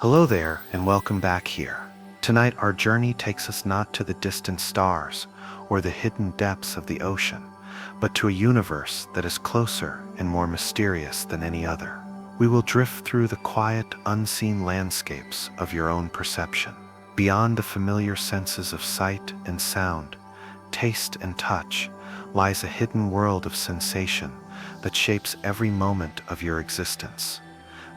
Hello there, and welcome back here. Tonight, our journey takes us not to the distant stars or the hidden depths of the ocean, but to a universe that is closer and more mysterious than any other. We will drift through the quiet, unseen landscapes of your own perception. Beyond the familiar senses of sight and sound, taste and touch, lies a hidden world of sensation that shapes every moment of your existence.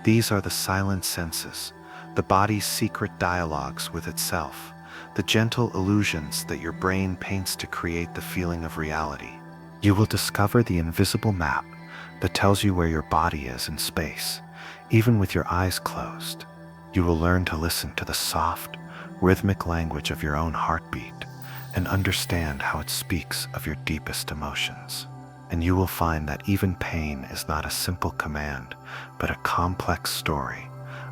These are the silent senses, the body's secret dialogues with itself, the gentle illusions that your brain paints to create the feeling of reality. You will discover the invisible map that tells you where your body is in space, even with your eyes closed. You will learn to listen to the soft, rhythmic language of your own heartbeat and understand how it speaks of your deepest emotions. And you will find that even pain is not a simple command, but a complex story,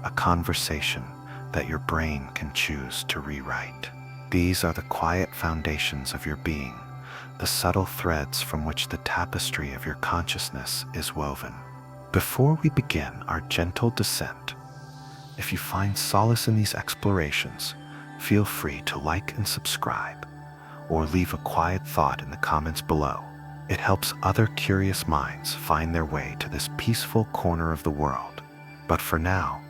a conversation that your brain can choose to rewrite. These are the quiet foundations of your being, the subtle threads from which the tapestry of your consciousness is woven. Before we begin our gentle descent, if you find solace in these explorations, feel free to like and subscribe, or leave a quiet thought in the comments below. It helps other curious minds find their way to this peaceful corner of the world. But for now,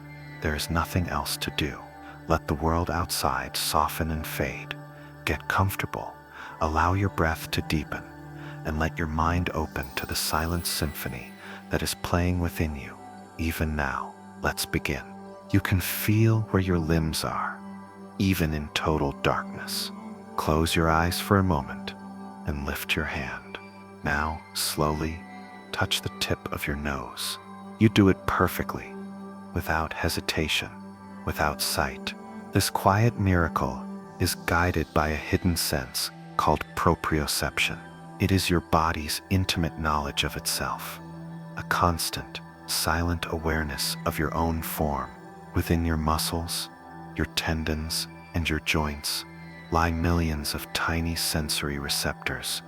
there is nothing else to do. Let the world outside soften and fade. Get comfortable, allow your breath to deepen, and let your mind open to the silent symphony that is playing within you. Even now, let's begin. You can feel where your limbs are, even in total darkness. Close your eyes for a moment and lift your hand. Now, slowly, touch the tip of your nose. You do it perfectly, without hesitation, without sight. This quiet miracle is guided by a hidden sense called proprioception. It is your body's intimate knowledge of itself, a constant, silent awareness of your own form. Within your muscles, your tendons, and your joints lie millions of tiny sensory receptors,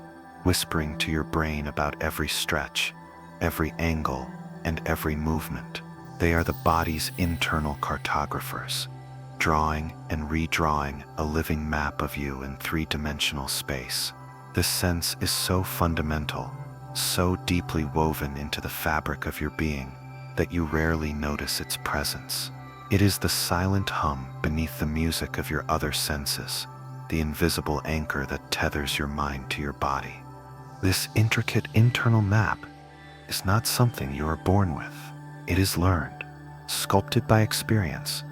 whispering to your brain about every stretch, every angle, and every movement. They are the body's internal cartographers, drawing and redrawing a living map of you in three-dimensional space. This sense is so fundamental, so deeply woven into the fabric of your being, that you rarely notice its presence. It is the silent hum beneath the music of your other senses, the invisible anchor that tethers your mind to your body. This intricate internal map is not something you are born with. It is learned, sculpted by experience,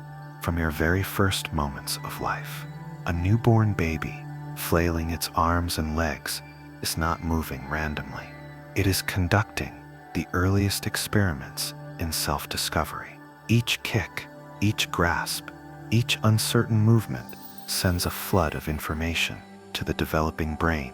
from your very first moments of life. A newborn baby, flailing its arms and legs, is not moving randomly. It is conducting the earliest experiments in self-discovery. Each kick, each grasp, each uncertain movement sends a flood of information to the developing brain,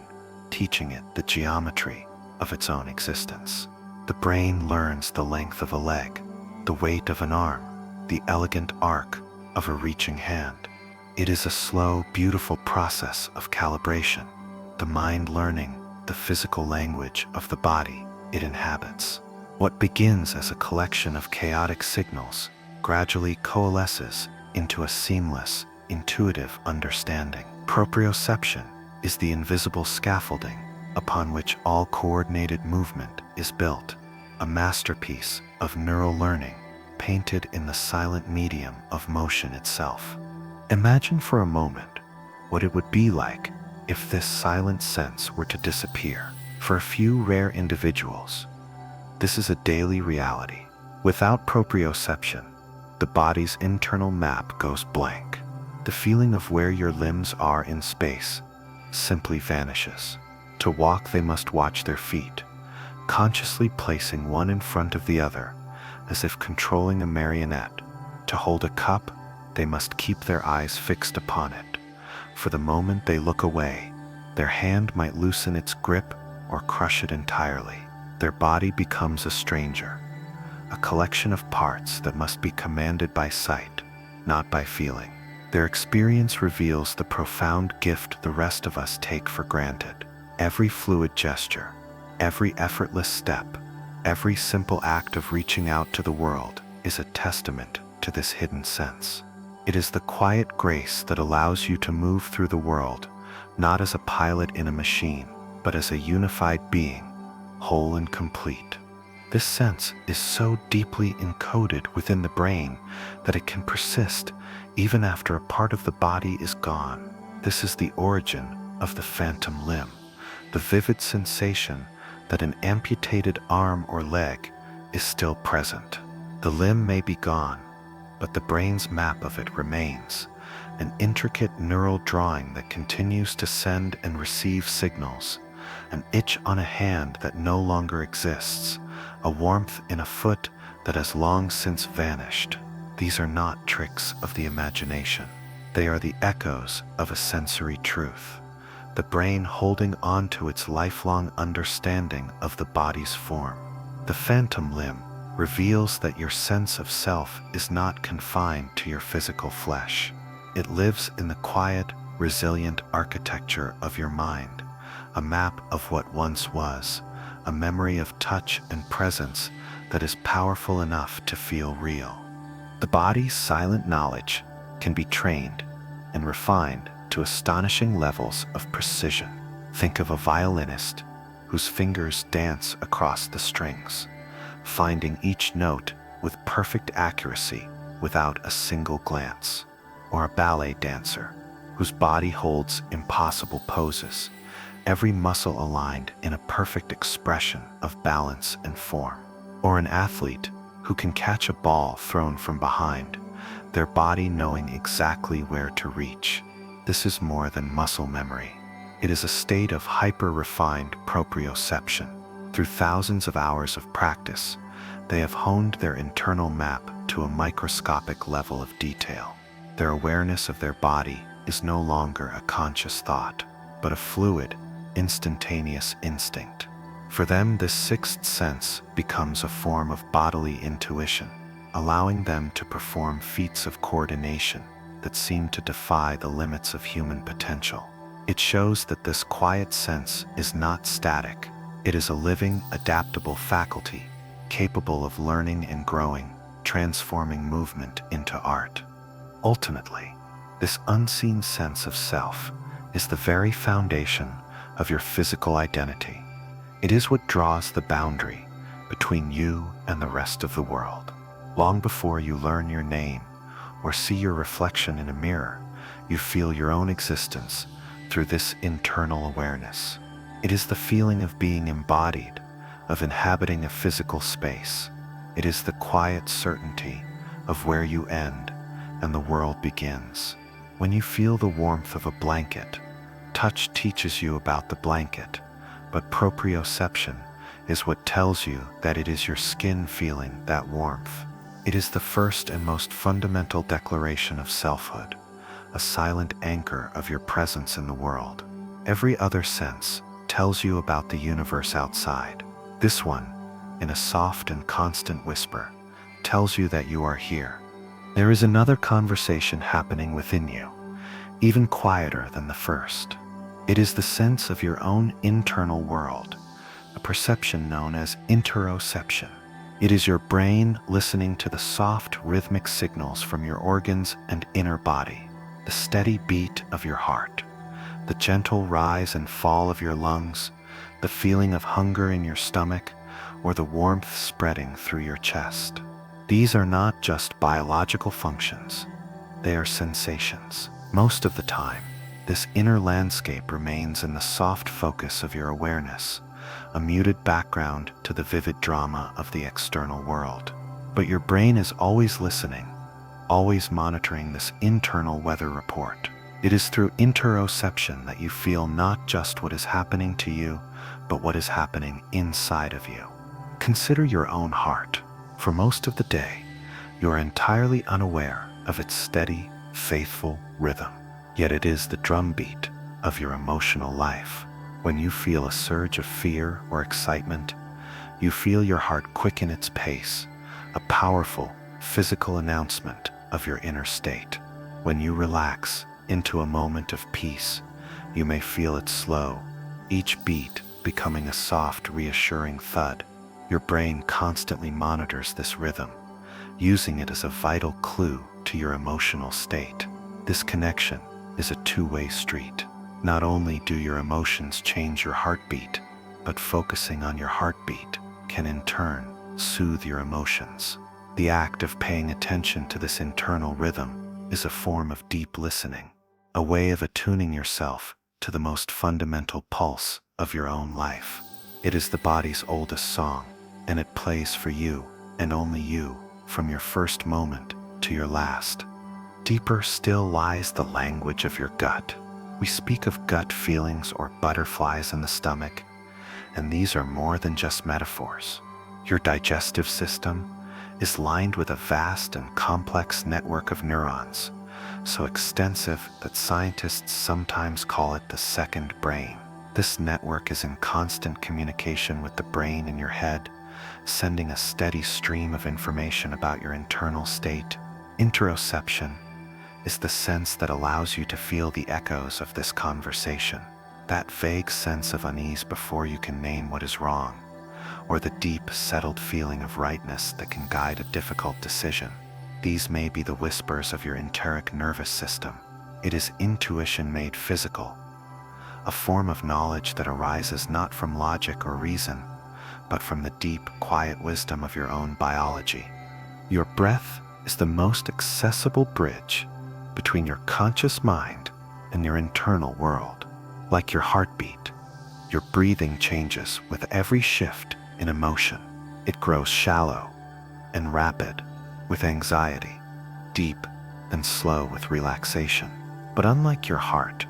teaching it the geometry of its own existence. The brain learns the length of a leg, the weight of an arm, the elegant arc of a reaching hand. It is a slow, beautiful process of calibration, the mind learning the physical language of the body it inhabits. What begins as a collection of chaotic signals gradually coalesces into a seamless, intuitive understanding. Proprioception is the invisible scaffolding upon which all coordinated movement is built, a masterpiece of neural learning painted in the silent medium of motion itself. Imagine for a moment what it would be like if this silent sense were to disappear. For a few rare individuals, this is a daily reality. Without proprioception, the body's internal map goes blank. The feeling of where your limbs are in space simply vanishes. To walk, they must watch their feet, consciously placing one in front of the other, as if controlling a marionette. To hold a cup, they must keep their eyes fixed upon it. For the moment they look away, their hand might loosen its grip or crush it entirely. Their body becomes a stranger, a collection of parts that must be commanded by sight, not by feeling. Their experience reveals the profound gift the rest of us take for granted. Every fluid gesture, every effortless step, every simple act of reaching out to the world is a testament to this hidden sense. It is the quiet grace that allows you to move through the world, not as a pilot in a machine, but as a unified being, whole and complete. This sense is so deeply encoded within the brain that it can persist even after a part of the body is gone. This is the origin of the phantom limb, the vivid sensation that an amputated arm or leg is still present. The limb may be gone, but the brain's map of it remains, an intricate neural drawing that continues to send and receive signals, an itch on a hand that no longer exists, a warmth in a foot that has long since vanished. These are not tricks of the imagination. They are the echoes of a sensory truth, the brain holding on to its lifelong understanding of the body's form. The phantom limb reveals that your sense of self is not confined to your physical flesh. It lives in the quiet, resilient architecture of your mind, a map of what once was, a memory of touch and presence that is powerful enough to feel real. The body's silent knowledge can be trained and refined to astonishing levels of precision. Think of a violinist whose fingers dance across the strings, finding each note with perfect accuracy without a single glance, or a ballet dancer whose body holds impossible poses, every muscle aligned in a perfect expression of balance and form, or an athlete who can catch a ball thrown from behind, their body knowing exactly where to reach. This is more than muscle memory. It is a state of hyper-refined proprioception. Through thousands of hours of practice, they have honed their internal map to a microscopic level of detail. Their awareness of their body is no longer a conscious thought, but a fluid, instantaneous instinct. For them, this sixth sense becomes a form of bodily intuition, allowing them to perform feats of coordination that seem to defy the limits of human potential. It shows that this quiet sense is not static. It is a living, adaptable faculty, capable of learning and growing, transforming movement into art. Ultimately, this unseen sense of self is the very foundation of your physical identity. It is what draws the boundary between you and the rest of the world. Long before you learn your name or see your reflection in a mirror, you feel your own existence through this internal awareness. It is the feeling of being embodied, of inhabiting a physical space. It is the quiet certainty of where you end and the world begins. When you feel the warmth of a blanket, touch teaches you about the blanket, but proprioception is what tells you that it is your skin feeling that warmth. It is the first and most fundamental declaration of selfhood, a silent anchor of your presence in the world. Every other sense tells you about the universe outside. This one, in a soft and constant whisper, tells you that you are here. There is another conversation happening within you, even quieter than the first. It is the sense of your own internal world, a perception known as interoception. It is your brain listening to the soft rhythmic signals from your organs and inner body, the steady beat of your heart, the gentle rise and fall of your lungs, the feeling of hunger in your stomach, or the warmth spreading through your chest. These are not just biological functions, they are sensations. Most of the time, this inner landscape remains in the soft focus of your awareness, a muted background to the vivid drama of the external world. But your brain is always listening, always monitoring this internal weather report. It is through interoception that you feel not just what is happening to you, but what is happening inside of you. Consider your own heart. For most of the day, you are entirely unaware of its steady, faithful rhythm. Yet it is the drumbeat of your emotional life. When you feel a surge of fear or excitement, you feel your heart quicken its pace, a powerful physical announcement of your inner state. When you relax into a moment of peace, you may feel it slow, each beat becoming a soft, reassuring thud. Your brain constantly monitors this rhythm, using it as a vital clue to your emotional state. This connection is a two-way street. Not only do your emotions change your heartbeat, but focusing on your heartbeat can in turn soothe your emotions. The act of paying attention to this internal rhythm is a form of deep listening, a way of attuning yourself to the most fundamental pulse of your own life. It is the body's oldest song, and it plays for you and only you from your first moment to your last. Deeper still lies the language of your gut. We speak of gut feelings or butterflies in the stomach, and these are more than just metaphors. Your digestive system is lined with a vast and complex network of neurons, so extensive that scientists sometimes call it the second brain. This network is in constant communication with the brain in your head, sending a steady stream of information about your internal state. Interoception is the sense that allows you to feel the echoes of this conversation, that vague sense of unease before you can name what is wrong, or the deep, settled feeling of rightness that can guide a difficult decision. These may be the whispers of your enteric nervous system. It is intuition made physical, a form of knowledge that arises not from logic or reason, but from the deep, quiet wisdom of your own biology. Your breath is the most accessible bridge between your conscious mind and your internal world. Like your heartbeat, your breathing changes with every shift in emotion. It grows shallow and rapid with anxiety, deep and slow with relaxation. But unlike your heart,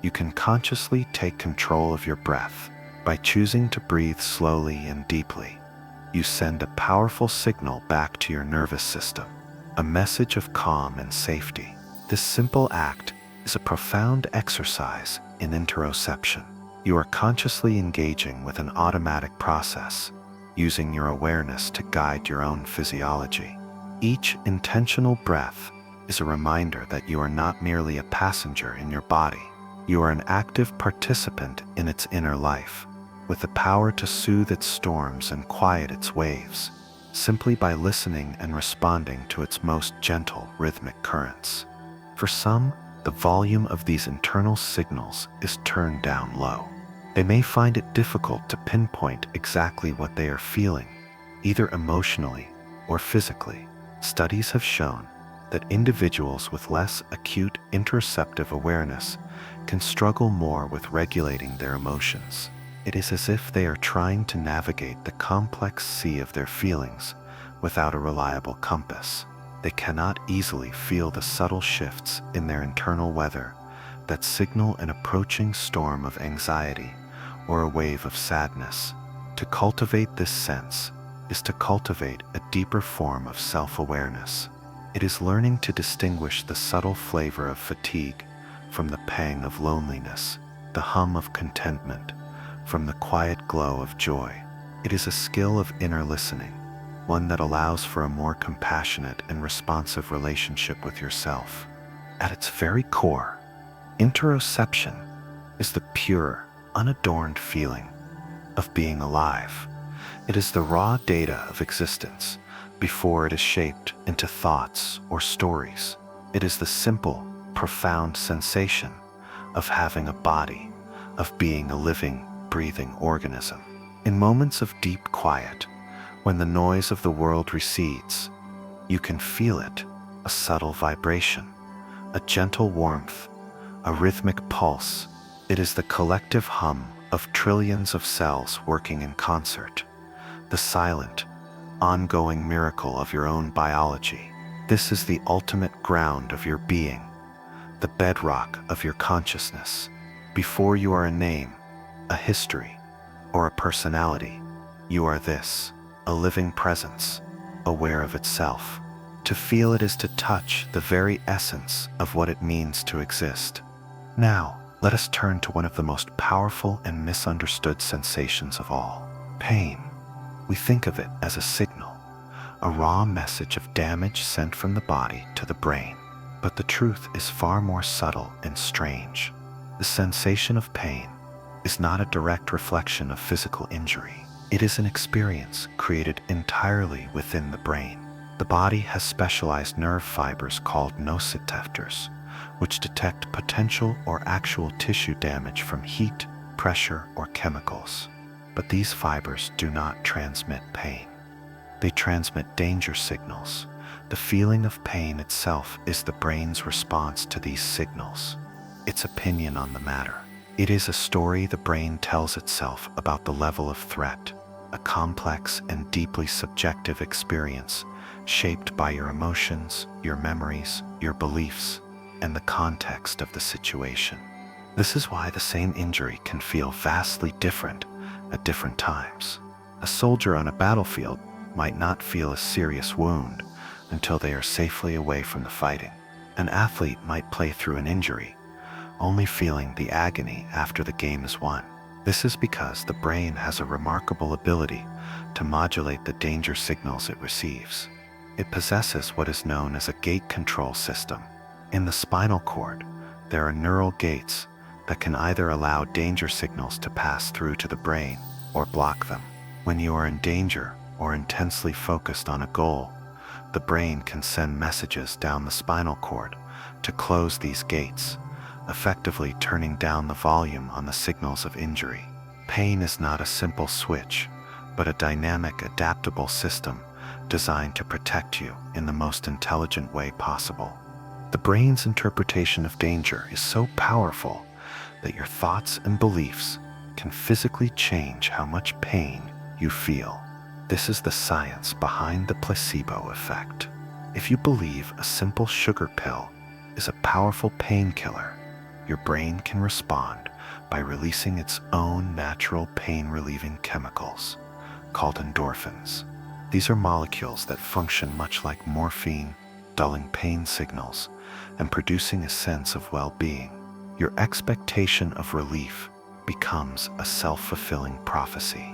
you can consciously take control of your breath. By choosing to breathe slowly and deeply, you send a powerful signal back to your nervous system, a message of calm and safety. This simple act is a profound exercise in interoception. You are consciously engaging with an automatic process, using your awareness to guide your own physiology. Each intentional breath is a reminder that you are not merely a passenger in your body. You are an active participant in its inner life, with the power to soothe its storms and quiet its waves, simply by listening and responding to its most gentle rhythmic currents. For some, the volume of these internal signals is turned down low. They may find it difficult to pinpoint exactly what they are feeling, either emotionally or physically. Studies have shown that individuals with less acute interoceptive awareness can struggle more with regulating their emotions. It is as if they are trying to navigate the complex sea of their feelings without a reliable compass. They cannot easily feel the subtle shifts in their internal weather that signal an approaching storm of anxiety or a wave of sadness. To cultivate this sense is to cultivate a deeper form of self-awareness. It is learning to distinguish the subtle flavor of fatigue from the pang of loneliness, the hum of contentment from the quiet glow of joy. It is a skill of inner listening, one that allows for a more compassionate and responsive relationship with yourself. At its very core, interoception is the pure, unadorned feeling of being alive. It is the raw data of existence before it is shaped into thoughts or stories. It is the simple, profound sensation of having a body, of being a living, breathing organism. In moments of deep quiet, when the noise of the world recedes, you can feel it, a subtle vibration, a gentle warmth, a rhythmic pulse. It is the collective hum of trillions of cells working in concert, the silent, ongoing miracle of your own biology. This is the ultimate ground of your being, the bedrock of your consciousness. Before you are a name, a history, or a personality, you are this, a living presence, aware of itself. To feel it is to touch the very essence of what it means to exist. Now, let us turn to one of the most powerful and misunderstood sensations of all, pain. We think of it as a signal, a raw message of damage sent from the body to the brain. But the truth is far more subtle and strange. The sensation of pain is not a direct reflection of physical injury. It is an experience created entirely within the brain. The body has specialized nerve fibers called nociceptors, which detect potential or actual tissue damage from heat, pressure, or chemicals. But these fibers do not transmit pain. They transmit danger signals. The feeling of pain itself is the brain's response to these signals, its opinion on the matter. It is a story the brain tells itself about the level of threat, a complex and deeply subjective experience shaped by your emotions, your memories, your beliefs, and the context of the situation. This is why the same injury can feel vastly different at different times. A soldier on a battlefield might not feel a serious wound until they are safely away from the fighting. An athlete might play through an injury, only feeling the agony after the game is won. This is because the brain has a remarkable ability to modulate the danger signals it receives. It possesses what is known as a gate control system. In the spinal cord, there are neural gates that can either allow danger signals to pass through to the brain or block them. When you are in danger or intensely focused on a goal, the brain can send messages down the spinal cord to close these gates, effectively turning down the volume on the signals of injury. Pain is not a simple switch, but a dynamic, adaptable system designed to protect you in the most intelligent way possible. The brain's interpretation of danger is so powerful that your thoughts and beliefs can physically change how much pain you feel. This is the science behind the placebo effect. If you believe a simple sugar pill is a powerful painkiller, your brain can respond by releasing its own natural pain-relieving chemicals, called endorphins. These are molecules that function much like morphine, dulling pain signals and producing a sense of well-being. Your expectation of relief becomes a self-fulfilling prophecy.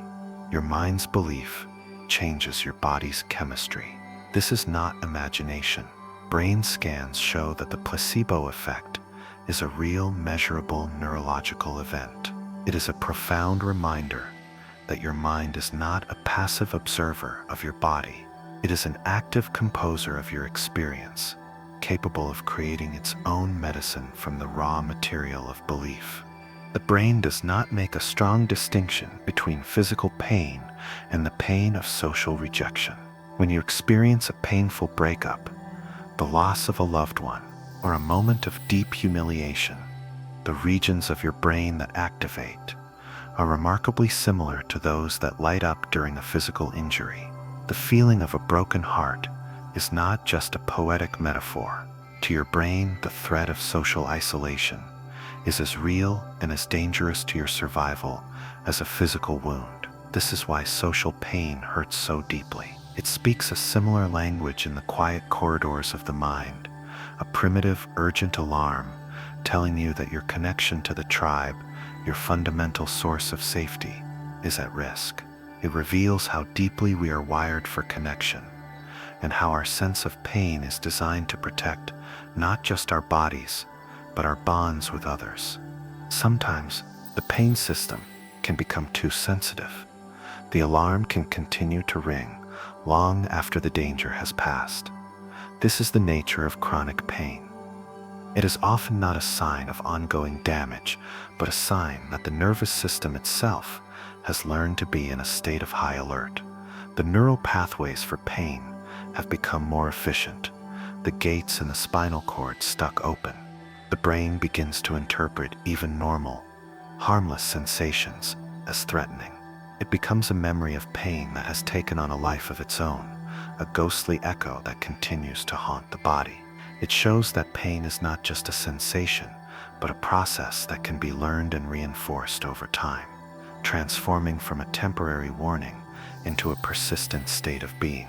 Your mind's belief changes your body's chemistry. This is not imagination. Brain scans show that the placebo effect is a real, measurable neurological event. It is a profound reminder that your mind is not a passive observer of your body. It is an active composer of your experience, capable of creating its own medicine from the raw material of belief. The brain does not make a strong distinction between physical pain and the pain of social rejection. When you experience a painful breakup, the loss of a loved one, or a moment of deep humiliation, the regions of your brain that activate are remarkably similar to those that light up during a physical injury. The feeling of a broken heart is not just a poetic metaphor. To your brain, the threat of social isolation is as real and as dangerous to your survival as a physical wound. This is why social pain hurts so deeply. It speaks a similar language in the quiet corridors of the mind, a primitive, urgent alarm telling you that your connection to the tribe, your fundamental source of safety, is at risk. It reveals how deeply we are wired for connection, and how our sense of pain is designed to protect not just our bodies, but our bonds with others. Sometimes, the pain system can become too sensitive. The alarm can continue to ring long after the danger has passed. This is the nature of chronic pain. It is often not a sign of ongoing damage, but a sign that the nervous system itself has learned to be in a state of high alert. The neural pathways for pain have become more efficient, the gates in the spinal cord stuck open. The brain begins to interpret even normal, harmless sensations as threatening. It becomes a memory of pain that has taken on a life of its own, a ghostly echo that continues to haunt the body. It shows that pain is not just a sensation, but a process that can be learned and reinforced over time, transforming from a temporary warning into a persistent state of being.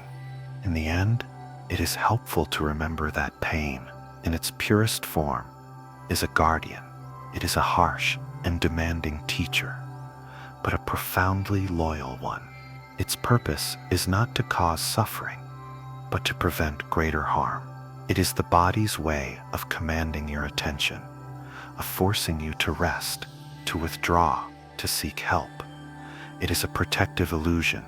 In the end, it is helpful to remember that pain, in its purest form, is a guardian. It is a harsh and demanding teacher, but a profoundly loyal one. Its purpose is not to cause suffering, but to prevent greater harm. It is the body's way of commanding your attention, of forcing you to rest, to withdraw, to seek help. It is a protective illusion,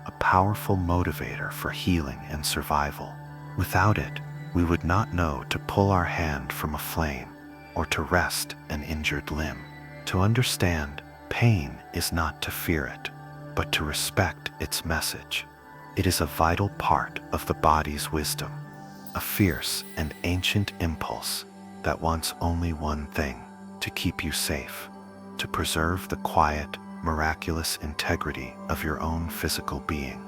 a powerful motivator for healing and survival. Without it, we would not know to pull our hand from a flame or to rest an injured limb. To understand pain is not to fear it, but to respect its message. It is a vital part of the body's wisdom, a fierce and ancient impulse that wants only one thing: to keep you safe, to preserve the quiet, miraculous integrity of your own physical being.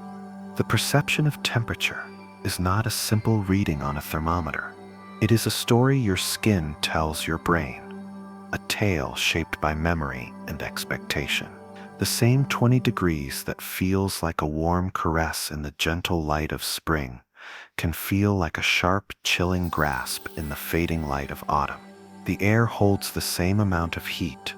The perception of temperature is not a simple reading on a thermometer. It is a story your skin tells your brain, a tale shaped by memory and expectation. The same 20 degrees that feels like a warm caress in the gentle light of spring can feel like a sharp, chilling grasp in the fading light of autumn. The air holds the same amount of heat,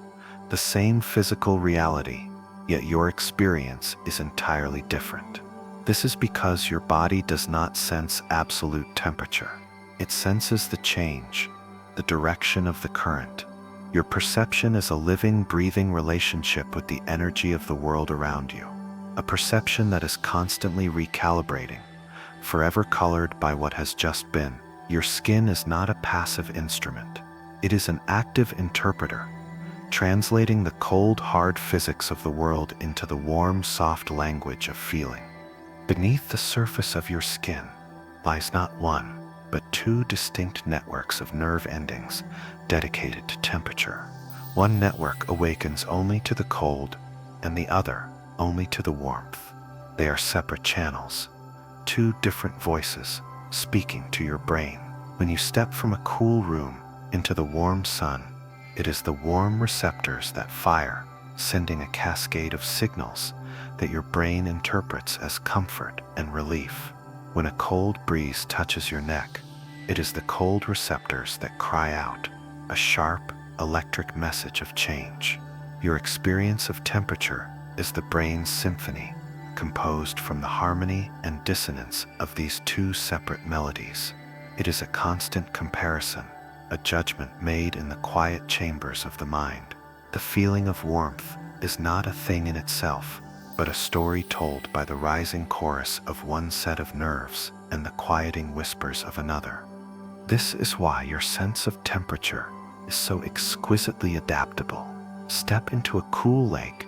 the same physical reality, yet your experience is entirely different. This is because your body does not sense absolute temperature. It senses the change, the direction of the current. Your perception is a living, breathing relationship with the energy of the world around you, a perception that is constantly recalibrating, forever colored by what has just been. Your skin is not a passive instrument. It is an active interpreter, translating the cold, hard physics of the world into the warm, soft language of feeling. Beneath the surface of your skin lies not one, but two distinct networks of nerve endings dedicated to temperature. One network awakens only to the cold, and the other only to the warmth. They are separate channels, two different voices speaking to your brain. When you step from a cool room into the warm sun, it is the warm receptors that fire, sending a cascade of signals that your brain interprets as comfort and relief. When a cold breeze touches your neck, it is the cold receptors that cry out, a sharp, electric message of change. Your experience of temperature is the brain's symphony, composed from the harmony and dissonance of these two separate melodies. It is a constant comparison, a judgment made in the quiet chambers of the mind. The feeling of warmth is not a thing in itself, but a story told by the rising chorus of one set of nerves and the quieting whispers of another. This is why your sense of temperature is so exquisitely adaptable. Step into a cool lake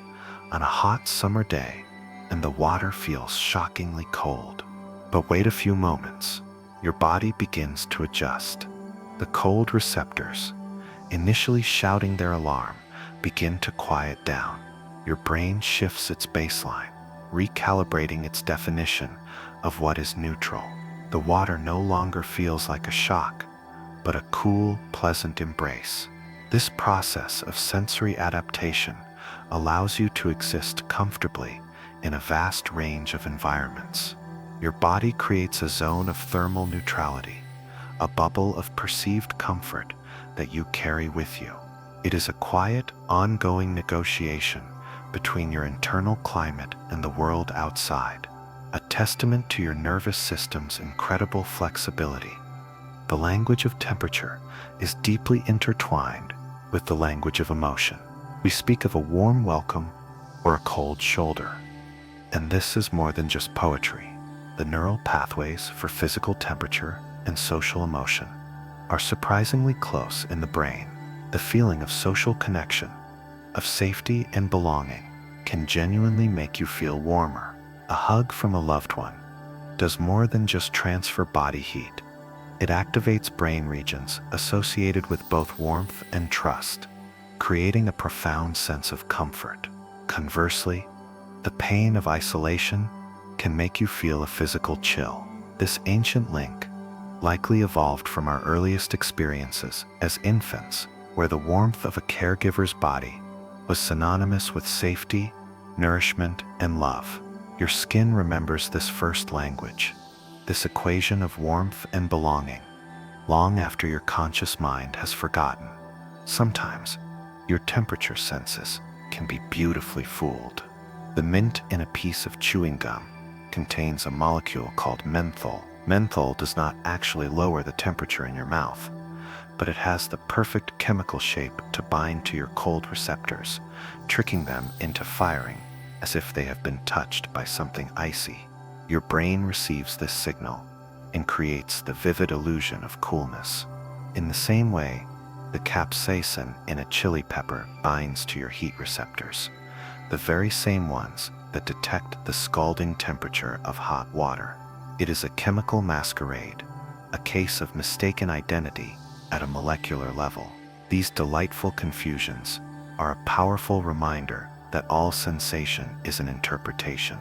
on a hot summer day, and the water feels shockingly cold. But wait a few moments. Your body begins to adjust. The cold receptors, initially shouting their alarm, begin to quiet down. Your brain shifts its baseline, recalibrating its definition of what is neutral. The water no longer feels like a shock, but a cool, pleasant embrace. This process of sensory adaptation allows you to exist comfortably in a vast range of environments. Your body creates a zone of thermal neutrality, a bubble of perceived comfort that you carry with you. It is a quiet, ongoing negotiation between your internal climate and the world outside, a testament to your nervous system's incredible flexibility. The language of temperature is deeply intertwined with the language of emotion. We speak of a warm welcome or a cold shoulder. And this is more than just poetry. The neural pathways for physical temperature and social emotion are surprisingly close in the brain. The feeling of social connection, of safety and belonging, can genuinely make you feel warmer. A hug from a loved one does more than just transfer body heat. It activates brain regions associated with both warmth and trust, creating a profound sense of comfort. Conversely, the pain of isolation can make you feel a physical chill. This ancient link likely evolved from our earliest experiences as infants, where the warmth of a caregiver's body was synonymous with safety, nourishment, and love. Your skin remembers this first language, this equation of warmth and belonging, long after your conscious mind has forgotten. Sometimes, your temperature senses can be beautifully fooled. The mint in a piece of chewing gum contains a molecule called menthol. Menthol does not actually lower the temperature in your mouth, but it has the perfect chemical shape to bind to your cold receptors, tricking them into firing as if they have been touched by something icy. Your brain receives this signal and creates the vivid illusion of coolness. In the same way, the capsaicin in a chili pepper binds to your heat receptors, the very same ones that detect the scalding temperature of hot water. It is a chemical masquerade, a case of mistaken identity at a molecular level. These delightful confusions are a powerful reminder that all sensation is an interpretation.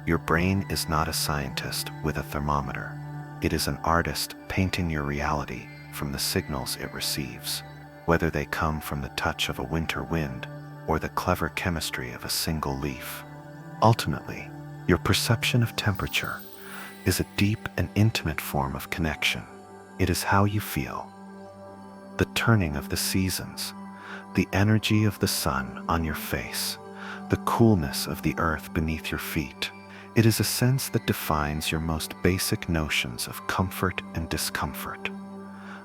Your brain is not a scientist with a thermometer. It is an artist painting your reality from the signals it receives, whether they come from the touch of a winter wind or the clever chemistry of a single leaf. Ultimately, your perception of temperature is a deep and intimate form of connection. It is how you feel. The turning of the seasons, the energy of the sun on your face, the coolness of the earth beneath your feet. It is a sense that defines your most basic notions of comfort and discomfort,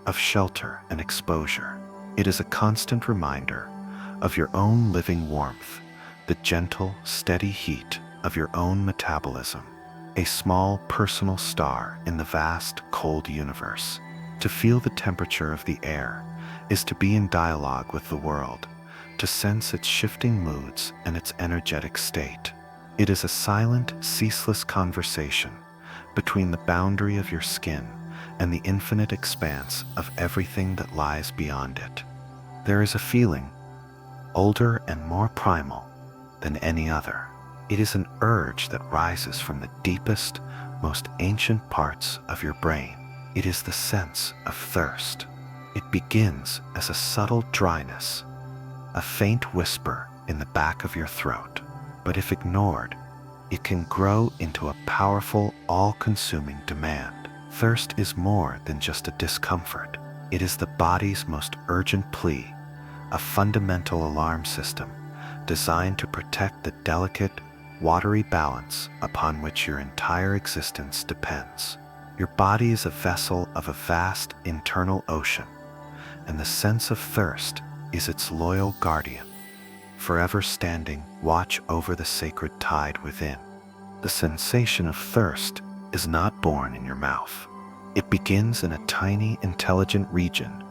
of shelter and exposure. It is a constant reminder of your own living warmth, the gentle, steady heat of your own metabolism, a small personal star in the vast, cold universe. To feel the temperature of the air is to be in dialogue with the world, to sense its shifting moods and its energetic state. It is a silent, ceaseless conversation between the boundary of your skin and the infinite expanse of everything that lies beyond it. There is a feeling, older and more primal than any other. It is an urge that rises from the deepest, most ancient parts of your brain. It is the sense of thirst. It begins as a subtle dryness, a faint whisper in the back of your throat. But if ignored, it can grow into a powerful, all-consuming demand. Thirst is more than just a discomfort. It is the body's most urgent plea, a fundamental alarm system designed to protect the delicate, watery balance upon which your entire existence depends. Your body is a vessel of a vast internal ocean, and the sense of thirst is its loyal guardian, forever standing watch over the sacred tide within. The sensation of thirst is not born in your mouth. It begins in a tiny, intelligent region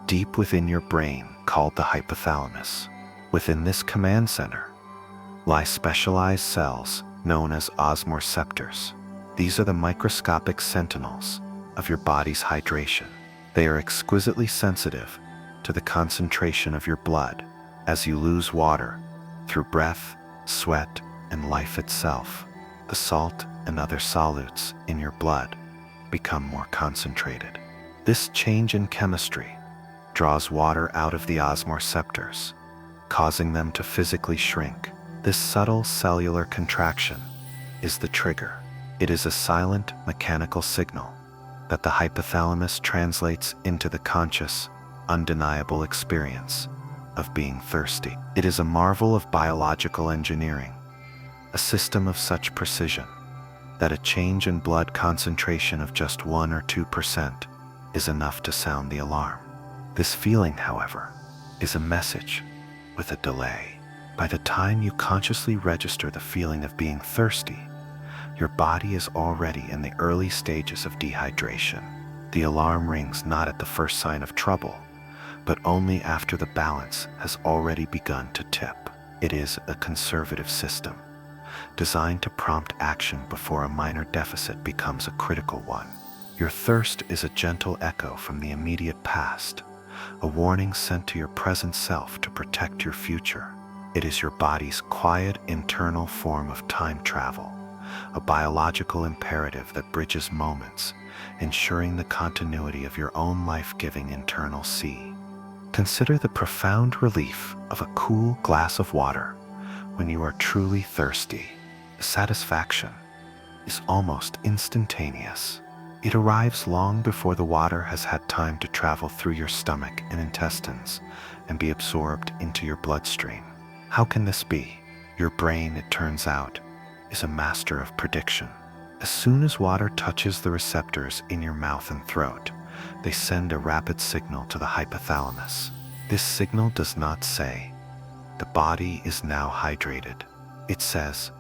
deep within your brain called the hypothalamus. Within this command center lie specialized cells known as osmoreceptors. These are the microscopic sentinels of your body's hydration. They are exquisitely sensitive to the concentration of your blood as you lose water through breath, sweat, and life itself. The salt and other solutes in your blood become more concentrated. This change in chemistry draws water out of the osmoreceptors, causing them to physically shrink. This subtle cellular contraction is the trigger. It is a silent, mechanical signal that the hypothalamus translates into the conscious, undeniable experience of being thirsty. It is a marvel of biological engineering, a system of such precision that a change in blood concentration of just 1 or 2% is enough to sound the alarm. This feeling, however, is a message with a delay. By the time you consciously register the feeling of being thirsty, your body is already in the early stages of dehydration. The alarm rings not at the first sign of trouble, but only after the balance has already begun to tip. It is a conservative system, designed to prompt action before a minor deficit becomes a critical one. Your thirst is a gentle echo from the immediate past, a warning sent to your present self to protect your future. It is your body's quiet internal form of time travel, a biological imperative that bridges moments, ensuring the continuity of your own life-giving internal sea. Consider the profound relief of a cool glass of water when you are truly thirsty. The satisfaction is almost instantaneous. It arrives long before the water has had time to travel through your stomach and intestines and be absorbed into your bloodstream. How can this be? Your brain, it turns out, is a master of prediction. As soon as water touches the receptors in your mouth and throat, they send a rapid signal to the hypothalamus. This signal does not say, "The body is now hydrated." It says,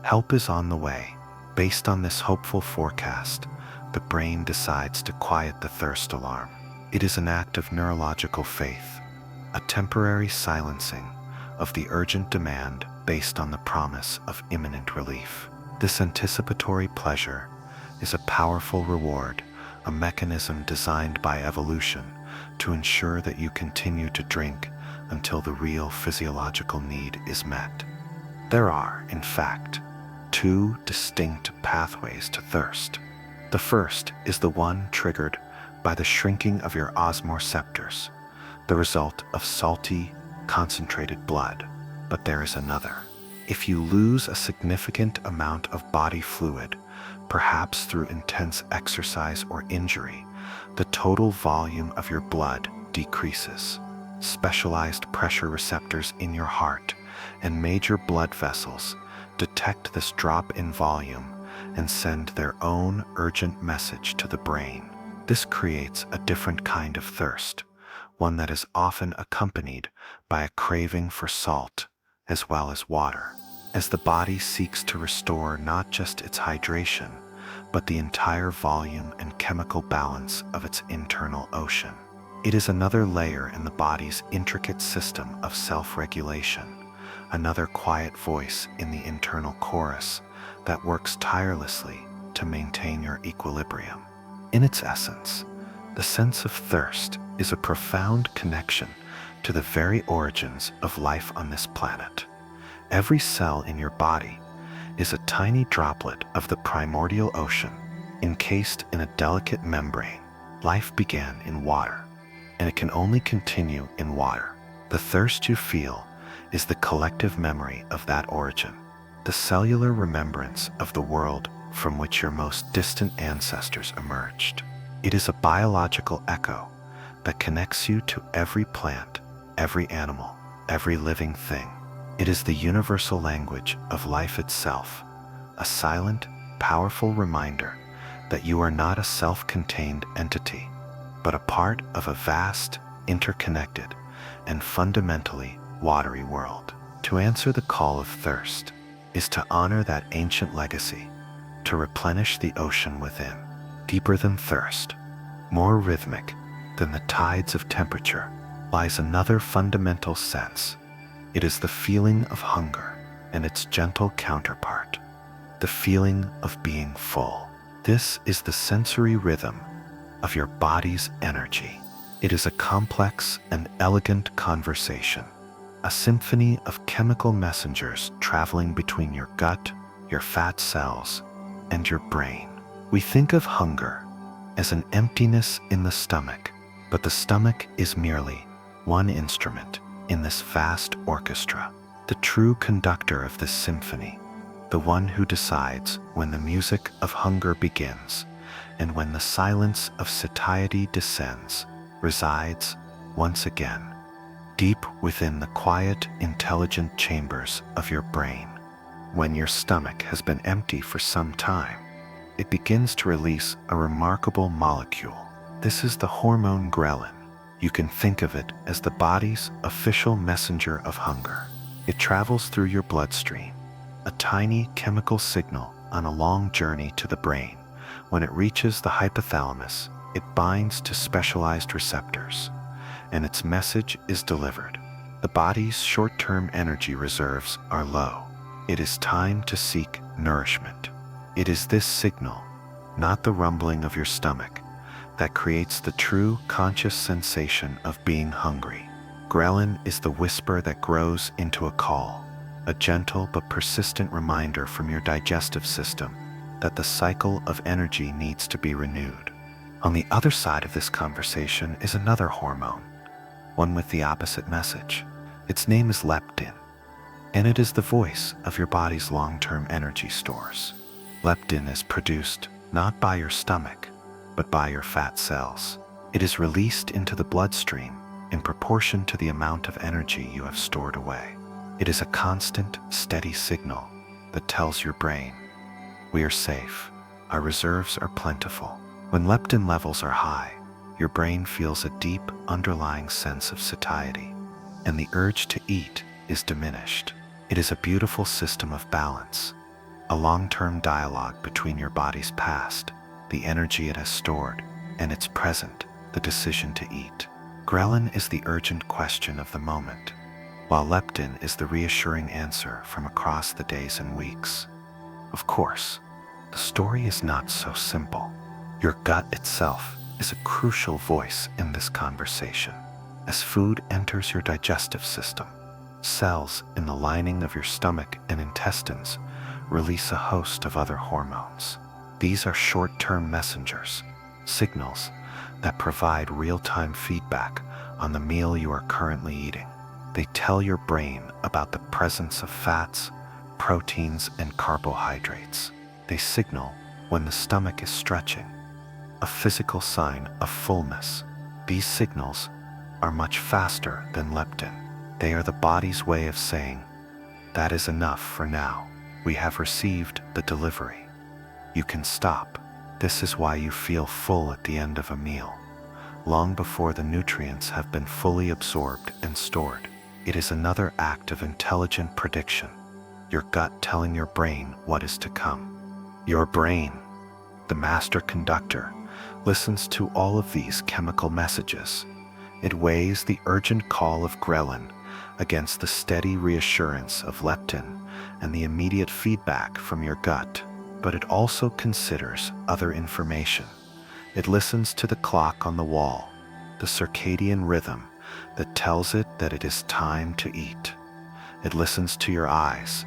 Help is on the way. Based on this hopeful forecast, the brain decides to quiet the thirst alarm. It is an act of neurological faith, a temporary silencing of the urgent demand based on the promise of imminent relief. This anticipatory pleasure is a powerful reward, a mechanism designed by evolution to ensure that you continue to drink until the real physiological need is met. There are, in fact, two distinct pathways to thirst. The first is the one triggered by the shrinking of your osmoreceptors, the result of salty, concentrated blood. But there is another. If you lose a significant amount of body fluid, perhaps through intense exercise or injury, the total volume of your blood decreases. Specialized pressure receptors in your heart and major blood vessels detect this drop in volume and send their own urgent message to the brain. This creates a different kind of thirst, one that is often accompanied by a craving for salt as well as water, as the body seeks to restore not just its hydration, but the entire volume and chemical balance of its internal ocean. It is another layer in the body's intricate system of self-regulation, another quiet voice in the internal chorus that works tirelessly to maintain your equilibrium. In its essence, the sense of thirst is a profound connection to the very origins of life on this planet. Every cell in your body is a tiny droplet of the primordial ocean, encased in a delicate membrane. Life began in water, and it can only continue in water. The thirst you feel is the collective memory of that origin, the cellular remembrance of the world from which your most distant ancestors emerged. It is a biological echo that connects you to every plant, every animal, every living thing. It is the universal language of life itself, a silent, powerful reminder that you are not a self-contained entity, but a part of a vast, interconnected, and fundamentally watery world. To answer the call of thirst is to honor that ancient legacy, to replenish the ocean within. Deeper than thirst, more rhythmic than the tides of temperature, lies another fundamental sense. It is the feeling of hunger and its gentle counterpart, the feeling of being full. This is the sensory rhythm of your body's energy. It is a complex and elegant conversation, a symphony of chemical messengers traveling between your gut, your fat cells, and your brain. We think of hunger as an emptiness in the stomach, but the stomach is merely one instrument in this vast orchestra, the true conductor of this symphony, the one who decides when the music of hunger begins and when the silence of satiety descends, resides once again deep within the quiet, intelligent chambers of your brain. When your stomach has been empty for some time, it begins to release a remarkable molecule. This is the hormone ghrelin. You can think of it as the body's official messenger of hunger. It travels through your bloodstream, a tiny chemical signal on a long journey to the brain. When it reaches the hypothalamus, it binds to specialized receptors, and its message is delivered. The body's short-term energy reserves are low. It is time to seek nourishment. It is this signal, not the rumbling of your stomach, that creates the true conscious sensation of being hungry. Ghrelin is the whisper that grows into a call, a gentle but persistent reminder from your digestive system that the cycle of energy needs to be renewed. On the other side of this conversation is another hormone, one with the opposite message. Its name is leptin, and it is the voice of your body's long-term energy stores. Leptin is produced not by your stomach, but by your fat cells. It is released into the bloodstream in proportion to the amount of energy you have stored away. It is a constant, steady signal that tells your brain, we are safe, our reserves are plentiful. When leptin levels are high, your brain feels a deep, underlying sense of satiety, and the urge to eat is diminished. It is a beautiful system of balance, a long-term dialogue between your body's past, the energy it has stored, and its present, the decision to eat. Ghrelin is the urgent question of the moment, while leptin is the reassuring answer from across the days and weeks. Of course, the story is not so simple. Your gut itself is a crucial voice in this conversation. As food enters your digestive system, cells in the lining of your stomach and intestines release a host of other hormones. These are short-term messengers, signals that provide real-time feedback on the meal you are currently eating. They tell your brain about the presence of fats, proteins, and carbohydrates. They signal when the stomach is stretching, a physical sign of fullness. These signals are much faster than leptin. They are the body's way of saying, "That is enough for now. We have received the delivery. You can stop." This is why you feel full at the end of a meal, long before the nutrients have been fully absorbed and stored. It is another act of intelligent prediction, your gut telling your brain what is to come. Your brain, the master conductor, listens to all of these chemical messages. It weighs the urgent call of ghrelin against the steady reassurance of leptin and the immediate feedback from your gut. But it also considers other information. It listens to the clock on the wall, the circadian rhythm that tells it that it is time to eat. It listens to your eyes,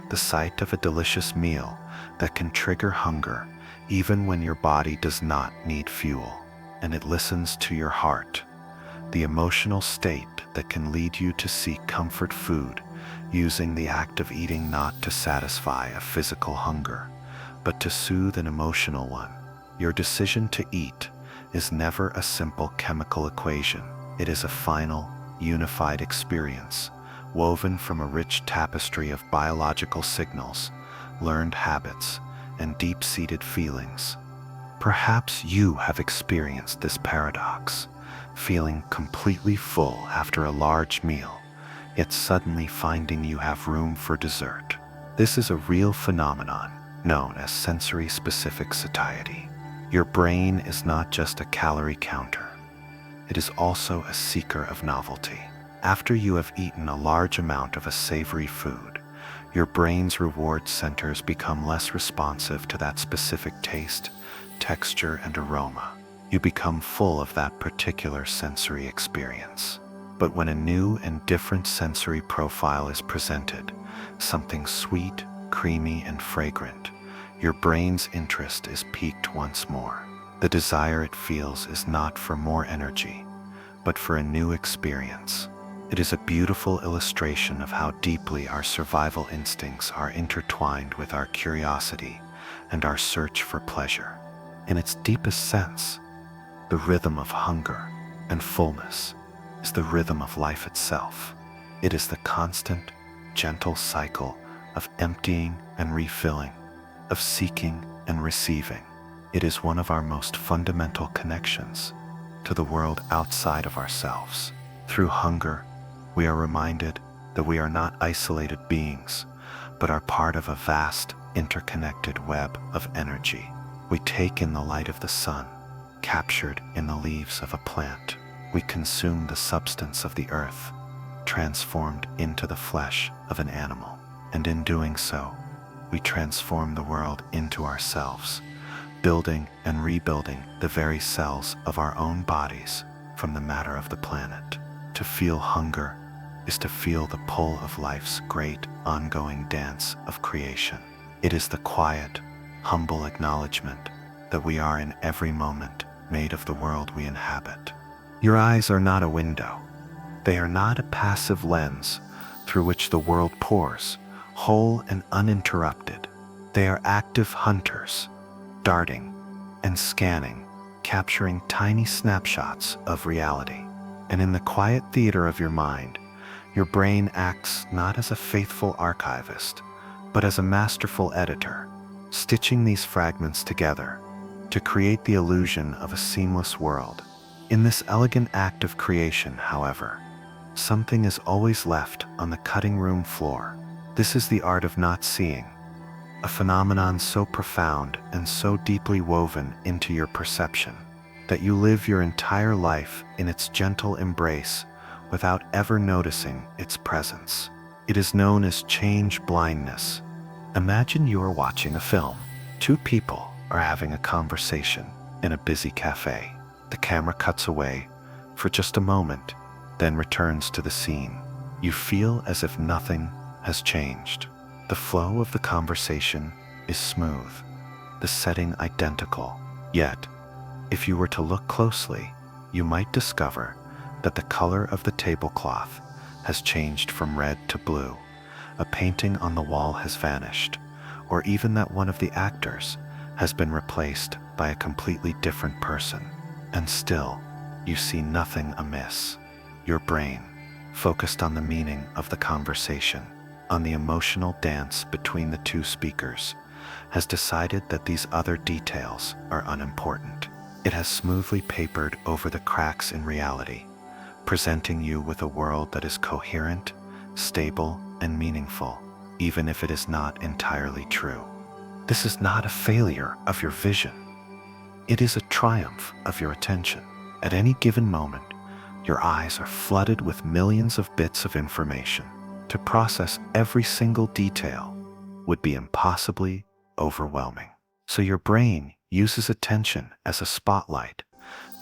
the sight of a delicious meal that can trigger hunger even when your body does not need fuel. And it listens to your heart, the emotional state that can lead you to seek comfort food, using the act of eating not to satisfy a physical hunger, but to soothe an emotional one. Your decision to eat is never a simple chemical equation. It is a final, unified experience, woven from a rich tapestry of biological signals, learned habits, and deep-seated feelings. Perhaps you have experienced this paradox, feeling completely full after a large meal, yet suddenly finding you have room for dessert. This is a real phenomenon known as sensory-specific satiety. Your brain is not just a calorie counter. It is also a seeker of novelty. After you have eaten a large amount of a savory food, your brain's reward centers become less responsive to that specific taste, texture, and aroma. You become full of that particular sensory experience. But when a new and different sensory profile is presented, something sweet, creamy, and fragrant, your brain's interest is piqued once more. The desire it feels is not for more energy, but for a new experience. It is a beautiful illustration of how deeply our survival instincts are intertwined with our curiosity and our search for pleasure. In its deepest sense, the rhythm of hunger and fullness is the rhythm of life itself. It is the constant, gentle cycle of emptying and refilling, of seeking and receiving. It is one of our most fundamental connections to the world outside of ourselves. Through hunger, we are reminded that we are not isolated beings, but are part of a vast, interconnected web of energy. We take in the light of the sun, captured in the leaves of a plant. We consume the substance of the earth, transformed into the flesh of an animal. And in doing so, we transform the world into ourselves, building and rebuilding the very cells of our own bodies from the matter of the planet. To feel hunger is to feel the pull of life's great, ongoing dance of creation. It is the quiet, humble acknowledgement that we are in every moment made of the world we inhabit. Your eyes are not a window. They are not a passive lens through which the world pours, whole and uninterrupted. They are active hunters, darting and scanning, capturing tiny snapshots of reality. And in the quiet theater of your mind, your brain acts not as a faithful archivist, but as a masterful editor, stitching these fragments together to create the illusion of a seamless world. In this elegant act of creation, however, something is always left on the cutting room floor. This is the art of not seeing, a phenomenon so profound and so deeply woven into your perception that you live your entire life in its gentle embrace without ever noticing its presence. It is known as change blindness. Imagine you are watching a film. Two people are having a conversation in a busy cafe. The camera cuts away for just a moment, then returns to the scene. You feel as if nothing has changed. The flow of the conversation is smooth, the setting identical. Yet, if you were to look closely, you might discover that the color of the tablecloth has changed from red to blue. A painting on the wall has vanished, or even that one of the actors has been replaced by a completely different person. And still, you see nothing amiss. Your brain, focused on the meaning of the conversation, on the emotional dance between the two speakers, has decided that these other details are unimportant. It has smoothly papered over the cracks in reality, presenting you with a world that is coherent, stable, and meaningful, even if it is not entirely true. This is not a failure of your vision. It is a triumph of your attention. At any given moment, your eyes are flooded with millions of bits of information. To process every single detail would be impossibly overwhelming. So your brain uses attention as a spotlight,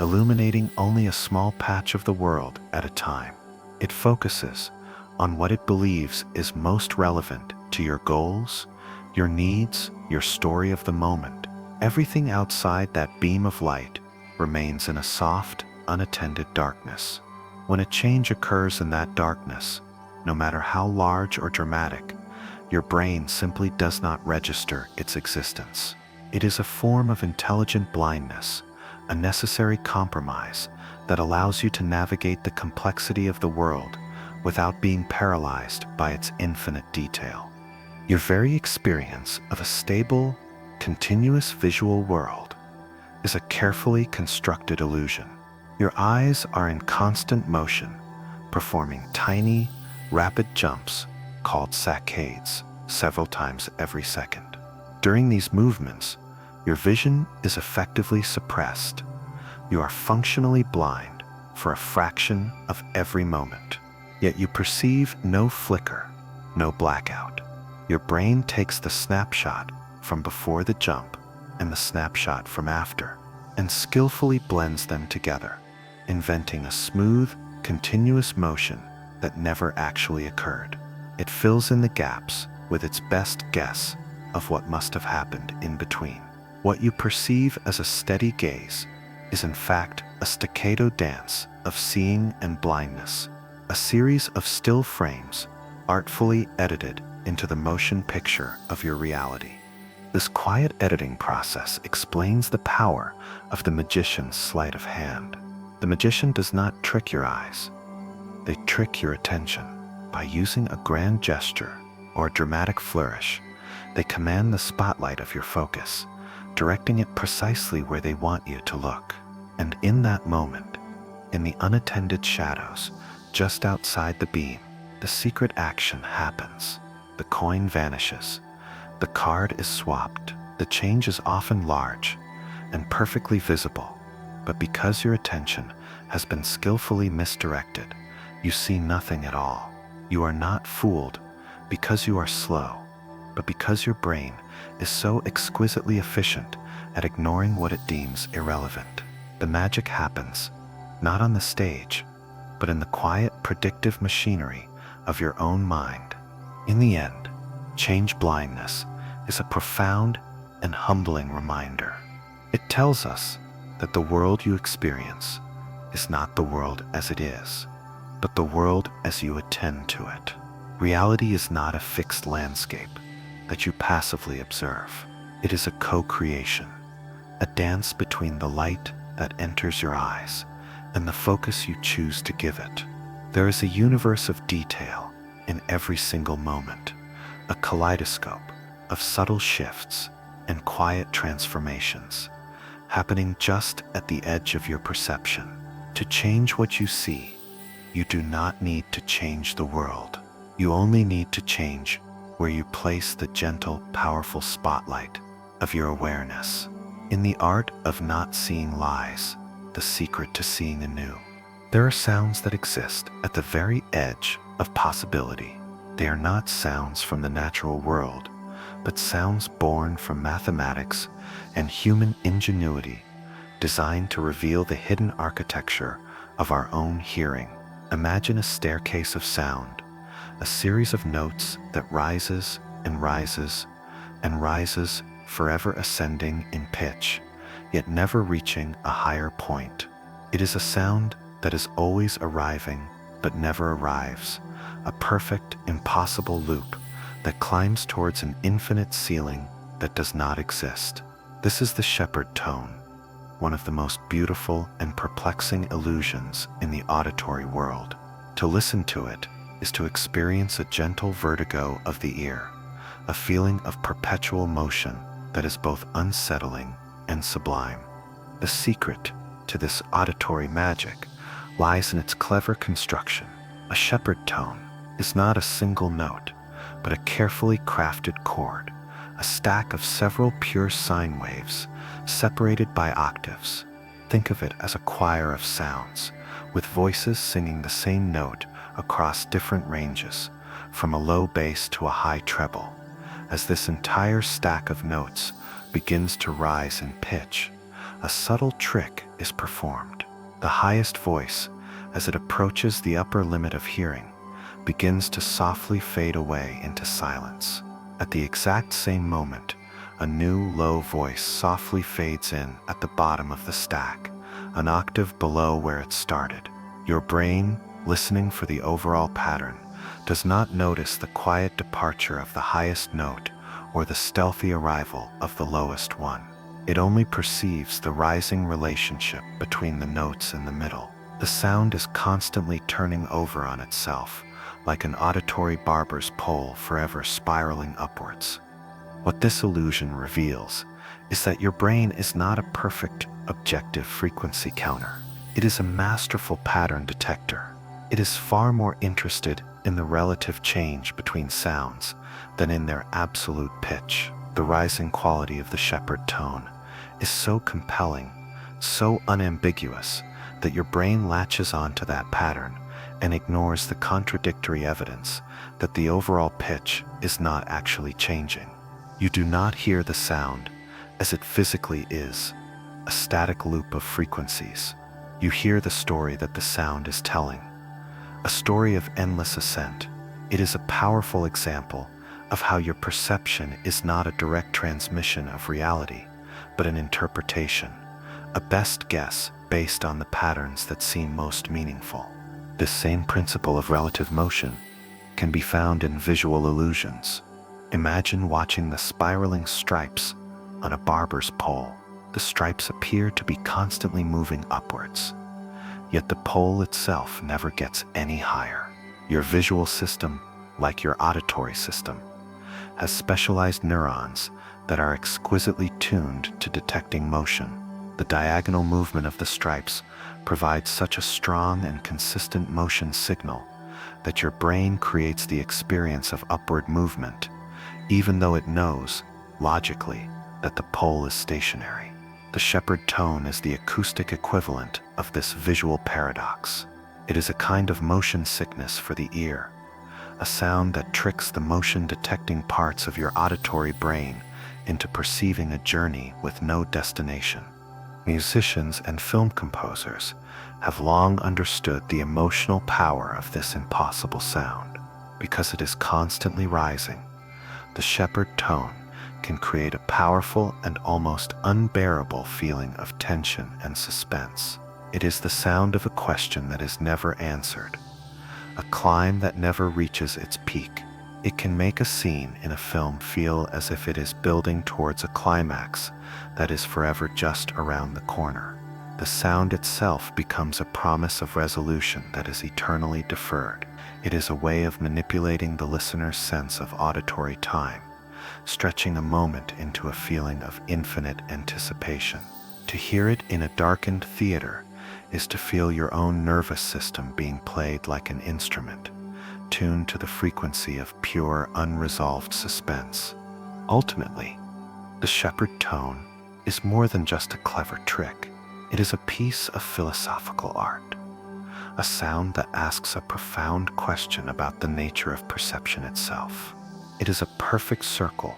illuminating only a small patch of the world at a time. It focuses on what it believes is most relevant to your goals, your needs, your story of the moment. Everything outside that beam of light remains in a soft, unattended darkness. When a change occurs in that darkness, no matter how large or dramatic, your brain simply does not register its existence. It is a form of intelligent blindness, a necessary compromise that allows you to navigate the complexity of the world without being paralyzed by its infinite detail. Your very experience of a stable, continuous visual world is a carefully constructed illusion. Your eyes are in constant motion, performing tiny, rapid jumps called saccades several times every second. During these movements, your vision is effectively suppressed. You are functionally blind for a fraction of every moment. Yet you perceive no flicker, no blackout. Your brain takes the snapshot from before the jump and the snapshot from after, and skillfully blends them together, inventing a smooth, continuous motion that never actually occurred. It fills in the gaps with its best guess of what must have happened in between. What you perceive as a steady gaze is in fact a staccato dance of seeing and blindness, a series of still frames artfully edited into the motion picture of your reality. This quiet editing process explains the power of the magician's sleight of hand. The magician does not trick your eyes. They trick your attention. By using a grand gesture or a dramatic flourish, they command the spotlight of your focus, directing it precisely where they want you to look. And in that moment, in the unattended shadows, just outside the beam, the secret action happens. The coin vanishes. The card is swapped. The change is often large and perfectly visible, but because your attention has been skillfully misdirected, you see nothing at all. You are not fooled because you are slow, but because your brain is so exquisitely efficient at ignoring what it deems irrelevant. The magic happens, not on the stage, but in the quiet, predictive machinery of your own mind. In the end, change blindness is a profound and humbling reminder. It tells us that the world you experience is not the world as it is, but the world as you attend to it. Reality is not a fixed landscape that you passively observe. It is a co-creation, a dance between the light that enters your eyes and the focus you choose to give it. There is a universe of detail in every single moment, a kaleidoscope of subtle shifts and quiet transformations, happening just at the edge of your perception. To change what you see, you do not need to change the world. You only need to change where you place the gentle, powerful spotlight of your awareness. In the art of not seeing lies, the secret to seeing anew. There are sounds that exist at the very edge of possibility. They are not sounds from the natural world, but sounds born from mathematics and human ingenuity, designed to reveal the hidden architecture of our own hearing. Imagine a staircase of sound, a series of notes that rises and rises and rises, forever ascending in pitch, yet never reaching a higher point. It is a sound that is always arriving but never arrives, a perfect, impossible loop that climbs towards an infinite ceiling that does not exist. This is the shepherd tone, one of the most beautiful and perplexing illusions in the auditory world. To listen to it is to experience a gentle vertigo of the ear, a feeling of perpetual motion that is both unsettling and sublime. The secret to this auditory magic lies in its clever construction. A shepherd tone is not a single note, but a carefully crafted chord, a stack of several pure sine waves separated by octaves. Think of it as a choir of sounds, with voices singing the same note across different ranges, from a low bass to a high treble. As this entire stack of notes begins to rise in pitch, a subtle trick is performed. The highest voice, as it approaches the upper limit of hearing, begins to softly fade away into silence. At the exact same moment, a new low voice softly fades in at the bottom of the stack, an octave below where it started. Your brain, listening for the overall pattern, does not notice the quiet departure of the highest note or the stealthy arrival of the lowest one. It only perceives the rising relationship between the notes in the middle. The sound is constantly turning over on itself, like an auditory barber's pole forever spiraling upwards. What this illusion reveals is that your brain is not a perfect, objective frequency counter. It is a masterful pattern detector. It is far more interested in the relative change between sounds than in their absolute pitch. The rising quality of the shepherd tone is so compelling, so unambiguous, that your brain latches onto that pattern and ignores the contradictory evidence that the overall pitch is not actually changing. You do not hear the sound as it physically is, a static loop of frequencies. You hear the story that the sound is telling, a story of endless ascent. It is a powerful example of how your perception is not a direct transmission of reality, but an interpretation, a best guess based on the patterns that seem most meaningful. This same principle of relative motion can be found in visual illusions. Imagine watching the spiraling stripes on a barber's pole. The stripes appear to be constantly moving upwards, yet the pole itself never gets any higher. Your visual system, like your auditory system, has specialized neurons that are exquisitely tuned to detecting motion. The diagonal movement of the stripes provides such a strong and consistent motion signal that your brain creates the experience of upward movement, even though it knows, logically, that the pole is stationary. The shepherd tone is the acoustic equivalent of this visual paradox. It is a kind of motion sickness for the ear, a sound that tricks the motion-detecting parts of your auditory brain into perceiving a journey with no destination. Musicians and film composers have long understood the emotional power of this impossible sound. Because it is constantly rising, the shepherd tone can create a powerful and almost unbearable feeling of tension and suspense. It is the sound of a question that is never answered, a climb that never reaches its peak. It can make a scene in a film feel as if it is building towards a climax that is forever just around the corner. The sound itself becomes a promise of resolution that is eternally deferred. It is a way of manipulating the listener's sense of auditory time, stretching a moment into a feeling of infinite anticipation. To hear it in a darkened theater is to feel your own nervous system being played like an instrument, attuned to the frequency of pure, unresolved suspense. Ultimately, the shepherd tone is more than just a clever trick. It is a piece of philosophical art, a sound that asks a profound question about the nature of perception itself. It is a perfect circle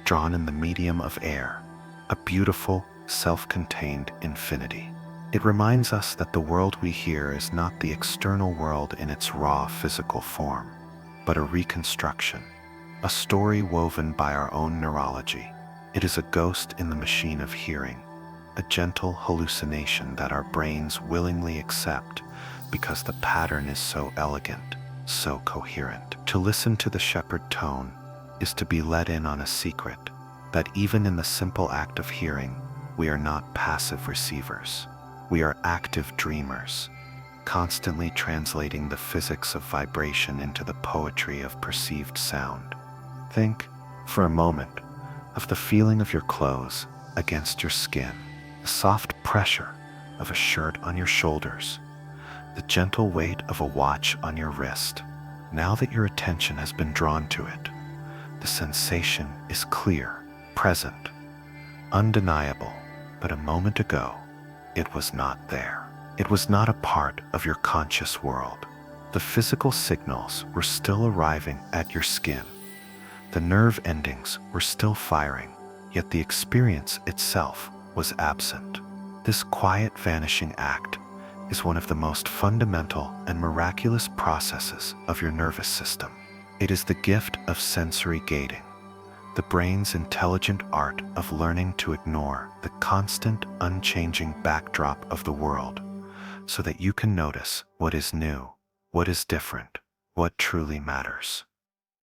drawn in the medium of air, a beautiful, self-contained infinity. It reminds us that the world we hear is not the external world in its raw physical form, but a reconstruction, a story woven by our own neurology. It is a ghost in the machine of hearing, a gentle hallucination that our brains willingly accept because the pattern is so elegant, so coherent. To listen to the shepherd tone is to be let in on a secret, that even in the simple act of hearing, we are not passive receivers. We are active dreamers, constantly translating the physics of vibration into the poetry of perceived sound. Think, for a moment, of the feeling of your clothes against your skin, the soft pressure of a shirt on your shoulders, the gentle weight of a watch on your wrist. Now that your attention has been drawn to it, the sensation is clear, present, undeniable, but a moment ago, it was not there. It was not a part of your conscious world. The physical signals were still arriving at your skin. The nerve endings were still firing, yet the experience itself was absent. This quiet vanishing act is one of the most fundamental and miraculous processes of your nervous system. It is the gift of sensory gating, the brain's intelligent art of learning to ignore the constant, unchanging backdrop of the world, so that you can notice what is new, what is different, what truly matters.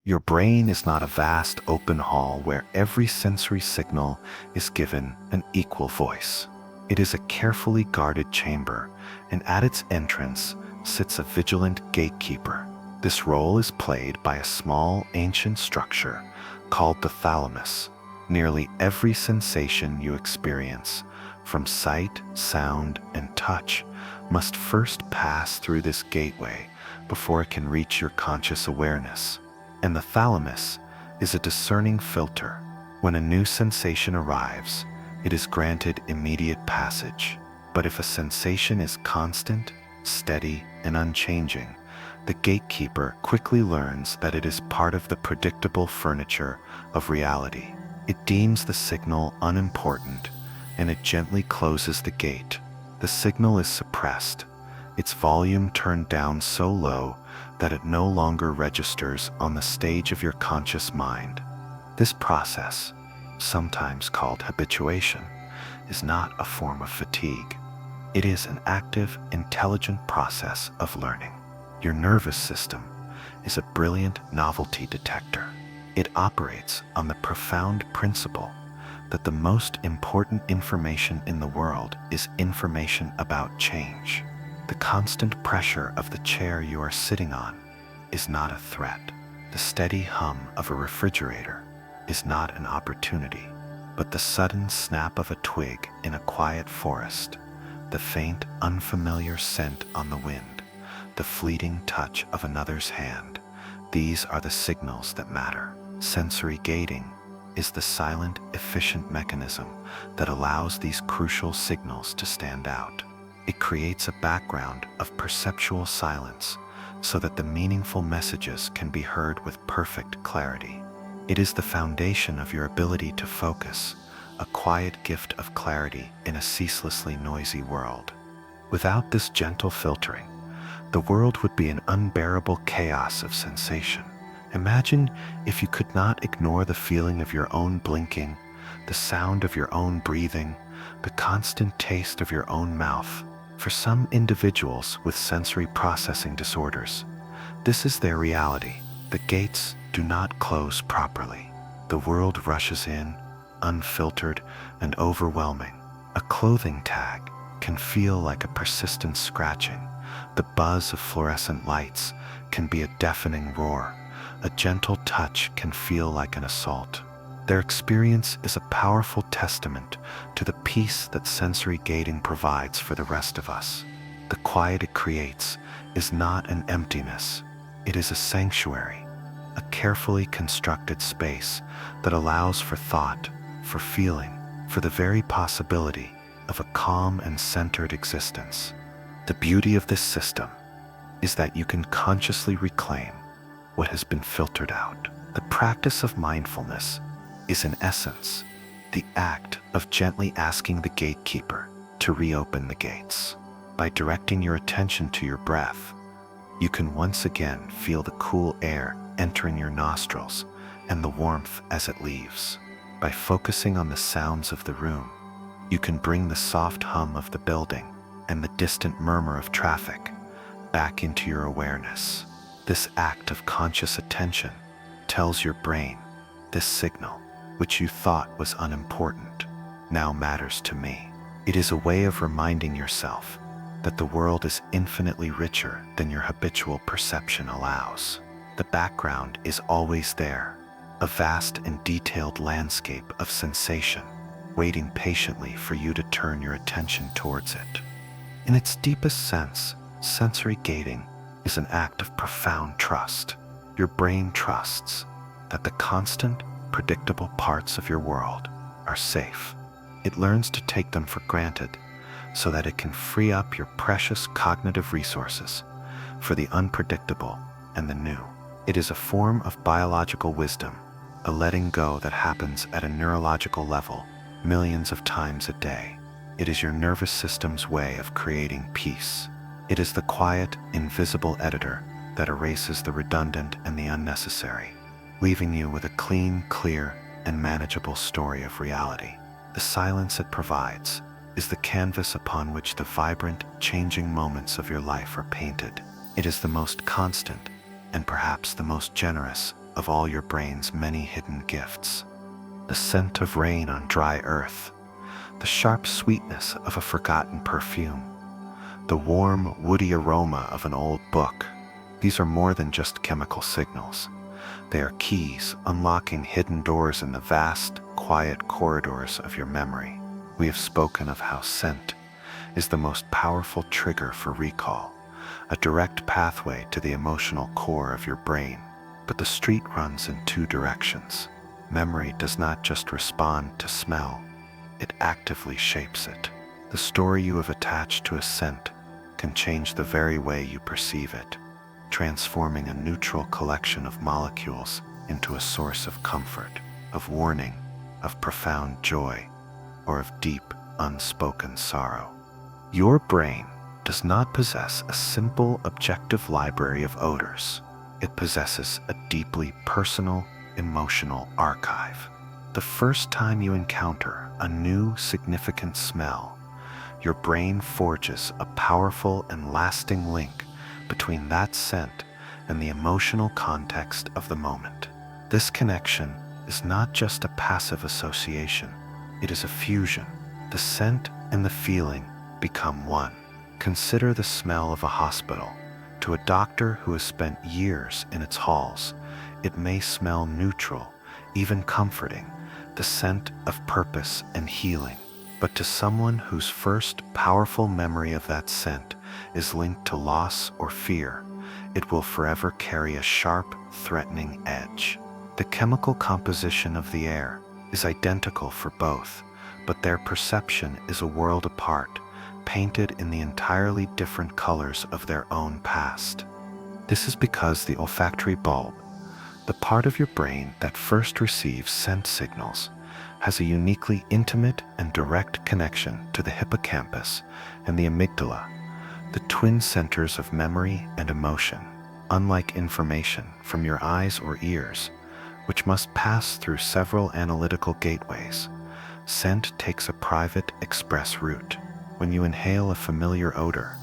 Your brain is not a vast open hall where every sensory signal is given an equal voice. It is a carefully guarded chamber, and at its entrance sits a vigilant gatekeeper. This role is played by a small, ancient structure called the thalamus. Nearly every sensation you experience, from sight, sound, and touch, must first pass through this gateway before it can reach your conscious awareness. And the thalamus is a discerning filter. When a new sensation arrives, it is granted immediate passage. But if a sensation is constant, steady, and unchanging, the gatekeeper quickly learns that it is part of the predictable furniture of reality. It deems the signal unimportant, and it gently closes the gate. The signal is suppressed, its volume turned down so low that it no longer registers on the stage of your conscious mind. This process, sometimes called habituation, is not a form of fatigue. It is an active, intelligent process of learning. Your nervous system is a brilliant novelty detector. It operates on the profound principle that the most important information in the world is information about change. The constant pressure of the chair you are sitting on is not a threat. The steady hum of a refrigerator is not an opportunity, but the sudden snap of a twig in a quiet forest, the faint, unfamiliar scent on the wind, the fleeting touch of another's hand. These are the signals that matter. Sensory gating is the silent, efficient mechanism that allows these crucial signals to stand out. It creates a background of perceptual silence so that the meaningful messages can be heard with perfect clarity. It is the foundation of your ability to focus, a quiet gift of clarity in a ceaselessly noisy world. Without this gentle filtering, the world would be an unbearable chaos of sensation. Imagine if you could not ignore the feeling of your own blinking, the sound of your own breathing, the constant taste of your own mouth. For some individuals with sensory processing disorders, this is their reality. The gates do not close properly. The world rushes in, unfiltered and overwhelming. A clothing tag can feel like a persistent scratching. The buzz of fluorescent lights can be a deafening roar. A gentle touch can feel like an assault. Their experience is a powerful testament to the peace that sensory gating provides for the rest of us. The quiet it creates is not an emptiness. It is a sanctuary, a carefully constructed space that allows for thought, for feeling, for the very possibility of a calm and centered existence. The beauty of this system is that you can consciously reclaim what has been filtered out. The practice of mindfulness is, in essence, the act of gently asking the gatekeeper to reopen the gates. By directing your attention to your breath, you can once again feel the cool air entering your nostrils and the warmth as it leaves. By focusing on the sounds of the room, you can bring the soft hum of the building and the distant murmur of traffic back into your awareness. This act of conscious attention tells your brain, this signal, which you thought was unimportant, now matters to me. It is a way of reminding yourself that the world is infinitely richer than your habitual perception allows. The background is always there, a vast and detailed landscape of sensation, waiting patiently for you to turn your attention towards it. In its deepest sense, sensory gating is an act of profound trust. Your brain trusts that the constant, predictable parts of your world are safe. It learns to take them for granted so that it can free up your precious cognitive resources for the unpredictable and the new. It is a form of biological wisdom, a letting go that happens at a neurological level millions of times a day. It is your nervous system's way of creating peace. It is the quiet, invisible editor that erases the redundant and the unnecessary, leaving you with a clean, clear, and manageable story of reality. The silence it provides is the canvas upon which the vibrant, changing moments of your life are painted. It is the most constant and perhaps the most generous of all your brain's many hidden gifts. The scent of rain on dry earth, the sharp sweetness of a forgotten perfume, the warm, woody aroma of an old book. These are more than just chemical signals. They are keys unlocking hidden doors in the vast, quiet corridors of your memory. We have spoken of how scent is the most powerful trigger for recall, a direct pathway to the emotional core of your brain. But the street runs in two directions. Memory does not just respond to smell, it actively shapes it. The story you have attached to a scent can change the very way you perceive it, transforming a neutral collection of molecules into a source of comfort, of warning, of profound joy, or of deep, unspoken sorrow. Your brain does not possess a simple, objective library of odors. It possesses a deeply personal, emotional archive. The first time you encounter a new, significant smell, your brain forges a powerful and lasting link between that scent and the emotional context of the moment. This connection is not just a passive association, it is a fusion. The scent and the feeling become one. Consider the smell of a hospital. To a doctor who has spent years in its halls, it may smell neutral, even comforting, the scent of purpose and healing. But to someone whose first powerful memory of that scent is linked to loss or fear, it will forever carry a sharp, threatening edge. The chemical composition of the air is identical for both, but their perception is a world apart, painted in the entirely different colors of their own past. This is because the olfactory bulb, the part of your brain that first receives scent signals, has a uniquely intimate and direct connection to the hippocampus and the amygdala, the twin centers of memory and emotion. Unlike information from your eyes or ears, which must pass through several analytical gateways, scent takes a private, express route. When you inhale a familiar odor,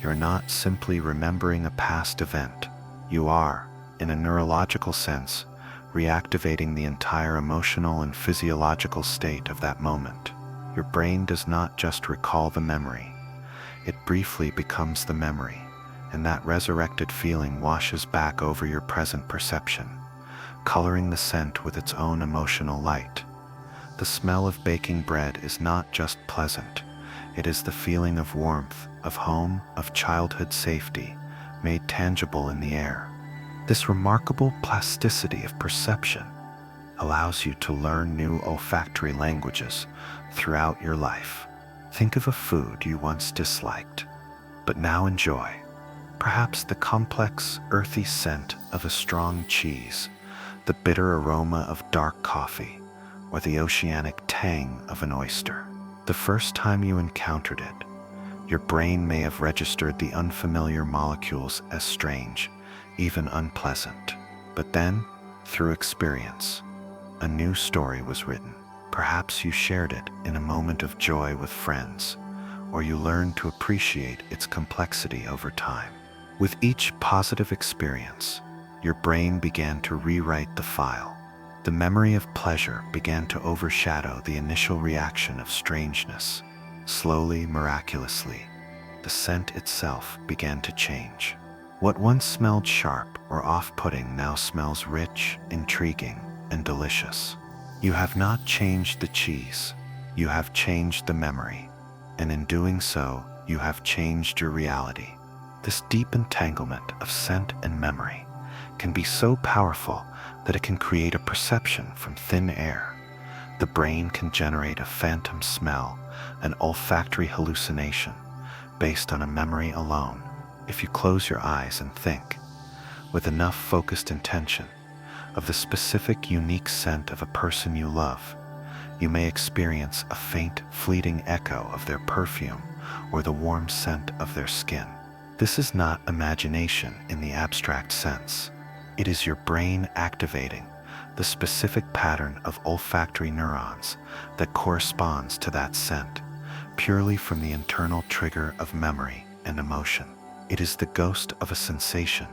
you're not simply remembering a past event. You are, in a neurological sense, reactivating the entire emotional and physiological state of that moment. Your brain does not just recall the memory, it briefly becomes the memory, and that resurrected feeling washes back over your present perception, coloring the scent with its own emotional light. The smell of baking bread is not just pleasant, it is the feeling of warmth, of home, of childhood safety, made tangible in the air. This remarkable plasticity of perception allows you to learn new olfactory languages throughout your life. Think of a food you once disliked, but now enjoy. Perhaps the complex, earthy scent of a strong cheese, the bitter aroma of dark coffee, or the oceanic tang of an oyster. The first time you encountered it, your brain may have registered the unfamiliar molecules as strange, even unpleasant. But then, through experience, a new story was written. Perhaps you shared it in a moment of joy with friends, or you learned to appreciate its complexity over time. With each positive experience, your brain began to rewrite the file. The memory of pleasure began to overshadow the initial reaction of strangeness. Slowly, miraculously, the scent itself began to change. What once smelled sharp or off-putting now smells rich, intriguing, and delicious. You have not changed the cheese, you have changed the memory, and in doing so, you have changed your reality. This deep entanglement of scent and memory can be so powerful that it can create a perception from thin air. The brain can generate a phantom smell, an olfactory hallucination, based on a memory alone. If you close your eyes and think, with enough focused intention, of the specific, unique scent of a person you love, you may experience a faint, fleeting echo of their perfume or the warm scent of their skin. This is not imagination in the abstract sense. It is your brain activating the specific pattern of olfactory neurons that corresponds to that scent, purely from the internal trigger of memory and emotion. It is the ghost of a sensation,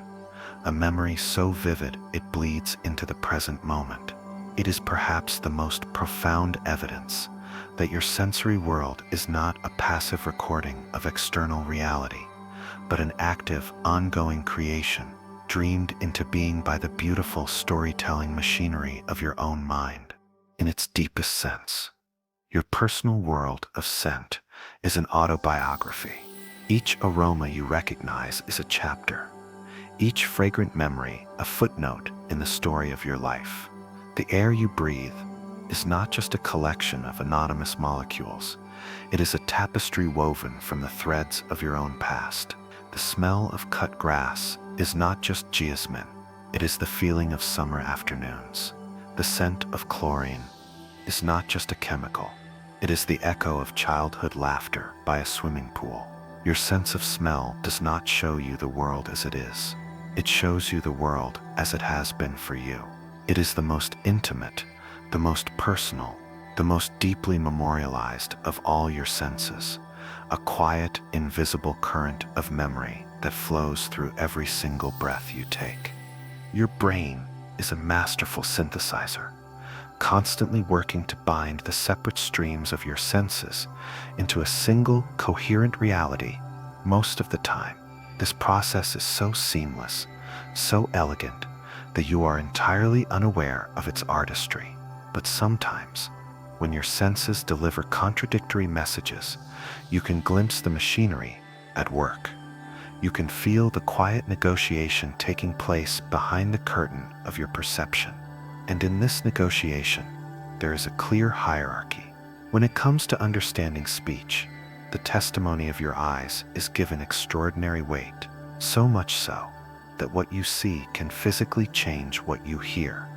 a memory so vivid it bleeds into the present moment. It is perhaps the most profound evidence that your sensory world is not a passive recording of external reality, but an active, ongoing creation dreamed into being by the beautiful storytelling machinery of your own mind. In its deepest sense, your personal world of scent is an autobiography. Each aroma you recognize is a chapter, each fragrant memory a footnote in the story of your life. The air you breathe is not just a collection of anonymous molecules, it is a tapestry woven from the threads of your own past. The smell of cut grass is not just geosmin, it is the feeling of summer afternoons. The scent of chlorine is not just a chemical, it is the echo of childhood laughter by a swimming pool. Your sense of smell does not show you the world as it is. It shows you the world as it has been for you. It is the most intimate, the most personal, the most deeply memorialized of all your senses, a quiet, invisible current of memory that flows through every single breath you take. Your brain is a masterful synthesizer, constantly working to bind the separate streams of your senses into a single, coherent reality. Most of the time, this process is so seamless, so elegant, that you are entirely unaware of its artistry. But sometimes, when your senses deliver contradictory messages, you can glimpse the machinery at work. You can feel the quiet negotiation taking place behind the curtain of your perception. And in this negotiation, there is a clear hierarchy. When it comes to understanding speech, the testimony of your eyes is given extraordinary weight, so much so that what you see can physically change what you hear,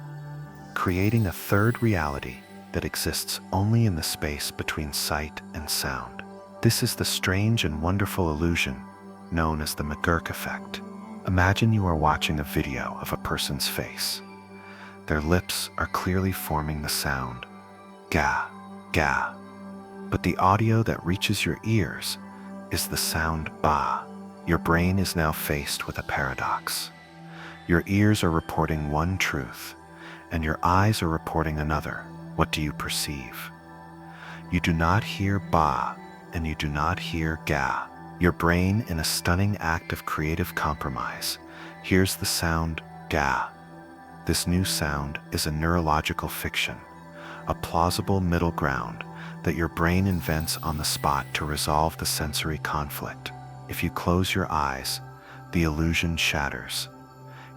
creating a third reality that exists only in the space between sight and sound. This is the strange and wonderful illusion known as the McGurk effect. Imagine you are watching a video of a person's face. Their lips are clearly forming the sound, ga, ga. But the audio that reaches your ears is the sound ba. Your brain is now faced with a paradox. Your ears are reporting one truth, and your eyes are reporting another. What do you perceive? You do not hear ba, and you do not hear ga. Your brain, in a stunning act of creative compromise, hears the sound ga. This new sound is a neurological fiction, a plausible middle ground that your brain invents on the spot to resolve the sensory conflict. If you close your eyes, the illusion shatters.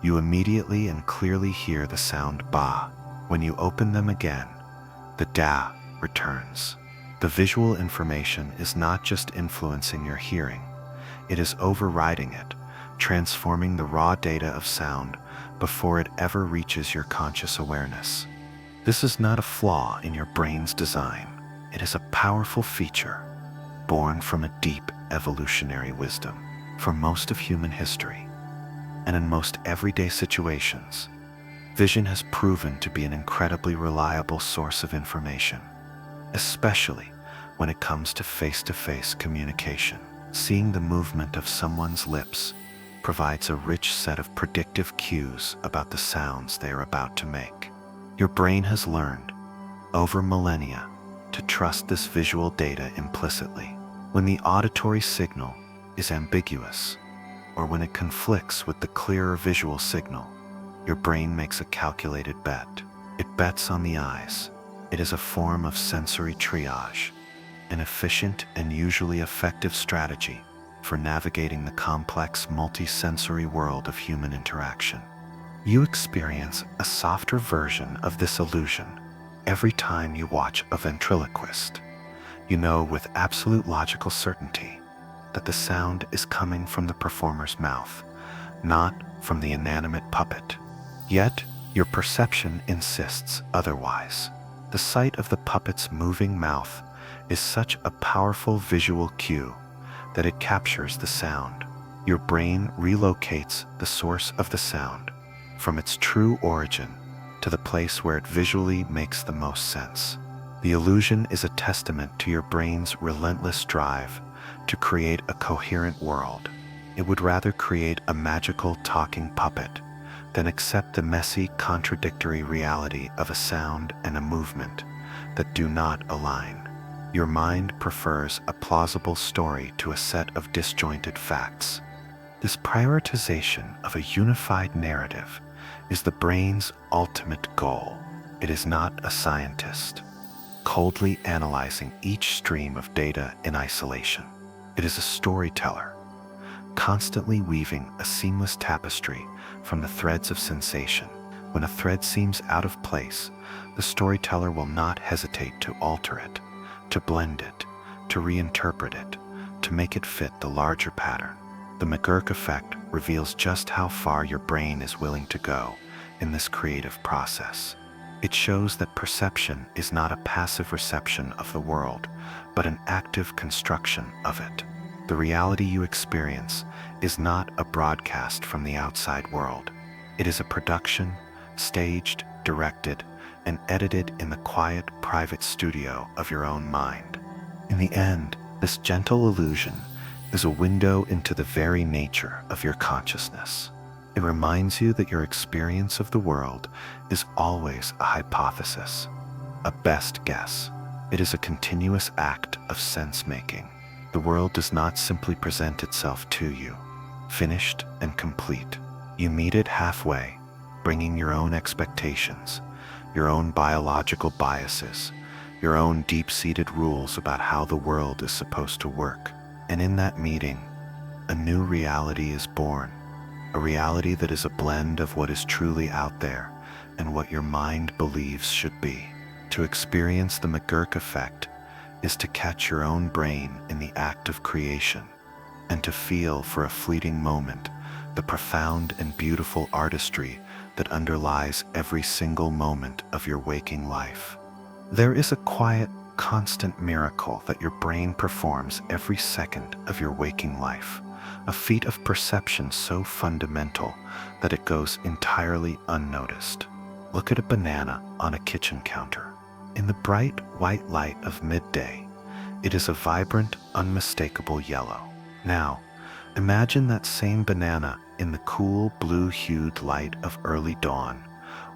You immediately and clearly hear the sound ba. When you open them again, the da returns. The visual information is not just influencing your hearing, it is overriding it, transforming the raw data of sound before it ever reaches your conscious awareness. This is not a flaw in your brain's design. It is a powerful feature born from a deep evolutionary wisdom. For most of human history, and in most everyday situations, vision has proven to be an incredibly reliable source of information, especially when it comes to face-to-face communication. Seeing the movement of someone's lips provides a rich set of predictive cues about the sounds they are about to make. Your brain has learned, over millennia, to trust this visual data implicitly. When the auditory signal is ambiguous, or when it conflicts with the clearer visual signal, your brain makes a calculated bet. It bets on the eyes. It is a form of sensory triage, an efficient and usually effective strategy for navigating the complex multi-sensory world of human interaction. You experience a softer version of this illusion every time you watch a ventriloquist. You know with absolute logical certainty that the sound is coming from the performer's mouth, not from the inanimate puppet. Yet, your perception insists otherwise. The sight of the puppet's moving mouth is such a powerful visual cue that it captures the sound. Your brain relocates the source of the sound from its true origin to the place where it visually makes the most sense. The illusion is a testament to your brain's relentless drive to create a coherent world. It would rather create a magical talking puppet than accept the messy, contradictory reality of a sound and a movement that do not align. Your mind prefers a plausible story to a set of disjointed facts. This prioritization of a unified narrative is the brain's ultimate goal. It is not a scientist, coldly analyzing each stream of data in isolation. It is a storyteller, constantly weaving a seamless tapestry from the threads of sensation. When a thread seems out of place, the storyteller will not hesitate to alter it, to blend it, to reinterpret it, to make it fit the larger pattern. The McGurk effect reveals just how far your brain is willing to go in this creative process. It shows that perception is not a passive reception of the world, but an active construction of it. The reality you experience is not a broadcast from the outside world. It is a production, staged, directed, and edited in the quiet, private studio of your own mind. In the end, this gentle illusion is a window into the very nature of your consciousness. It reminds you that your experience of the world is always a hypothesis, a best guess. It is a continuous act of sense-making. The world does not simply present itself to you, finished and complete. You meet it halfway, bringing your own expectations, your own biological biases, your own deep-seated rules about how the world is supposed to work. And in that meeting, a new reality is born, a reality that is a blend of what is truly out there and what your mind believes should be. To experience the McGurk effect is to catch your own brain in the act of creation, and to feel for a fleeting moment the profound and beautiful artistry that underlies every single moment of your waking life. There is a quiet, constant miracle that your brain performs every second of your waking life, a feat of perception so fundamental that it goes entirely unnoticed. Look at a banana on a kitchen counter. In the bright white light of midday, it is a vibrant, unmistakable yellow. Now, imagine that same banana in the cool, blue-hued light of early dawn,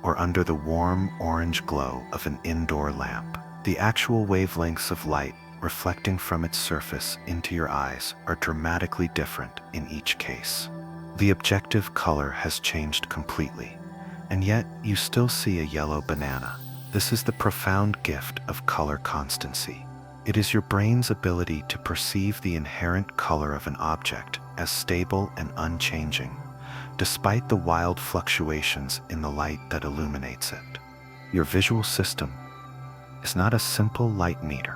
or under the warm orange glow of an indoor lamp. The actual wavelengths of light reflecting from its surface into your eyes are dramatically different in each case. The objective color has changed completely, and yet you still see a yellow banana. This is the profound gift of color constancy. It is your brain's ability to perceive the inherent color of an object as stable and unchanging, despite the wild fluctuations in the light that illuminates it. Your visual system is not a simple light meter,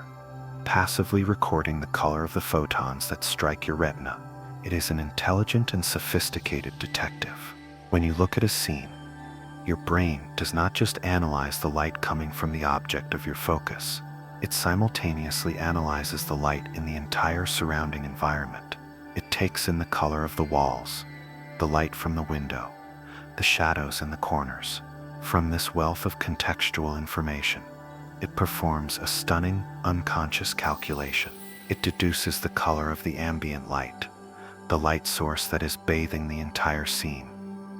passively recording the color of the photons that strike your retina. It is an intelligent and sophisticated detective. When you look at a scene, your brain does not just analyze the light coming from the object of your focus. It simultaneously analyzes the light in the entire surrounding environment. It takes in the color of the walls, the light from the window, the shadows in the corners. From this wealth of contextual information, it performs a stunning, unconscious calculation. It deduces the color of the ambient light, the light source that is bathing the entire scene,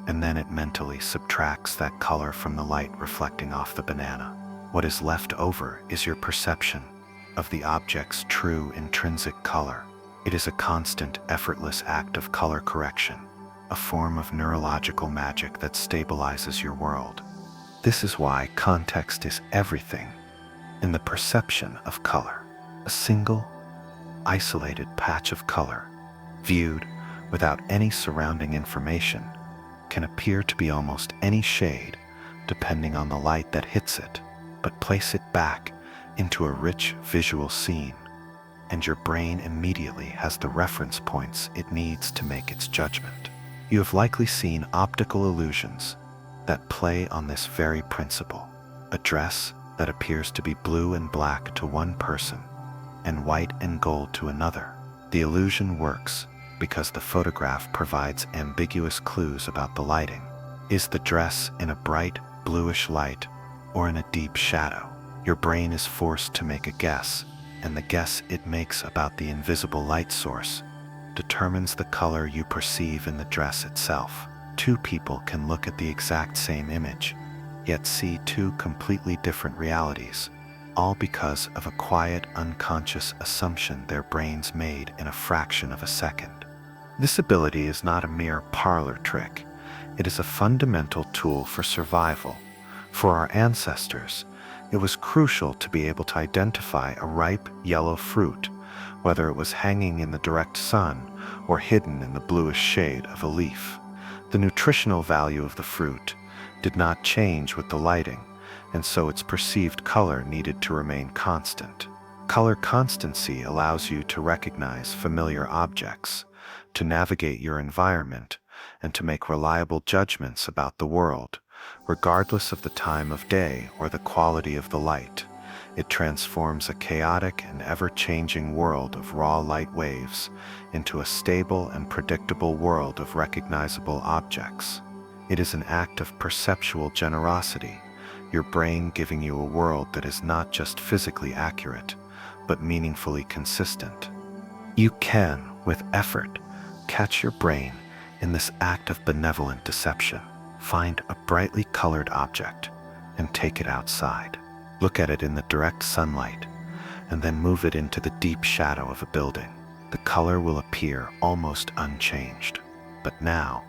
and then it mentally subtracts that color from the light reflecting off the banana. What is left over is your perception of the object's true intrinsic color. It is a constant, effortless act of color correction, a form of neurological magic that stabilizes your world. This is why context is everything in the perception of color. A single, isolated patch of color, viewed without any surrounding information, can appear to be almost any shade depending on the light that hits it. But place it back into a rich visual scene, and your brain immediately has the reference points it needs to make its judgment. You have likely seen optical illusions that play on this very principle. A dress that appears to be blue and black to one person and white and gold to another. The illusion works because the photograph provides ambiguous clues about the lighting. Is the dress in a bright bluish light or in a deep shadow? Your brain is forced to make a guess, and the guess it makes about the invisible light source determines the color you perceive in the dress itself. Two people can look at the exact same image, yet see two completely different realities, all because of a quiet, unconscious assumption their brains made in a fraction of a second. This ability is not a mere parlor trick. It is a fundamental tool for survival. For our ancestors, it was crucial to be able to identify a ripe yellow fruit, whether it was hanging in the direct sun or hidden in the bluish shade of a leaf. The nutritional value of the fruit did not change with the lighting, and so its perceived color needed to remain constant. Color constancy allows you to recognize familiar objects, to navigate your environment, and to make reliable judgments about the world, regardless of the time of day or the quality of the light. It transforms a chaotic and ever-changing world of raw light waves into a stable and predictable world of recognizable objects. It is an act of perceptual generosity, your brain giving you a world that is not just physically accurate, but meaningfully consistent. You can, with effort, catch your brain in this act of benevolent deception. Find a brightly colored object and take it outside. Look at it in the direct sunlight, and then move it into the deep shadow of a building. The color will appear almost unchanged. But now,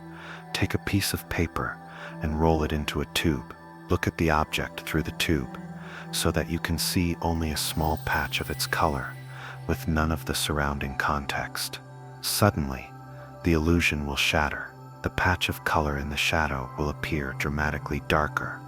take a piece of paper and roll it into a tube. Look at the object through the tube, so that you can see only a small patch of its color, with none of the surrounding context. Suddenly, the illusion will shatter. The patch of color in the shadow will appear dramatically darker,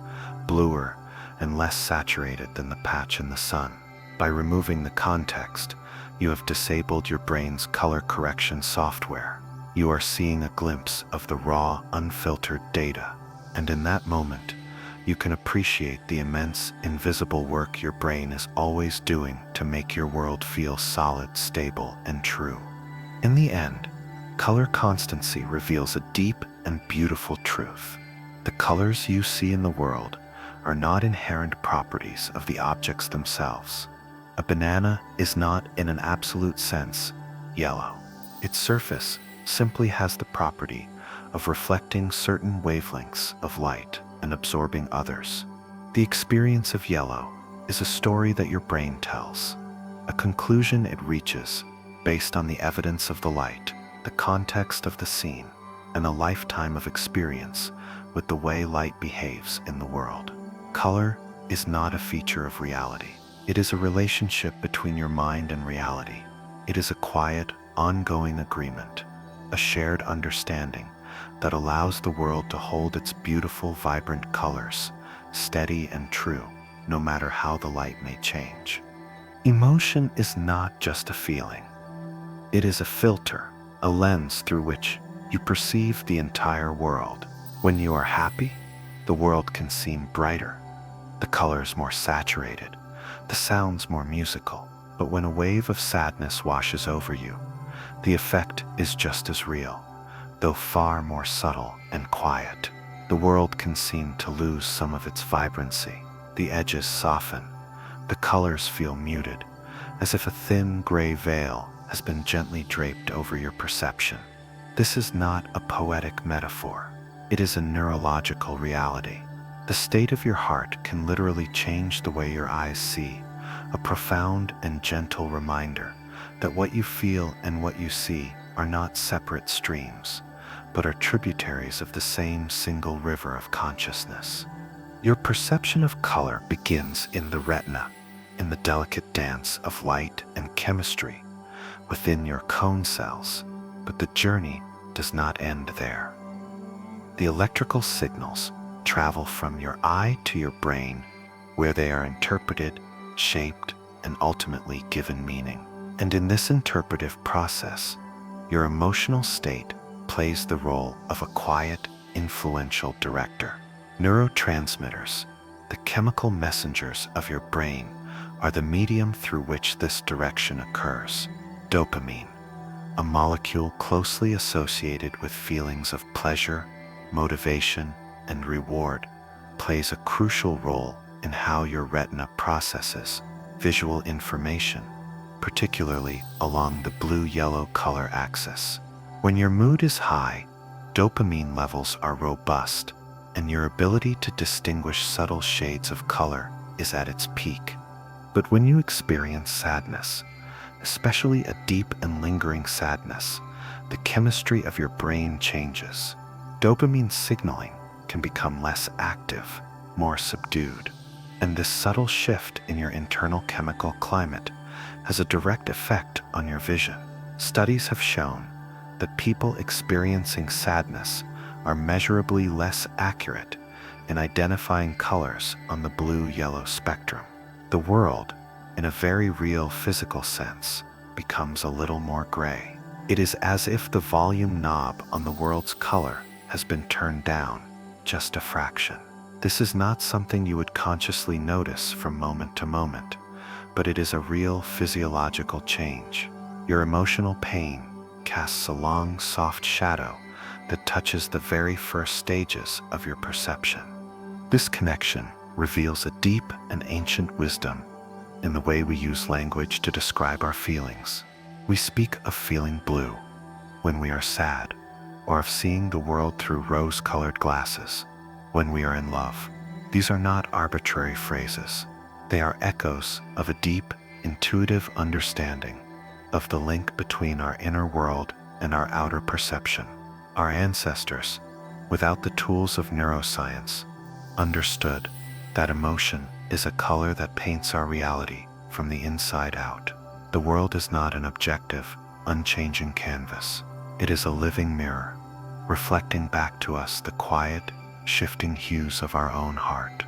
bluer, and less saturated than the patch in the sun. By removing the context, you have disabled your brain's color correction software. You are seeing a glimpse of the raw, unfiltered data, and in that moment, you can appreciate the immense, invisible work your brain is always doing to make your world feel solid, stable, and true. In the end, color constancy reveals a deep and beautiful truth. The colors you see in the world are not inherent properties of the objects themselves. A banana is not, in an absolute sense, yellow. Its surface simply has the property of reflecting certain wavelengths of light and absorbing others. The experience of yellow is a story that your brain tells, a conclusion it reaches based on the evidence of the light, the context of the scene, and a lifetime of experience with the way light behaves in the world. Color is not a feature of reality. It is a relationship between your mind and reality. It is a quiet, ongoing agreement, a shared understanding that allows the world to hold its beautiful, vibrant colors, steady and true, no matter how the light may change. Emotion is not just a feeling. It is a filter, a lens through which you perceive the entire world. When you are happy, the world can seem brighter, the colors more saturated, the sounds more musical. But when a wave of sadness washes over you, the effect is just as real, though far more subtle and quiet. The world can seem to lose some of its vibrancy. The edges soften, the colors feel muted, as if a thin gray veil has been gently draped over your perception. This is not a poetic metaphor. It is a neurological reality. The state of your heart can literally change the way your eyes see, a profound and gentle reminder that what you feel and what you see are not separate streams, but are tributaries of the same single river of consciousness. Your perception of color begins in the retina, in the delicate dance of light and chemistry within your cone cells, but the journey does not end there. The electrical signals travel from your eye to your brain, where they are interpreted, shaped, and ultimately given meaning. And in this interpretive process, your emotional state plays the role of a quiet, influential director. Neurotransmitters, the chemical messengers of your brain, are the medium through which this direction occurs. Dopamine, a molecule closely associated with feelings of pleasure, motivation, and reward, plays a crucial role in how your retina processes visual information, particularly along the blue-yellow color axis. When your mood is high, dopamine levels are robust, and your ability to distinguish subtle shades of color is at its peak. But when you experience sadness, especially a deep and lingering sadness, the chemistry of your brain changes. Dopamine signaling can become less active, more subdued, and this subtle shift in your internal chemical climate has a direct effect on your vision. Studies have shown that people experiencing sadness are measurably less accurate in identifying colors on the blue-yellow spectrum. The world, in a very real physical sense, becomes a little more gray. It is as if the volume knob on the world's color has been turned down just a fraction. This is not something you would consciously notice from moment to moment, but it is a real physiological change. Your emotional pain casts a long, soft shadow that touches the very first stages of your perception. This connection reveals a deep and ancient wisdom in the way we use language to describe our feelings. We speak of feeling blue when we are sad, or of seeing the world through rose-colored glasses when we are in love. These are not arbitrary phrases. They are echoes of a deep, intuitive understanding of the link between our inner world and our outer perception. Our ancestors, without the tools of neuroscience, understood that emotion is a color that paints our reality from the inside out. The world is not an objective, unchanging canvas. It is a living mirror, reflecting back to us the quiet, shifting hues of our own heart.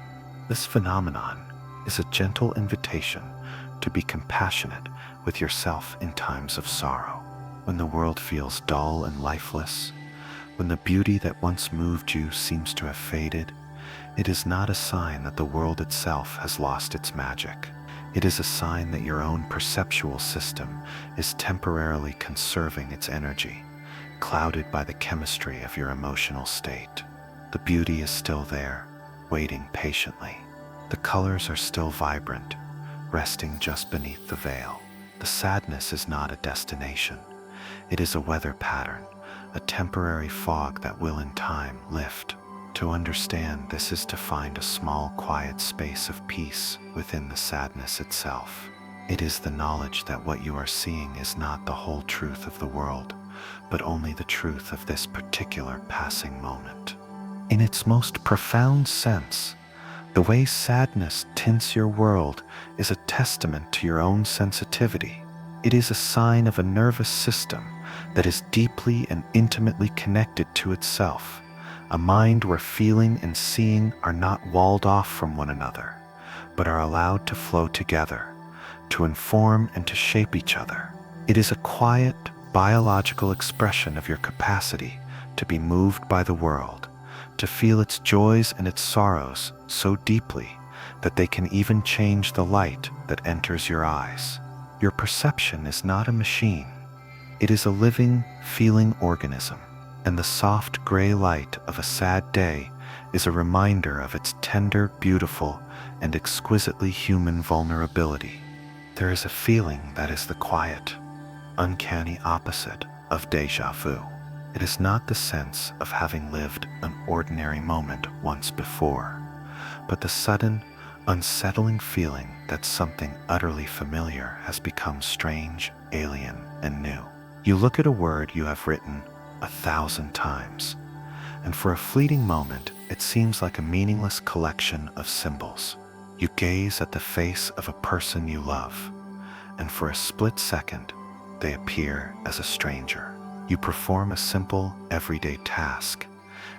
This phenomenon is a gentle invitation to be compassionate with yourself in times of sorrow. When the world feels dull and lifeless, when the beauty that once moved you seems to have faded, it is not a sign that the world itself has lost its magic. It is a sign that your own perceptual system is temporarily conserving its energy, clouded by the chemistry of your emotional state. The beauty is still there, waiting patiently. The colors are still vibrant, resting just beneath the veil. The sadness is not a destination. It is a weather pattern, a temporary fog that will in time lift. To understand this is to find a small, quiet space of peace within the sadness itself. It is the knowledge that what you are seeing is not the whole truth of the world, but only the truth of this particular passing moment. In its most profound sense, the way sadness tints your world is a testament to your own sensitivity. It is a sign of a nervous system that is deeply and intimately connected to itself, a mind where feeling and seeing are not walled off from one another, but are allowed to flow together, to inform and to shape each other. It is a quiet, biological expression of your capacity to be moved by the world, to feel its joys and its sorrows so deeply that they can even change the light that enters your eyes. Your perception is not a machine. It is a living, feeling organism, and the soft gray light of a sad day is a reminder of its tender, beautiful, and exquisitely human vulnerability. There is a feeling that is the quiet, uncanny opposite of déjà vu. It is not the sense of having lived an ordinary moment once before, but the sudden, unsettling feeling that something utterly familiar has become strange, alien, and new. You look at a word you have written 1,000 times, and for a fleeting moment it seems like a meaningless collection of symbols. You gaze at the face of a person you love, and for a split second they appear as a stranger. You perform a simple, everyday task,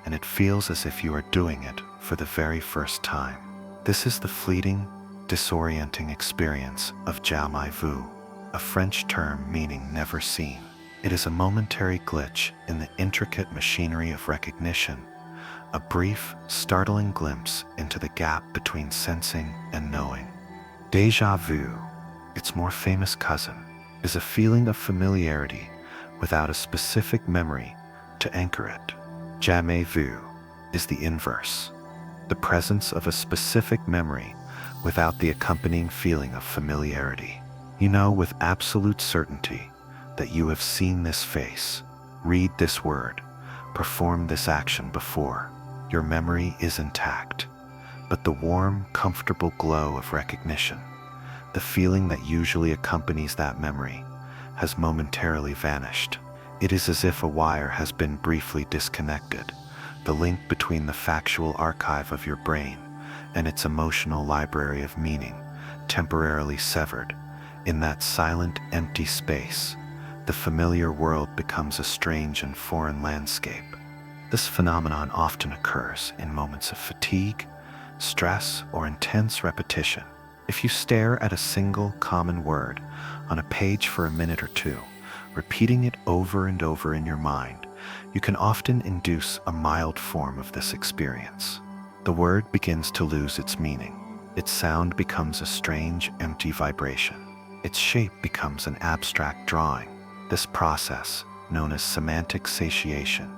and it feels as if you are doing it for the very first time. This is the fleeting, disorienting experience of jamais vu, a French term meaning never seen. It is a momentary glitch in the intricate machinery of recognition, a brief, startling glimpse into the gap between sensing and knowing. Déjà vu, its more famous cousin, is a feeling of familiarity without a specific memory to anchor it. Jamais vu is the inverse, the presence of a specific memory without the accompanying feeling of familiarity. You know with absolute certainty that you have seen this face, read this word, perform this action before. Your memory is intact, but the warm, comfortable glow of recognition, the feeling that usually accompanies that memory, has momentarily vanished. It is as if a wire has been briefly disconnected, the link between the factual archive of your brain and its emotional library of meaning temporarily severed. In that silent, empty space, the familiar world becomes a strange and foreign landscape. This phenomenon often occurs in moments of fatigue, stress, or intense repetition. If you stare at a single common word on a page for a minute or two, repeating it over and over in your mind, you can often induce a mild form of this experience. The word begins to lose its meaning. Its sound becomes a strange, empty vibration. Its shape becomes an abstract drawing. This process, known as semantic satiation,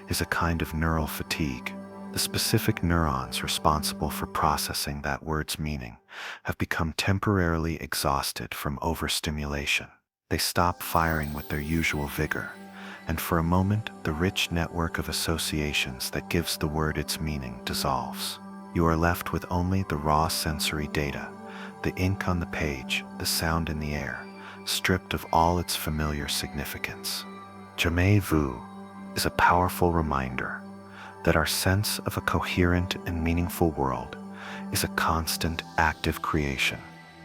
is a kind of neural fatigue. The specific neurons responsible for processing that word's meaning have become temporarily exhausted from overstimulation. They stop firing with their usual vigor, and for a moment, the rich network of associations that gives the word its meaning dissolves. You are left with only the raw sensory data, the ink on the page, the sound in the air, stripped of all its familiar significance. Jamais vu is a powerful reminder that our sense of a coherent and meaningful world is a constant, active creation.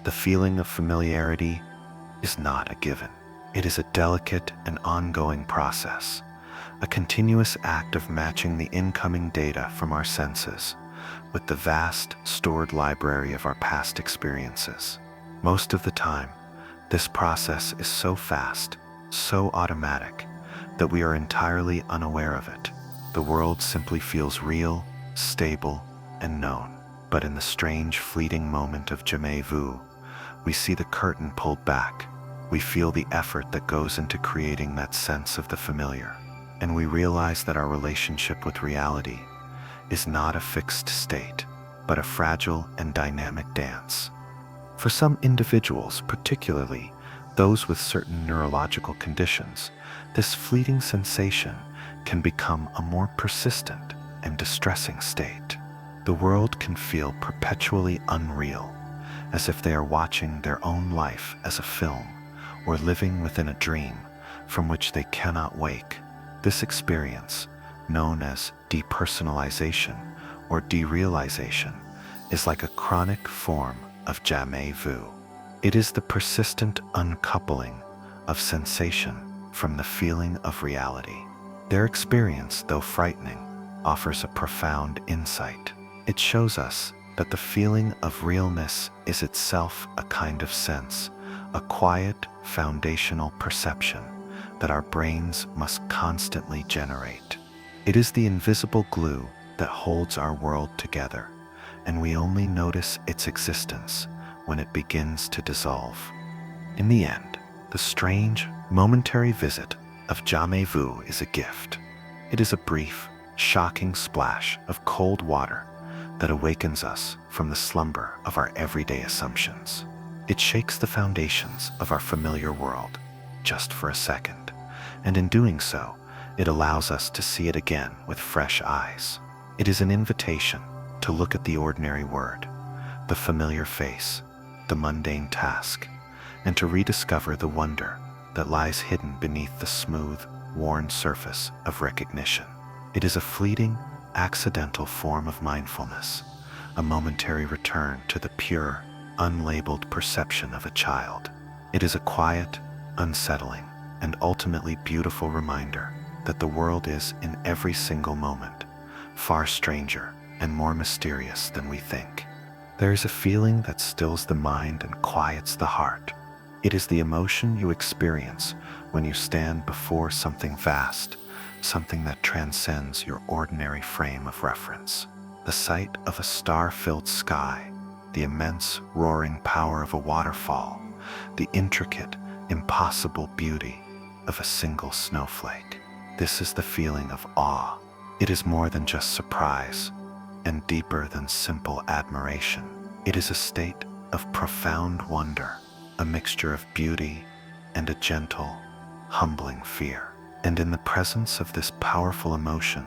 The feeling of familiarity is not a given. It is a delicate and ongoing process, a continuous act of matching the incoming data from our senses with the vast, stored library of our past experiences. Most of the time, this process is so fast, so automatic, that we are entirely unaware of it. The world simply feels real, stable, and known. But in the strange, fleeting moment of jamais vu, we see the curtain pulled back. We feel the effort that goes into creating that sense of the familiar, and we realize that our relationship with reality is not a fixed state, but a fragile and dynamic dance. For some individuals, particularly those with certain neurological conditions, this fleeting sensation can become a more persistent and distressing state. The world can feel perpetually unreal, as if they are watching their own life as a film or living within a dream from which they cannot wake. This experience, known as depersonalization or derealization, is like a chronic form of jamais vu. It is the persistent uncoupling of sensation from the feeling of reality. Their experience, though frightening, offers a profound insight. It shows us that the feeling of realness is itself a kind of sense, a quiet, foundational perception that our brains must constantly generate. It is the invisible glue that holds our world together, and we only notice its existence when it begins to dissolve. In the end, the strange, momentary visit of jamais vu is a gift. It is a brief, shocking splash of cold water that awakens us from the slumber of our everyday assumptions. It shakes the foundations of our familiar world just for a second, and in doing so, it allows us to see it again with fresh eyes. It is an invitation to look at the ordinary word, the familiar face, the mundane task, and to rediscover the wonder that lies hidden beneath the smooth, worn surface of recognition. It is a fleeting, accidental form of mindfulness, a momentary return to the pure, unlabeled perception of a child. It is a quiet, unsettling, and ultimately beautiful reminder that the world is, in every single moment, far stranger and more mysterious than we think. There is a feeling that stills the mind and quiets the heart. It is the emotion you experience when you stand before something vast, something that transcends your ordinary frame of reference. The sight of a star-filled sky, the immense roaring power of a waterfall, the intricate, impossible beauty of a single snowflake. This is the feeling of awe. It is more than just surprise, and deeper than simple admiration. It is a state of profound wonder, a mixture of beauty and a gentle, humbling fear. And in the presence of this powerful emotion,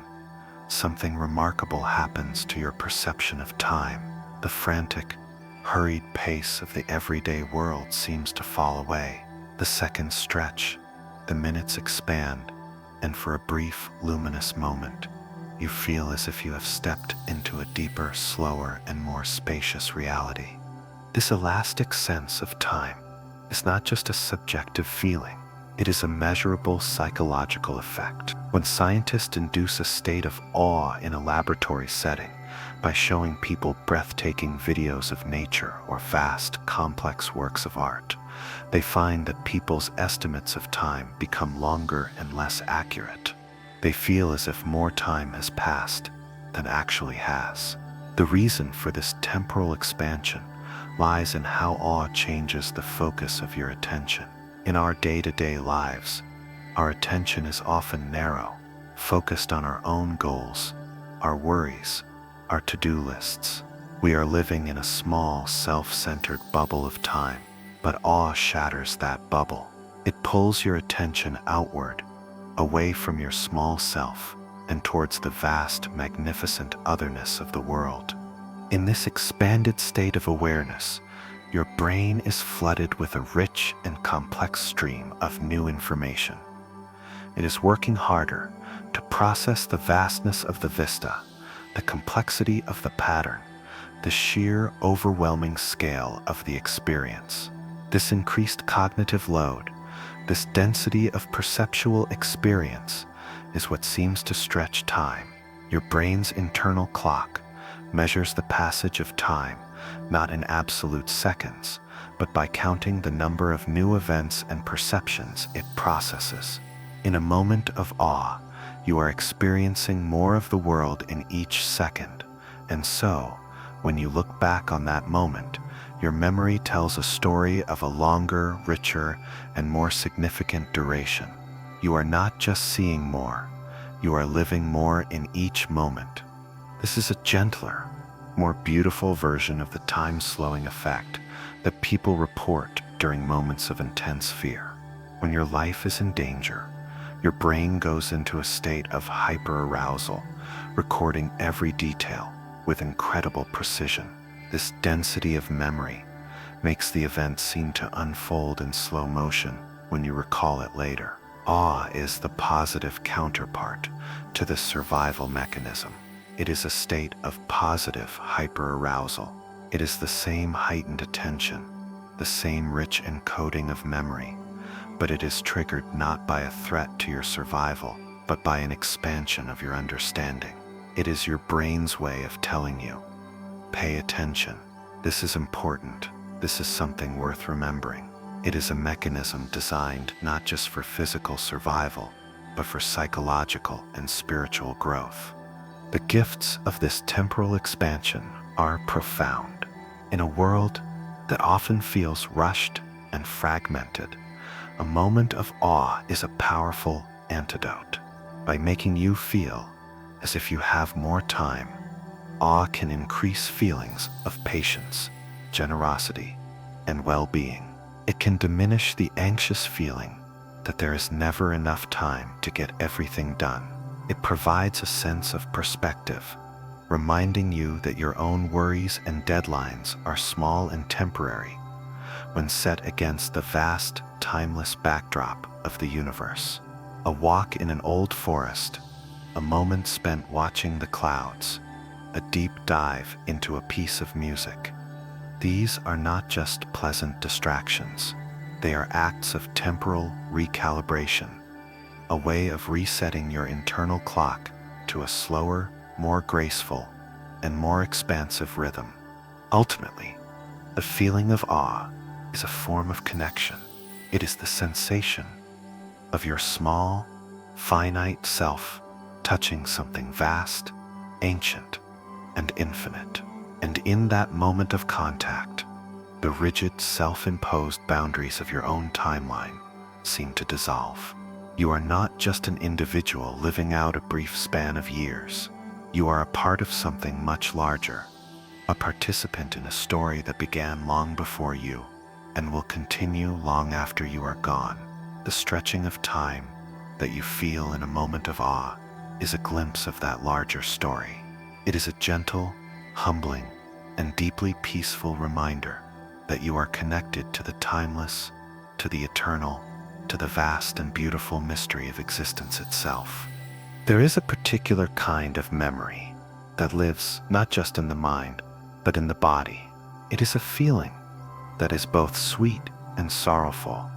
something remarkable happens to your perception of time. The frantic, hurried pace of the everyday world seems to fall away. The seconds stretch, the minutes expand, and for a brief, luminous moment, you feel as if you have stepped into a deeper, slower, and more spacious reality. This elastic sense of time is not just a subjective feeling. It is a measurable psychological effect. When scientists induce a state of awe in a laboratory setting by showing people breathtaking videos of nature or vast, complex works of art, they find that people's estimates of time become longer and less accurate. They feel as if more time has passed than actually has. The reason for this temporal expansion lies in how awe changes the focus of your attention. In our day-to-day lives, our attention is often narrow, focused on our own goals, our worries, our to-do lists. We are living in a small, self-centered bubble of time, but awe shatters that bubble. It pulls your attention outward, away from your small self, and towards the vast, magnificent otherness of the world. In this expanded state of awareness, your brain is flooded with a rich and complex stream of new information. It is working harder to process the vastness of the vista, the complexity of the pattern, the sheer, overwhelming scale of the experience. This increased cognitive load, this density of perceptual experience, is what seems to stretch time. Your brain's internal clock measures the passage of time not in absolute seconds, but by counting the number of new events and perceptions it processes. In a moment of awe, you are experiencing more of the world in each second, and so, when you look back on that moment, your memory tells a story of a longer, richer, and more significant duration. You are not just seeing more, you are living more in each moment. This is a gentler, more beautiful version of the time-slowing effect that people report during moments of intense fear. When your life is in danger, your brain goes into a state of hyper-arousal, recording every detail with incredible precision. This density of memory makes the event seem to unfold in slow motion when you recall it later. Awe is the positive counterpart to this survival mechanism. It is a state of positive hyperarousal. It is the same heightened attention, the same rich encoding of memory but it is triggered not by a threat to your survival, but by an expansion of your understanding. It is your brain's way of telling you, pay attention. This is important. This is something worth remembering. It is a mechanism designed not just for physical survival, but for psychological and spiritual growth. The gifts of this temporal expansion are profound. In a world that often feels rushed and fragmented, a moment of awe is a powerful antidote. By making you feel as if you have more time, awe can increase feelings of patience, generosity, and well-being. It can diminish the anxious feeling that there is never enough time to get everything done. It provides a sense of perspective, reminding you that your own worries and deadlines are small and temporary when set against the vast, timeless backdrop of the universe. A walk in an old forest, a moment spent watching the clouds, a deep dive into a piece of music. These are not just pleasant distractions. They are acts of temporal recalibration, a way of resetting your internal clock to a slower, more graceful, and more expansive rhythm. Ultimately, the feeling of awe is a form of connection. It is the sensation of your small, finite self touching something vast, ancient, and infinite. And in that moment of contact, the rigid, self-imposed boundaries of your own timeline seem to dissolve. You are not just an individual living out a brief span of years. You are a part of something much larger, a participant in a story that began long before you and will continue long after you are gone. The stretching of time that you feel in a moment of awe is a glimpse of that larger story. It is a gentle, humbling, and deeply peaceful reminder that you are connected to the timeless, to the eternal, to the vast and beautiful mystery of existence itself. There is a particular kind of memory that lives not just in the mind, but in the body. It is a feeling that is both sweet and sorrowful,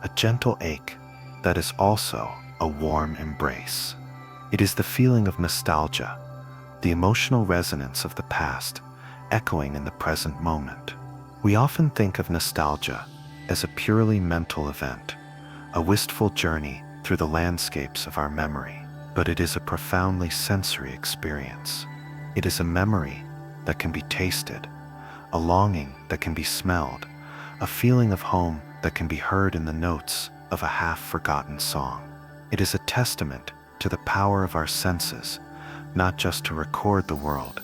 a gentle ache that is also a warm embrace. It is the feeling of nostalgia, the emotional resonance of the past, echoing in the present moment. We often think of nostalgia as a purely mental event, a wistful journey through the landscapes of our memory, but it is a profoundly sensory experience. It is a memory that can be tasted, a longing that can be smelled, a feeling of home that can be heard in the notes of a half-forgotten song. It is a testament to the power of our senses, not just to record the world,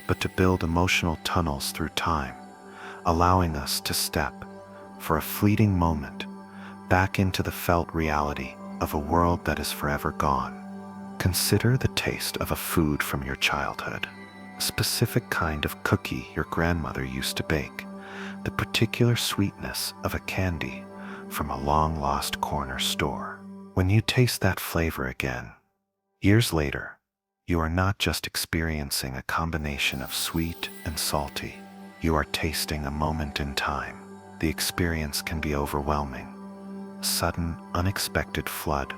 but to build emotional tunnels through time, allowing us to step, for a fleeting moment, back into the felt reality of a world that is forever gone. Consider the taste of a food from your childhood, a specific kind of cookie your grandmother used to bake, the particular sweetness of a candy from a long-lost corner store. When you taste that flavor again, years later, you are not just experiencing a combination of sweet and salty. You are tasting a moment in time. The experience can be overwhelming, a sudden, unexpected flood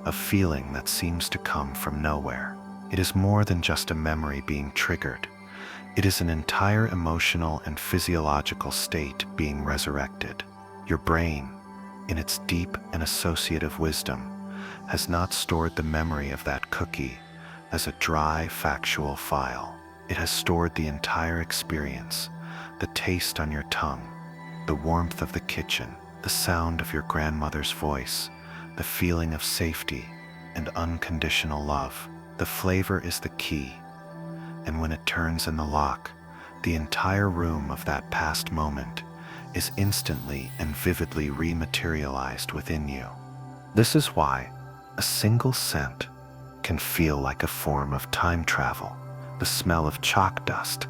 of feeling that seems to come from nowhere. It is more than just a memory being triggered. It is an entire emotional and physiological state being resurrected. Your brain, in its deep and associative wisdom, has not stored the memory of that cookie as a dry, factual file. It has stored the entire experience, the taste on your tongue, the warmth of the kitchen, the sound of your grandmother's voice, the feeling of safety and unconditional love. The flavor is the key, and when it turns in the lock, the entire room of that past moment is instantly and vividly rematerialized within you. This is why a single scent can feel like a form of time travel. The smell of chalk dust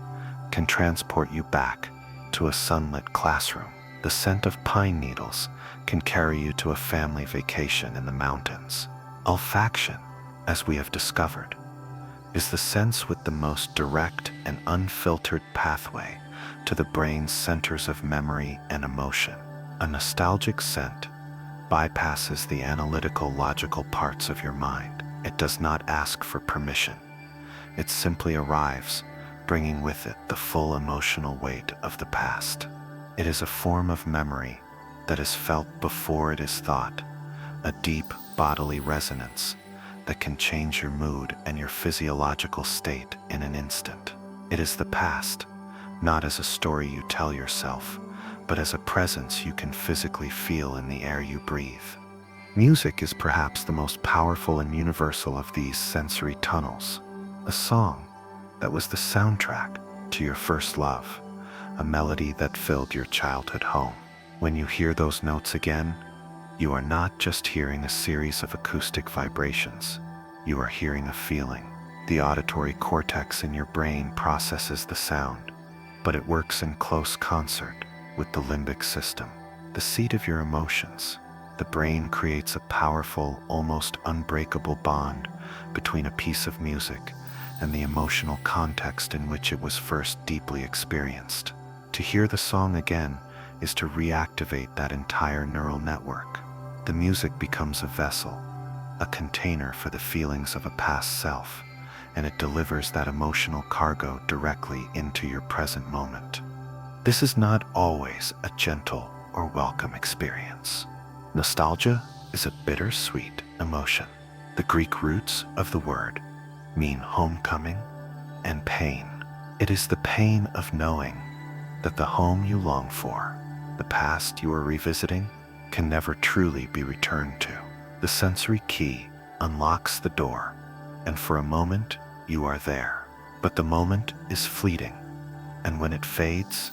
can transport you back to a sunlit classroom. The scent of pine needles can carry you to a family vacation in the mountains. Olfaction, as we have discovered, is the sense with the most direct and unfiltered pathway to the brain's centers of memory and emotion. A nostalgic scent bypasses the analytical, logical parts of your mind. It does not ask for permission. It simply arrives, bringing with it the full emotional weight of the past. It is a form of memory that is felt before it is thought, a deep bodily resonance that can change your mood and your physiological state in an instant. It is the past, not as a story you tell yourself, but as a presence you can physically feel in the air you breathe. Music is perhaps the most powerful and universal of these sensory tunnels. A song that was the soundtrack to your first love, a melody that filled your childhood home. When you hear those notes again, you are not just hearing a series of acoustic vibrations. You are hearing a feeling. The auditory cortex in your brain processes the sound, but it works in close concert with the limbic system, the seat of your emotions. The brain creates a powerful, almost unbreakable bond between a piece of music and the emotional context in which it was first deeply experienced. To hear the song again is to reactivate that entire neural network. The music becomes a vessel, a container for the feelings of a past self, and it delivers that emotional cargo directly into your present moment. This is not always a gentle or welcome experience. Nostalgia is a bittersweet emotion. The Greek roots of the word mean homecoming and pain. It is the pain of knowing that the home you long for, the past you are revisiting, can never truly be returned to. The sensory key unlocks the door, and for a moment you are there. But the moment is fleeting, and when it fades,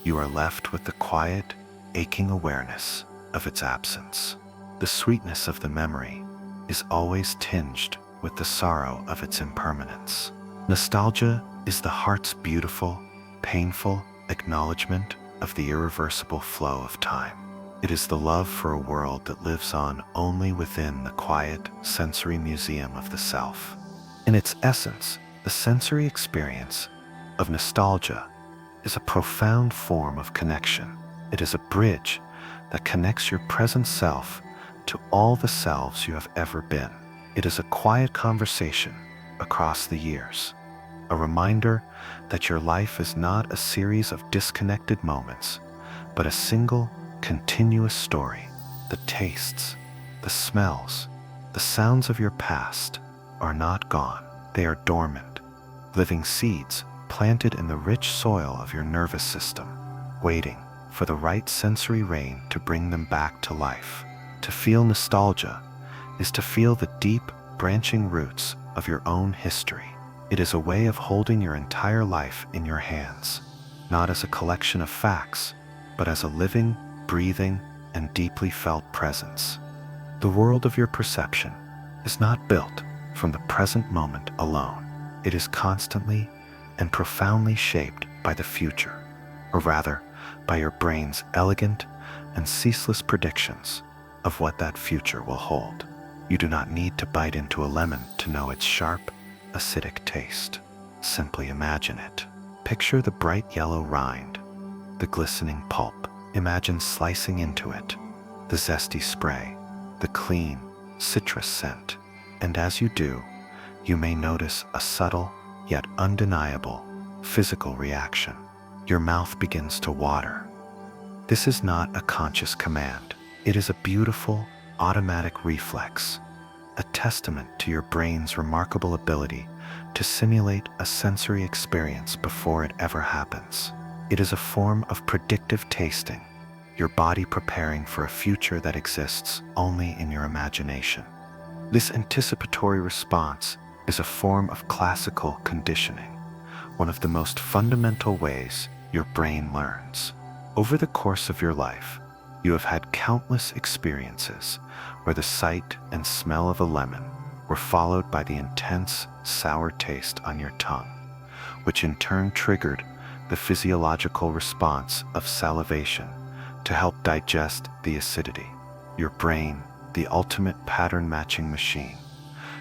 you are left with the quiet, aching awareness of its absence. The sweetness of the memory is always tinged with the sorrow of its impermanence. Nostalgia is the heart's beautiful, painful acknowledgement of the irreversible flow of time. It is the love for a world that lives on only within the quiet, sensory museum of the self. In its essence, the sensory experience of nostalgia is a profound form of connection. It is a bridge that connects your present self to all the selves you have ever been. It is a quiet conversation across the years, a reminder that your life is not a series of disconnected moments, but a single, continuous story. The tastes, the smells, the sounds of your past are not gone. They are dormant, living seeds planted in the rich soil of your nervous system, waiting for the right sensory rain to bring them back to life. To feel nostalgia is to feel the deep, branching roots of your own history. It is a way of holding your entire life in your hands, not as a collection of facts, but as a living, breathing, and deeply felt presence. The world of your perception is not built from the present moment alone. It is constantly and profoundly shaped by the future, or rather, by your brain's elegant and ceaseless predictions of what that future will hold. You do not need to bite into a lemon to know its sharp, acidic taste. Simply imagine it. Picture the bright yellow rind, the glistening pulp. Imagine slicing into it, the zesty spray, the clean, citrus scent. And as you do, you may notice a subtle, yet undeniable, physical reaction. Your mouth begins to water. This is not a conscious command. It is a beautiful, automatic reflex, a testament to your brain's remarkable ability to simulate a sensory experience before it ever happens. It is a form of predictive tasting, your body preparing for a future that exists only in your imagination. This anticipatory response is a form of classical conditioning, one of the most fundamental ways your brain learns. Over the course of your life, you have had countless experiences where the sight and smell of a lemon were followed by the intense, sour taste on your tongue, which in turn triggered the physiological response of salivation to help digest the acidity. Your brain, the ultimate pattern-matching machine,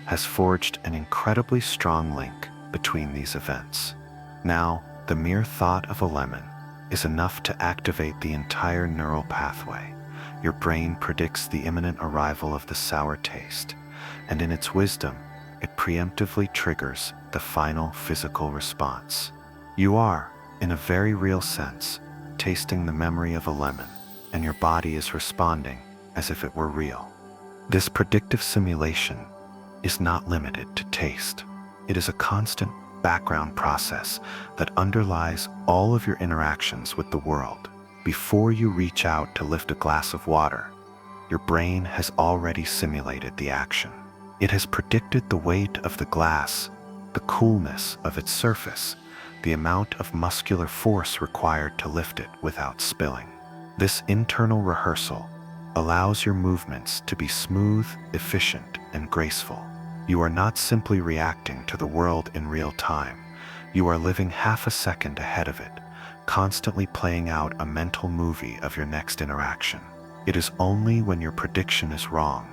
has forged an incredibly strong link between these events. Now, the mere thought of a lemon is enough to activate the entire neural pathway, Your brain predicts the imminent arrival of the sour taste, and in its wisdom, it preemptively triggers the final physical response. You are, in a very real sense, tasting the memory of a lemon, and your body is responding as if it were real. This predictive simulation is not limited to taste. It is a constant background process that underlies all of your interactions with the world. Before you reach out to lift a glass of water, your brain has already simulated the action. It has predicted the weight of the glass, the coolness of its surface, the amount of muscular force required to lift it without spilling. This internal rehearsal allows your movements to be smooth, efficient, and graceful. You are not simply reacting to the world in real time. You are living half a second ahead of it, constantly playing out a mental movie of your next interaction. It is only when your prediction is wrong,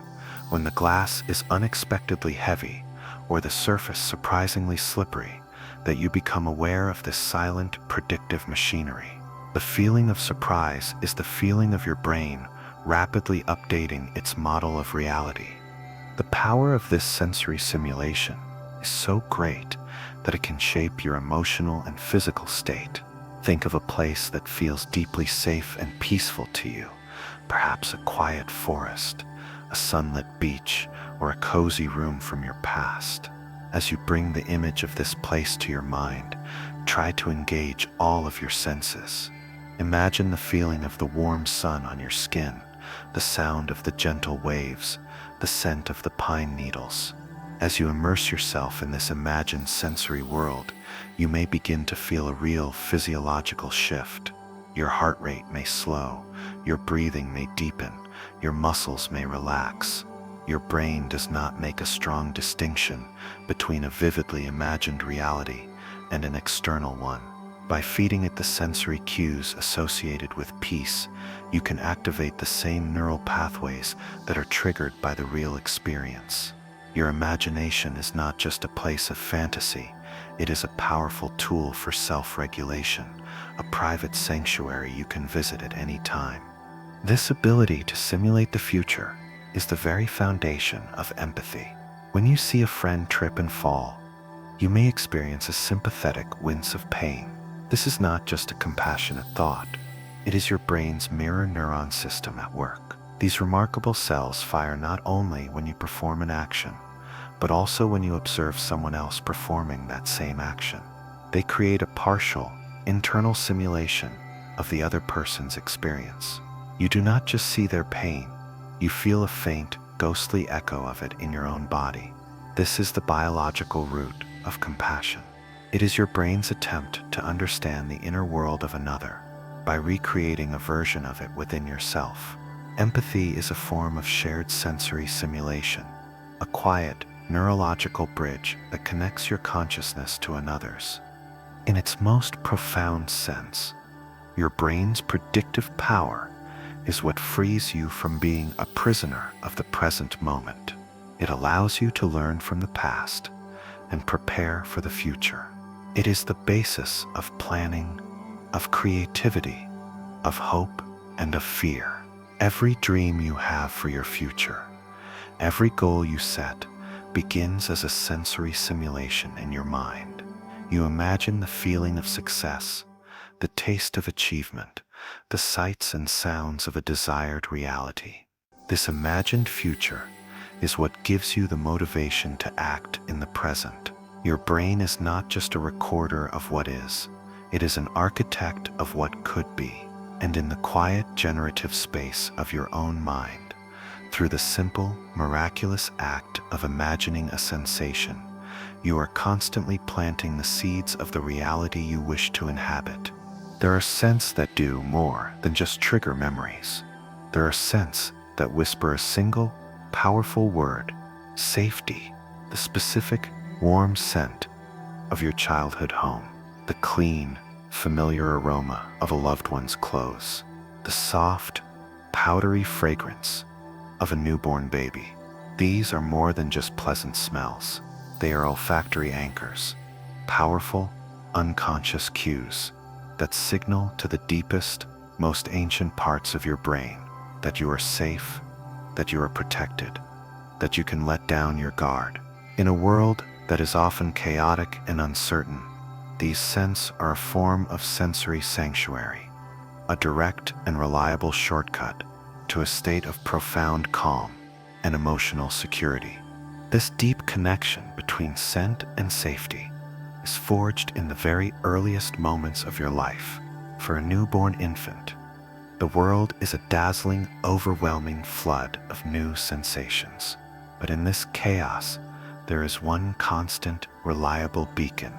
when the glass is unexpectedly heavy or the surface surprisingly slippery, that you become aware of this silent, predictive machinery. The feeling of surprise is the feeling of your brain rapidly updating its model of reality. The power of this sensory simulation is so great that it can shape your emotional and physical state. Think of a place that feels deeply safe and peaceful to you, perhaps a quiet forest, a sunlit beach, or a cozy room from your past. As you bring the image of this place to your mind, try to engage all of your senses. Imagine the feeling of the warm sun on your skin, the sound of the gentle waves, the scent of the pine needles. As you immerse yourself in this imagined sensory world, you may begin to feel a real physiological shift. Your heart rate may slow, your breathing may deepen, your muscles may relax. Your brain does not make a strong distinction between a vividly imagined reality and an external one. By feeding it the sensory cues associated with peace, you can activate the same neural pathways that are triggered by the real experience. Your imagination is not just a place of fantasy, it is a powerful tool for self-regulation, a private sanctuary you can visit at any time. This ability to simulate the future is the very foundation of empathy. When you see a friend trip and fall, you may experience a sympathetic wince of pain. This is not just a compassionate thought. It is your brain's mirror neuron system at work. These remarkable cells fire not only when you perform an action, but also when you observe someone else performing that same action. They create a partial, internal simulation of the other person's experience. You do not just see their pain, you feel a faint, ghostly echo of it in your own body. This is the biological root of compassion. It is your brain's attempt to understand the inner world of another by recreating a version of it within yourself. Empathy is a form of shared sensory simulation, a quiet, neurological bridge that connects your consciousness to another's. In its most profound sense, your brain's predictive power is what frees you from being a prisoner of the present moment. It allows you to learn from the past and prepare for the future. It is the basis of planning, of creativity, of hope, and of fear. Every dream you have for your future, every goal you set, begins as a sensory simulation in your mind. You imagine the feeling of success, the taste of achievement, the sights and sounds of a desired reality. This imagined future is what gives you the motivation to act in the present. Your brain is not just a recorder of what is, it is an architect of what could be. And in the quiet, generative space of your own mind, through the simple, miraculous act of imagining a sensation, you are constantly planting the seeds of the reality you wish to inhabit. There are scents that do more than just trigger memories. There are scents that whisper a single, powerful word: safety. The specific, warm scent of your childhood home, the clean, familiar aroma of a loved one's clothes, the soft, powdery fragrance of a newborn baby. These are more than just pleasant smells. They are olfactory anchors, powerful, unconscious cues that signal to the deepest, most ancient parts of your brain that you are safe, that you are protected, that you can let down your guard. In a world that is often chaotic and uncertain, these scents are a form of sensory sanctuary, a direct and reliable shortcut to a state of profound calm and emotional security. This deep connection between scent and safety is forged in the very earliest moments of your life. For a newborn infant, the world is a dazzling, overwhelming flood of new sensations. But in this chaos, there is one constant, reliable beacon,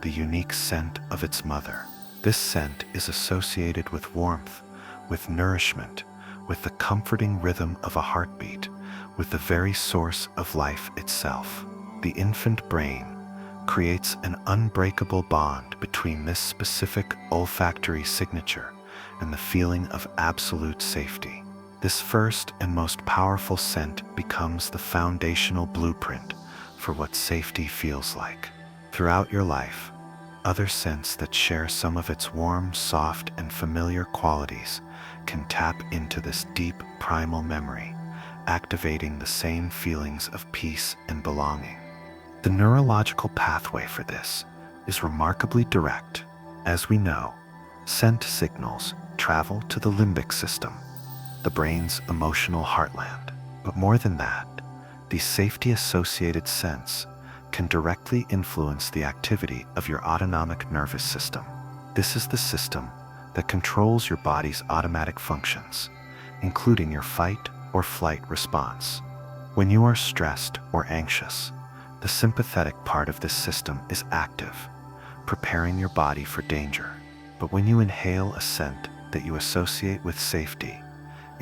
the unique scent of its mother. This scent is associated with warmth, with nourishment, with the comforting rhythm of a heartbeat, with the very source of life itself. The infant brain creates an unbreakable bond between this specific olfactory signature and the feeling of absolute safety. This first and most powerful scent becomes the foundational blueprint for what safety feels like. Throughout your life, other scents that share some of its warm, soft, and familiar qualities can tap into this deep, primal memory, activating the same feelings of peace and belonging. The neurological pathway for this is remarkably direct. As we know, scent signals travel to the limbic system, the brain's emotional heartland. But more than that, these safety-associated scents can directly influence the activity of your autonomic nervous system. This is the system that controls your body's automatic functions, including your fight or flight response. When you are stressed or anxious, the sympathetic part of this system is active, preparing your body for danger. But when you inhale a scent that you associate with safety,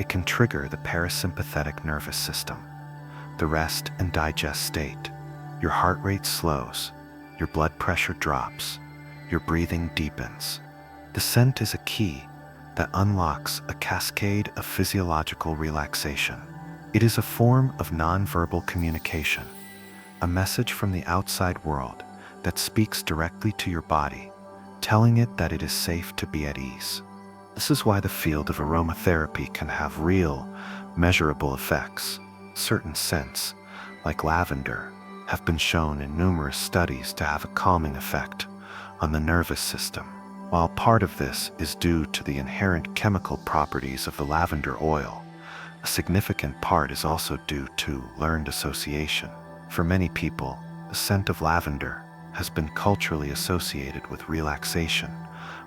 it can trigger the parasympathetic nervous system, the rest and digest state. Your heart rate slows, your blood pressure drops, your breathing deepens. The scent is a key that unlocks a cascade of physiological relaxation. It is a form of nonverbal communication, a message from the outside world that speaks directly to your body, telling it that it is safe to be at ease. This is why the field of aromatherapy can have real, measurable effects. Certain scents, like lavender, have been shown in numerous studies to have a calming effect on the nervous system. While part of this is due to the inherent chemical properties of the lavender oil, a significant part is also due to learned association. For many people, the scent of lavender has been culturally associated with relaxation,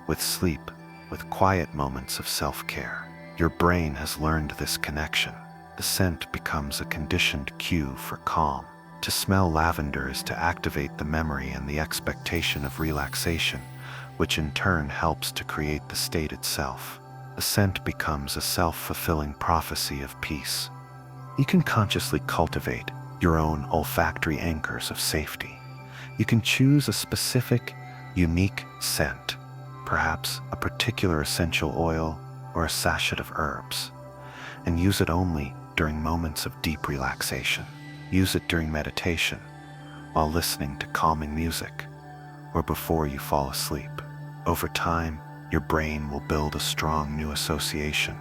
with sleep, with quiet moments of self-care. Your brain has learned this connection. The scent becomes a conditioned cue for calm. To smell lavender is to activate the memory and the expectation of relaxation, which in turn helps to create the state itself. The scent becomes a self-fulfilling prophecy of peace. You can consciously cultivate your own olfactory anchors of safety. You can choose a specific, unique scent, perhaps a particular essential oil or a sachet of herbs, and use it only during moments of deep relaxation. Use it during meditation, while listening to calming music, or before you fall asleep. Over time, your brain will build a strong new association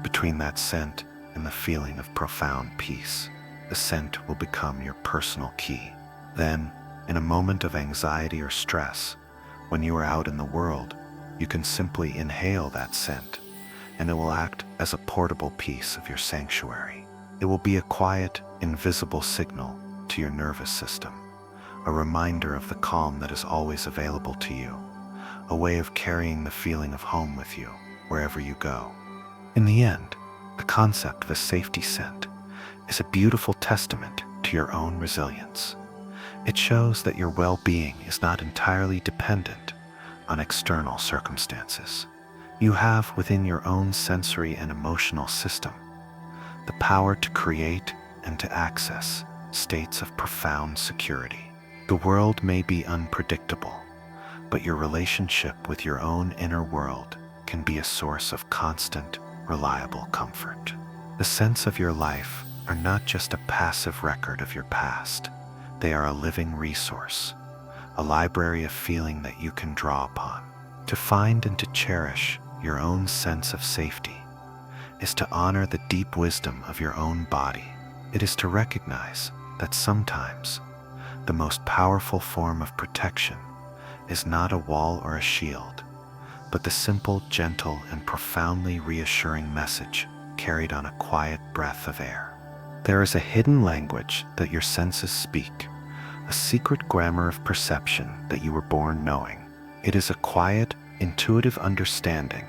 between that scent and the feeling of profound peace. The scent will become your personal key. Then, in a moment of anxiety or stress, when you are out in the world, you can simply inhale that scent, and it will act as a portable piece of your sanctuary. It will be a quiet, invisible signal to your nervous system, a reminder of the calm that is always available to you, a way of carrying the feeling of home with you wherever you go. In the end, the concept of a safety scent is a beautiful testament to your own resilience. It shows that your well-being is not entirely dependent on external circumstances. You have within your own sensory and emotional system the power to create and to access states of profound security. The world may be unpredictable, but your relationship with your own inner world can be a source of constant, reliable comfort. The scents of your life are not just a passive record of your past. They are a living resource, a library of feeling that you can draw upon to find and to cherish your own sense of safety. is to honor the deep wisdom of your own body. It is to recognize that sometimes the most powerful form of protection is not a wall or a shield, but the simple, gentle, and profoundly reassuring message carried on a quiet breath of air. There is a hidden language that your senses speak, a secret grammar of perception that you were born knowing. It is a quiet, intuitive understanding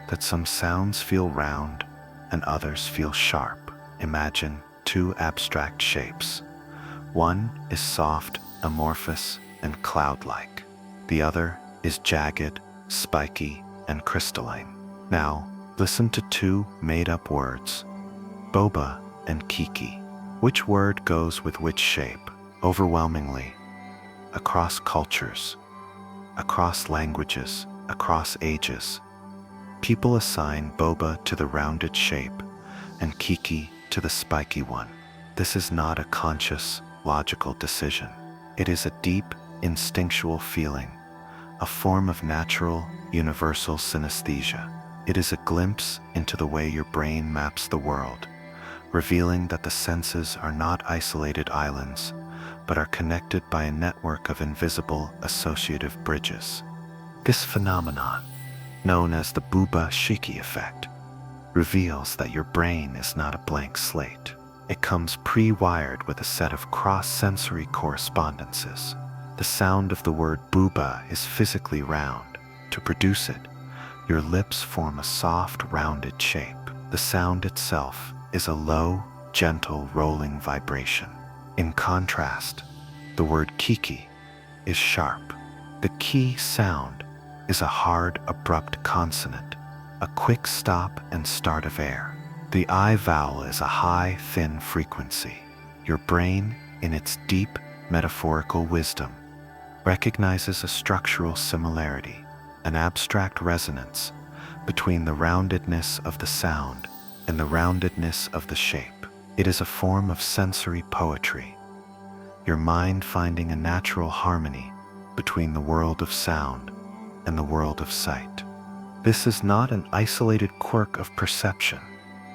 that some sounds feel round and others feel sharp. Imagine two abstract shapes. One is soft, amorphous, and cloud-like. The other is jagged, spiky, and crystalline. Now, listen to two made-up words, boba and kiki. Which word goes with which shape? Overwhelmingly, across cultures, across languages, across ages, people assign boba to the rounded shape and kiki to the spiky one. This is not a conscious, logical decision. It is a deep, instinctual feeling, a form of natural, universal synesthesia. It is a glimpse into the way your brain maps the world, revealing that the senses are not isolated islands, but are connected by a network of invisible associative bridges. This phenomenon, known as the Buba-Shiki effect, reveals that your brain is not a blank slate. It comes pre-wired with a set of cross-sensory correspondences. The sound of the word buba is physically round. To produce it, your lips form a soft, rounded shape. The sound itself is a low, gentle, rolling vibration. In contrast, the word kiki is sharp. The ki sound is a hard, abrupt consonant, a quick stop and start of air. The I vowel is a high, thin frequency. Your brain, in its deep, metaphorical wisdom, recognizes a structural similarity, an abstract resonance between the roundedness of the sound and the roundedness of the shape. It is a form of sensory poetry, your mind finding a natural harmony between the world of sound and the world of sight. This is not an isolated quirk of perception.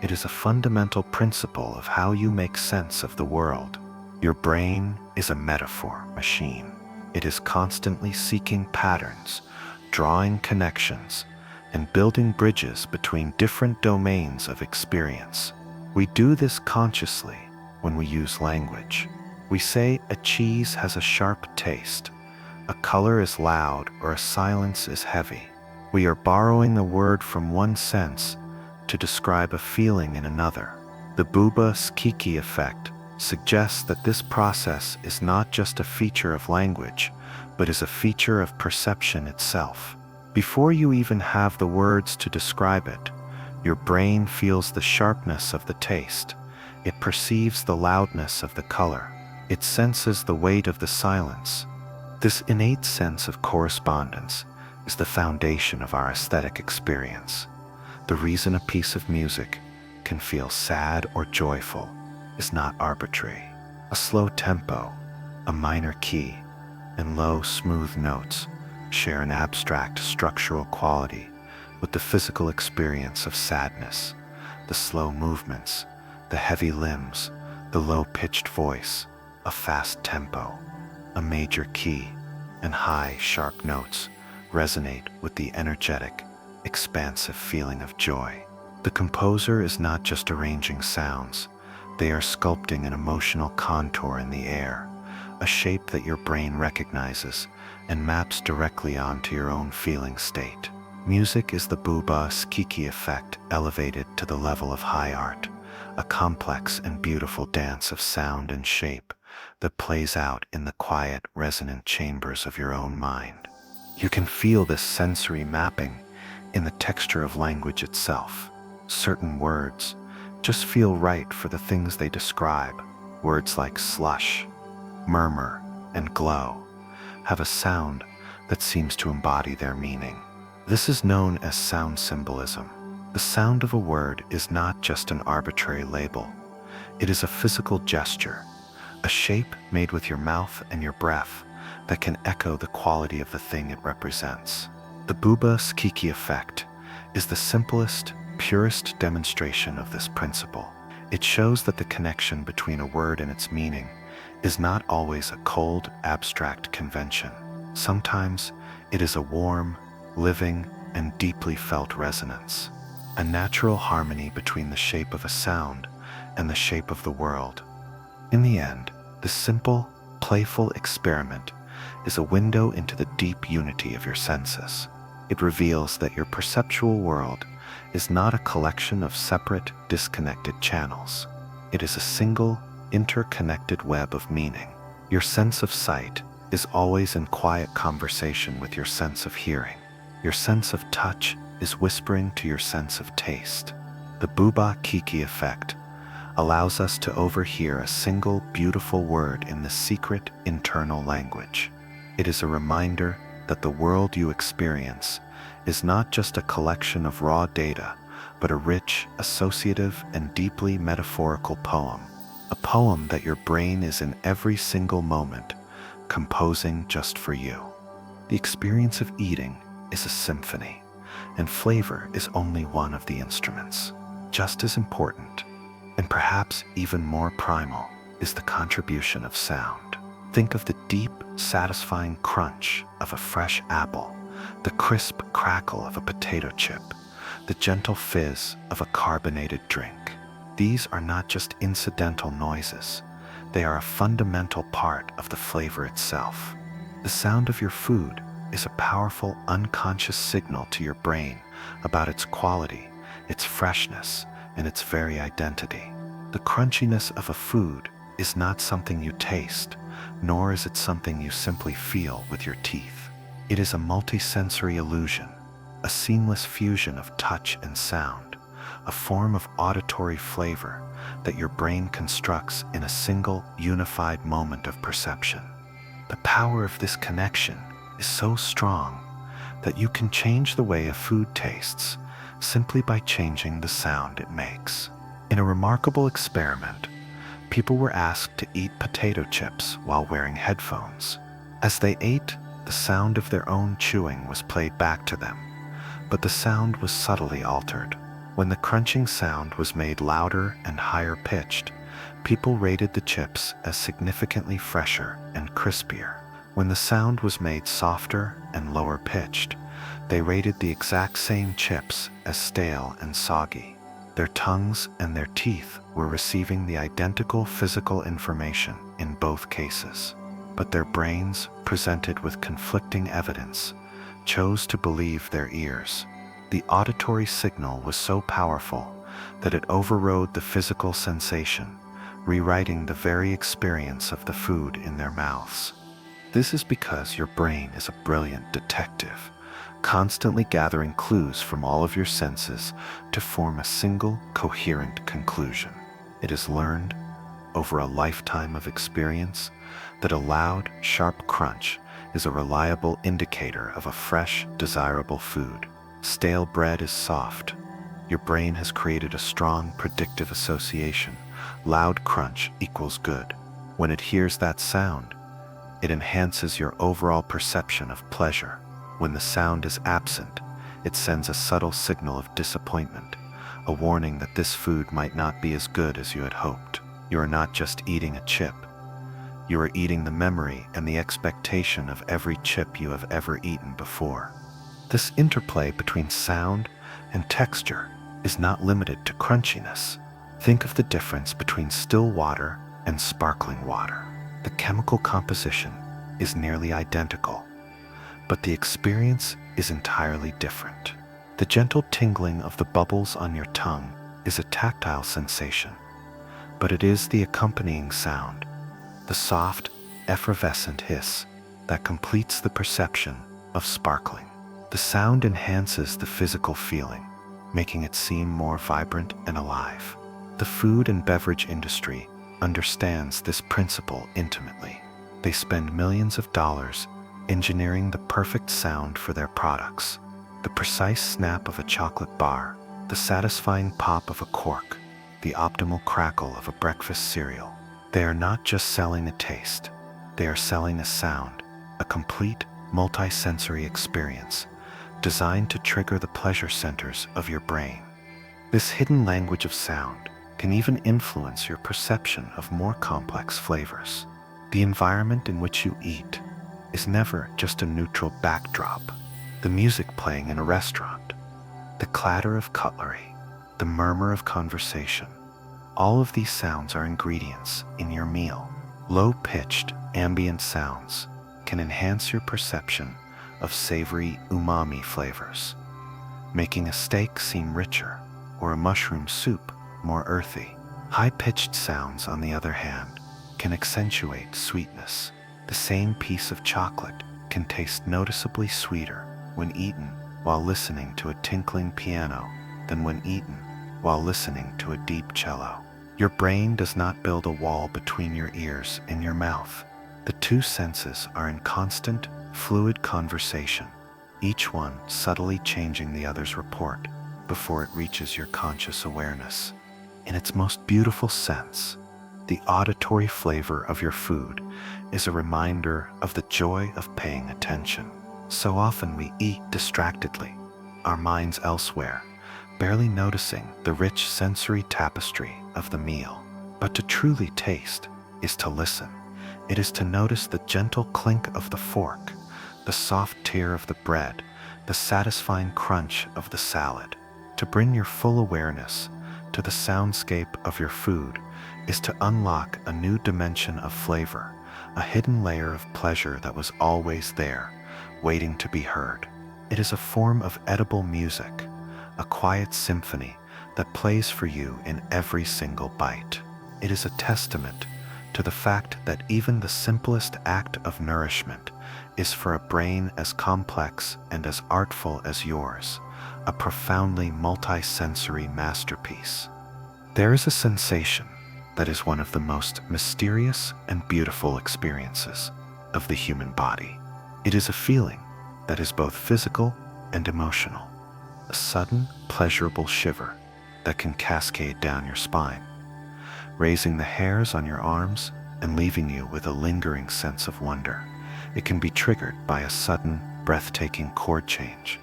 It is a fundamental principle of how you make sense of the world. Your brain is a metaphor machine. It is constantly seeking patterns, drawing connections, and building bridges between different domains of experience. We do this consciously when we use language. We say a cheese has a sharp taste, a color is loud, or a silence is heavy. We are borrowing a word from one sense to describe a feeling in another. The Buba-Shiki effect suggests that this process is not just a feature of language, but is a feature of perception itself. Before you even have the words to describe it, your brain feels the sharpness of the taste. It perceives the loudness of the color. It senses the weight of the silence. This innate sense of correspondence is the foundation of our aesthetic experience. The reason a piece of music can feel sad or joyful is not arbitrary. A slow tempo, a minor key, and low, smooth notes share an abstract structural quality with the physical experience of sadness. The slow movements, the heavy limbs, the low-pitched voice, a fast tempo, a major key, and high, sharp notes resonate with the energetic, expansive feeling of joy. The composer is not just arranging sounds, they are sculpting an emotional contour in the air, a shape that your brain recognizes and maps directly onto your own feeling state. Music is the Buba-Shiki effect elevated to the level of high art, a complex and beautiful dance of sound and shape that plays out in the quiet, resonant chambers of your own mind. You can feel this sensory mapping in the texture of language itself. Certain words just feel right for the things they describe. Words like slush, murmur, and glow have a sound that seems to embody their meaning. This is known as sound symbolism. The sound of a word is not just an arbitrary label. It is a physical gesture, a shape made with your mouth and your breath that can echo the quality of the thing it represents. The Buba-Shiki effect is the simplest purest demonstration of this principle. It shows that the connection between a word and its meaning is not always a cold, abstract convention. Sometimes it is a warm, living, and deeply felt resonance, a natural harmony between the shape of a sound and the shape of the world. In the end, this simple, playful experiment is a window into the deep unity of your senses. It reveals that your perceptual world is not a collection of separate, disconnected channels. It is a single, interconnected web of meaning. Your sense of sight is always in quiet conversation with your sense of hearing. Your sense of touch is whispering to your sense of taste. The Buba Kiki effect allows us to overhear a single beautiful word in the secret internal language. It is a reminder that the world you experience is not just a collection of raw data, but a rich, associative, and deeply metaphorical poem. A poem that your brain is in every single moment, composing just for you. The experience of eating is a symphony, and flavor is only one of the instruments. Just as important, and perhaps even more primal, is the contribution of sound. Think of the deep, satisfying crunch of a fresh apple, the crisp crackle of a potato chip, the gentle fizz of a carbonated drink. These are not just incidental noises. They are a fundamental part of the flavor itself. The sound of your food is a powerful, unconscious signal to your brain about its quality, its freshness, and its very identity. The crunchiness of a food is not something you taste, nor is it something you simply feel with your teeth. It is a multisensory illusion, a seamless fusion of touch and sound, a form of auditory flavor that your brain constructs in a single, unified moment of perception. The power of this connection is so strong that you can change the way a food tastes simply by changing the sound it makes. In a remarkable experiment, people were asked to eat potato chips while wearing headphones. As they ate, the sound of their own chewing was played back to them, but the sound was subtly altered. When the crunching sound was made louder and higher pitched, people rated the chips as significantly fresher and crispier. When the sound was made softer and lower pitched, they rated the exact same chips as stale and soggy. Their tongues and their teeth were receiving the identical physical information in both cases, but their brains, presented with conflicting evidence, chose to believe their ears. The auditory signal was so powerful that it overrode the physical sensation, rewriting the very experience of the food in their mouths. This is because your brain is a brilliant detective, constantly gathering clues from all of your senses to form a single, coherent conclusion. It is learned, over a lifetime of experience, that a loud, sharp crunch is a reliable indicator of a fresh, desirable food. Stale bread is soft. Your brain has created a strong, predictive association. Loud crunch equals good. When it hears that sound, it enhances your overall perception of pleasure. When the sound is absent, it sends a subtle signal of disappointment, a warning that this food might not be as good as you had hoped. You are not just eating a chip. You are eating the memory and the expectation of every chip you have ever eaten before. This interplay between sound and texture is not limited to crunchiness. Think of the difference between still water and sparkling water. The chemical composition is nearly identical, but the experience is entirely different. The gentle tingling of the bubbles on your tongue is a tactile sensation, but it is the accompanying sound, the soft, effervescent hiss, that completes the perception of sparkling. The sound enhances the physical feeling, making it seem more vibrant and alive. The food and beverage industry understands this principle intimately. They spend millions of dollars engineering the perfect sound for their products. The precise snap of a chocolate bar, the satisfying pop of a cork, the optimal crackle of a breakfast cereal. They are not just selling a taste, they are selling a sound, a complete, multi-sensory experience designed to trigger the pleasure centers of your brain. This hidden language of sound can even influence your perception of more complex flavors. The environment in which you eat is never just a neutral backdrop. The music playing in a restaurant, the clatter of cutlery, the murmur of conversation, all of these sounds are ingredients in your meal. Low-pitched ambient sounds can enhance your perception of savory umami flavors, making a steak seem richer or a mushroom soup more earthy. High-pitched sounds, on the other hand, can accentuate sweetness. The same piece of chocolate can taste noticeably sweeter when eaten while listening to a tinkling piano than when eaten while listening to a deep cello. Your brain does not build a wall between your ears and your mouth. The two senses are in constant, fluid conversation, each one subtly changing the other's report before it reaches your conscious awareness. In its most beautiful sense, the auditory flavor of your food is a reminder of the joy of paying attention. So often we eat distractedly, our minds elsewhere, barely noticing the rich sensory tapestry of the meal. But to truly taste is to listen. It is to notice the gentle clink of the fork, the soft tear of the bread, the satisfying crunch of the salad. To bring your full awareness to the soundscape of your food is to unlock a new dimension of flavor, a hidden layer of pleasure that was always there, waiting to be heard. It is a form of edible music, a quiet symphony that plays for you in every single bite. It is a testament to the fact that even the simplest act of nourishment is, for a brain as complex and as artful as yours, a profoundly multi-sensory masterpiece. There is a sensation that is one of the most mysterious and beautiful experiences of the human body. It is a feeling that is both physical and emotional, a sudden, pleasurable shiver that can cascade down your spine, raising the hairs on your arms and leaving you with a lingering sense of wonder. It can be triggered by a sudden, breathtaking chord change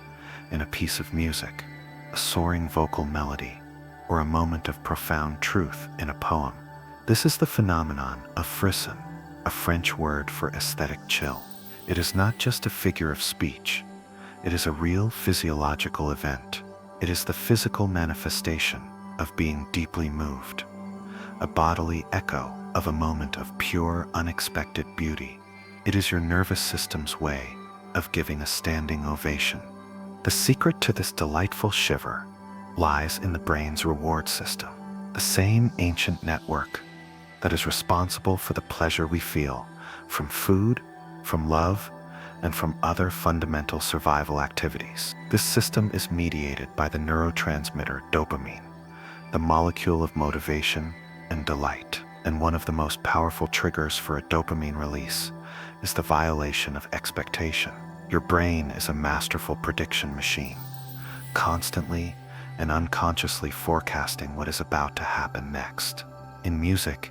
in a piece of music, a soaring vocal melody, or a moment of profound truth in a poem. This is the phenomenon of frisson, a French word for aesthetic chill. It is not just a figure of speech. It is a real physiological event. It is the physical manifestation of being deeply moved, a bodily echo of a moment of pure, unexpected beauty. It is your nervous system's way of giving a standing ovation. The secret to this delightful shiver lies in the brain's reward system, the same ancient network that is responsible for the pleasure we feel from food, from love, and from other fundamental survival activities. This system is mediated by the neurotransmitter dopamine, the molecule of motivation and delight. And one of the most powerful triggers for a dopamine release is the violation of expectation. Your brain is a masterful prediction machine, constantly and unconsciously forecasting what is about to happen next. In music,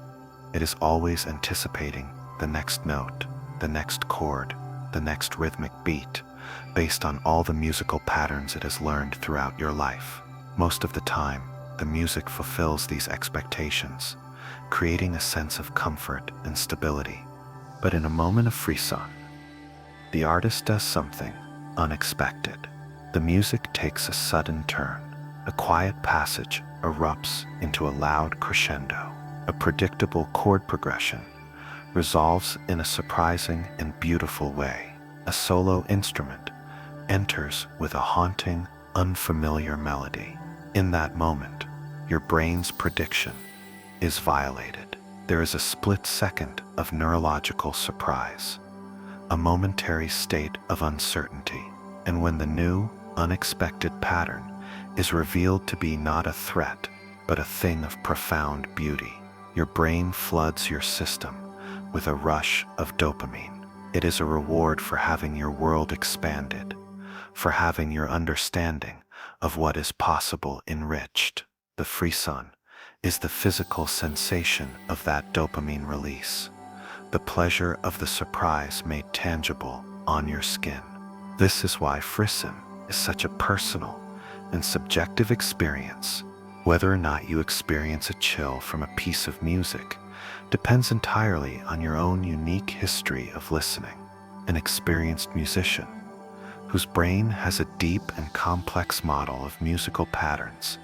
it is always anticipating the next note, the next chord, the next rhythmic beat, based on all the musical patterns it has learned throughout your life. Most of the time, the music fulfills these expectations, creating a sense of comfort and stability. But in a moment of frisson, the artist does something unexpected. The music takes a sudden turn. A quiet passage erupts into a loud crescendo. A predictable chord progression resolves in a surprising and beautiful way. A solo instrument enters with a haunting, unfamiliar melody. In that moment, your brain's prediction is violated. There is a split second of neurological surprise, a momentary state of uncertainty, and when the new, unexpected pattern is revealed to be not a threat, but a thing of profound beauty, your brain floods your system with a rush of dopamine. It is a reward for having your world expanded, for having your understanding of what is possible enriched. The frisson is the physical sensation of that dopamine release, the pleasure of the surprise made tangible on your skin. This is why frisson is such a personal and subjective experience. Whether or not you experience a chill from a piece of music depends entirely on your own unique history of listening. An experienced musician, whose brain has a deep and complex model of musical patterns,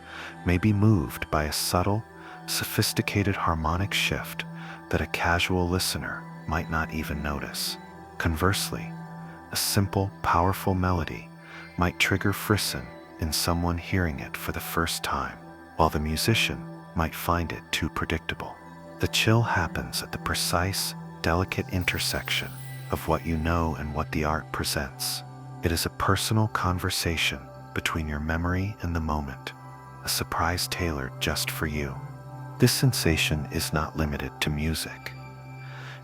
may be moved by a subtle, sophisticated harmonic shift that a casual listener might not even notice. Conversely, a simple, powerful melody might trigger frisson in someone hearing it for the first time, while the musician might find it too predictable. The chill happens at the precise, delicate intersection of what you know and what the art presents. It is a personal conversation between your memory and the moment, a surprise tailored just for you. This sensation is not limited to music.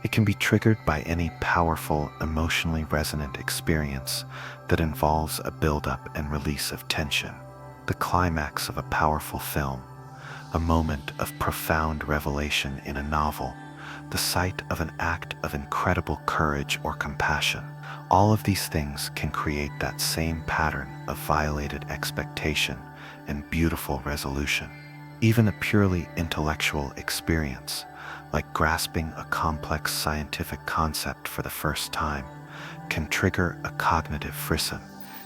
It can be triggered by any powerful, emotionally resonant experience that involves a buildup and release of tension, the climax of a powerful film, a moment of profound revelation in a novel, the sight of an act of incredible courage or compassion. All of these things can create that same pattern of violated expectation and beautiful resolution. Even a purely intellectual experience, like grasping a complex scientific concept for the first time, can trigger a cognitive frisson.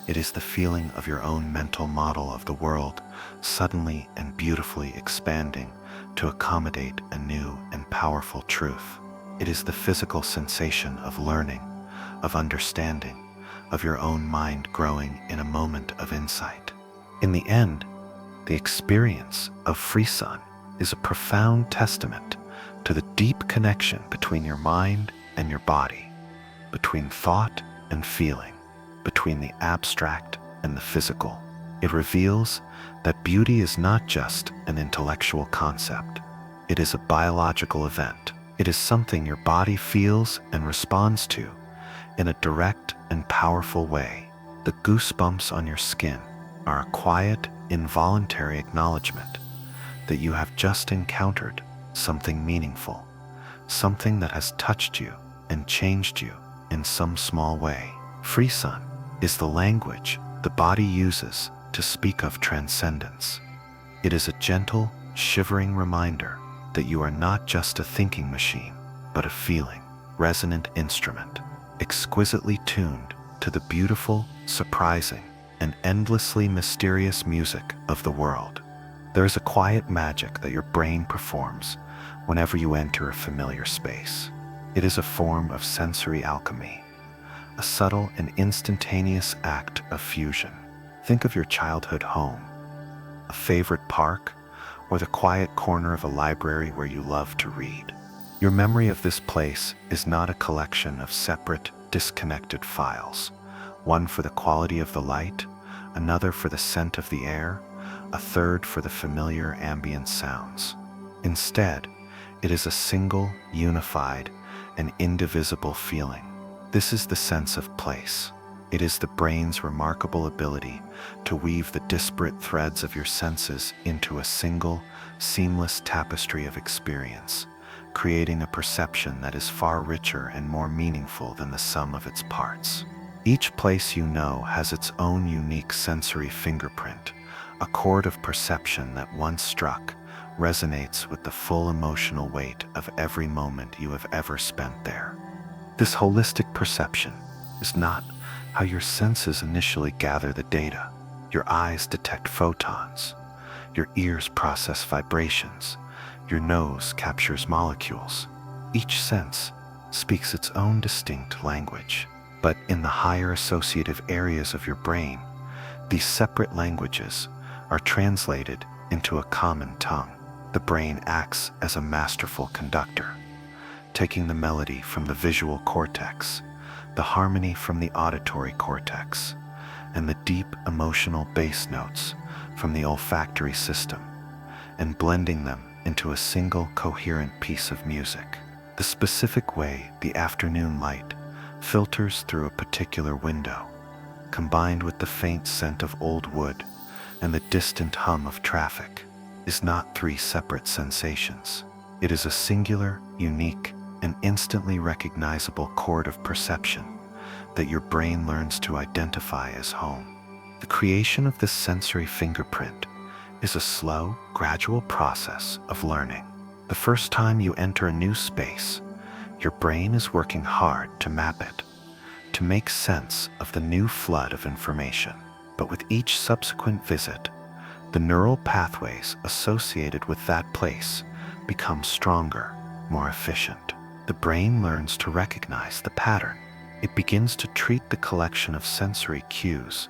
It is the feeling of your own mental model of the world suddenly and beautifully expanding to accommodate a new and powerful truth. It is the physical sensation of learning, of understanding, of your own mind growing in a moment of insight. In the end, the experience of frisson is a profound testament to the deep connection between your mind and your body, between thought and feeling, between the abstract and the physical. It reveals that beauty is not just an intellectual concept. It is a biological event. It is something your body feels and responds to in a direct and powerful way. The goosebumps on your skin are a quiet, involuntary acknowledgement that you have just encountered something meaningful, something that has touched you and changed you in some small way. Frisson is the language the body uses to speak of transcendence. It is a gentle, shivering reminder that you are not just a thinking machine, but a feeling, resonant instrument, exquisitely tuned to the beautiful, surprising, and endlessly mysterious music of the world. There is a quiet magic that your brain performs whenever you enter a familiar space. It is a form of sensory alchemy, a subtle and instantaneous act of fusion. Think of your childhood home, a favorite park, or the quiet corner of a library where you love to read. Your memory of this place is not a collection of separate, disconnected files, one for the quality of the light, another for the scent of the air, a third for the familiar ambient sounds. Instead, it is a single, unified, and indivisible feeling. This is the sense of place. It is the brain's remarkable ability to weave the disparate threads of your senses into a single, seamless tapestry of experience, creating a perception that is far richer and more meaningful than the sum of its parts. Each place you know has its own unique sensory fingerprint, a chord of perception that once struck resonates with the full emotional weight of every moment you have ever spent there. This holistic perception is not how your senses initially gather the data. Your eyes detect photons, your ears process vibrations, your nose captures molecules. Each sense speaks its own distinct language. But in the higher associative areas of your brain, these separate languages are translated into a common tongue. The brain acts as a masterful conductor, taking the melody from the visual cortex, the harmony from the auditory cortex, and the deep emotional bass notes from the olfactory system, and blending them into a single coherent piece of music. The specific way the afternoon light filters through a particular window, combined with the faint scent of old wood and the distant hum of traffic, is not three separate sensations. It is a singular, unique, and instantly recognizable chord of perception that your brain learns to identify as home. The creation of this sensory fingerprint is a slow, gradual process of learning. The first time you enter a new space, your brain is working hard to map it, to make sense of the new flood of information. But with each subsequent visit, the neural pathways associated with that place become stronger, more efficient. The brain learns to recognize the pattern. It begins to treat the collection of sensory cues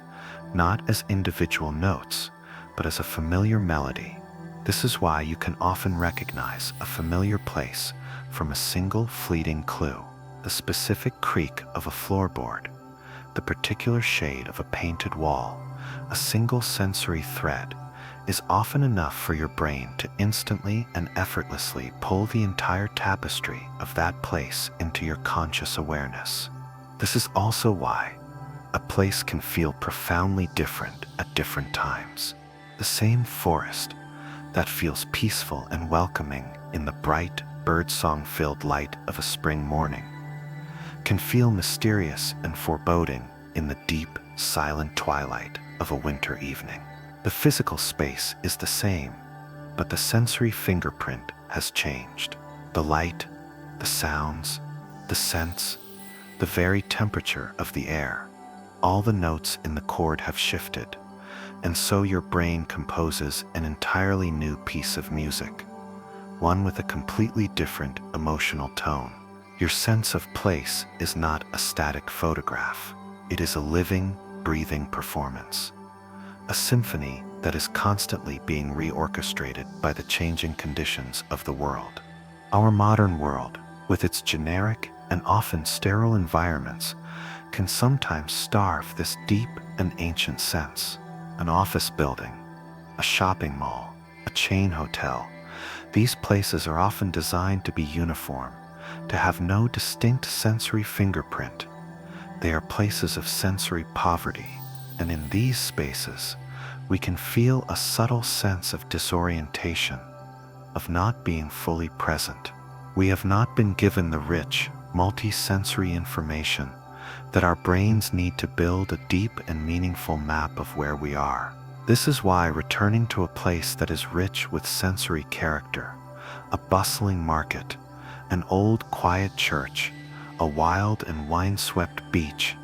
not as individual notes, but as a familiar melody. This is why you can often recognize a familiar place from a single fleeting clue: the specific creak of a floorboard, the particular shade of a painted wall. A single sensory thread is often enough for your brain to instantly and effortlessly pull the entire tapestry of that place into your conscious awareness. This is also why a place can feel profoundly different at different times. The same forest that feels peaceful and welcoming in the bright, birdsong-filled light of a spring morning can feel mysterious and foreboding in the deep, silent twilight of a winter evening. The physical space is the same, but the sensory fingerprint has changed. The light, the sounds, the scents, the very temperature of the air, all the notes in the chord have shifted, and so your brain composes an entirely new piece of music, one with a completely different emotional tone. Your sense of place is not a static photograph. It is a living, breathing performance, a symphony that is constantly being reorchestrated by the changing conditions of the world. Our modern world, with its generic and often sterile environments, can sometimes starve this deep and ancient sense. An office building, a shopping mall, a chain hotel, these places are often designed to be uniform, to have no distinct sensory fingerprint. They are places of sensory poverty, and in these spaces, we can feel a subtle sense of disorientation, of not being fully present. We have not been given the rich, multi-sensory information that our brains need to build a deep and meaningful map of where we are. This is why returning to a place that is rich with sensory character, a bustling market, an old quiet church, a wild and wine-swept beach,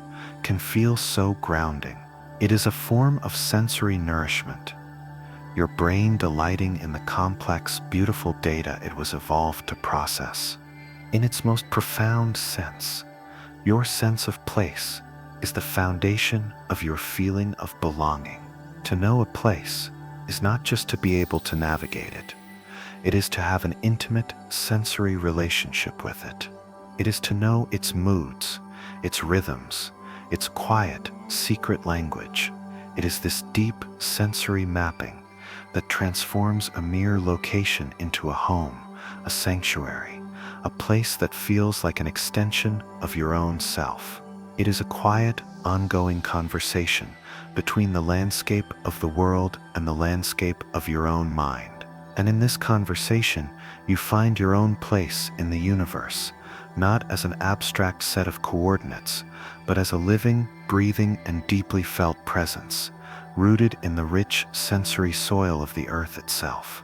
can feel so grounding. It is a form of sensory nourishment, your brain delighting in the complex, beautiful data it was evolved to process. In its most profound sense, your sense of place is the foundation of your feeling of belonging. To know a place is not just to be able to navigate it. It is to have an intimate sensory relationship with it. It is to know its moods, its rhythms, its quiet, secret language. It is this deep sensory mapping that transforms a mere location into a home, a sanctuary, a place that feels like an extension of your own self. It is a quiet, ongoing conversation between the landscape of the world and the landscape of your own mind. And in this conversation, you find your own place in the universe, not as an abstract set of coordinates, but as a living, breathing, and deeply felt presence, rooted in the rich sensory soil of the earth itself.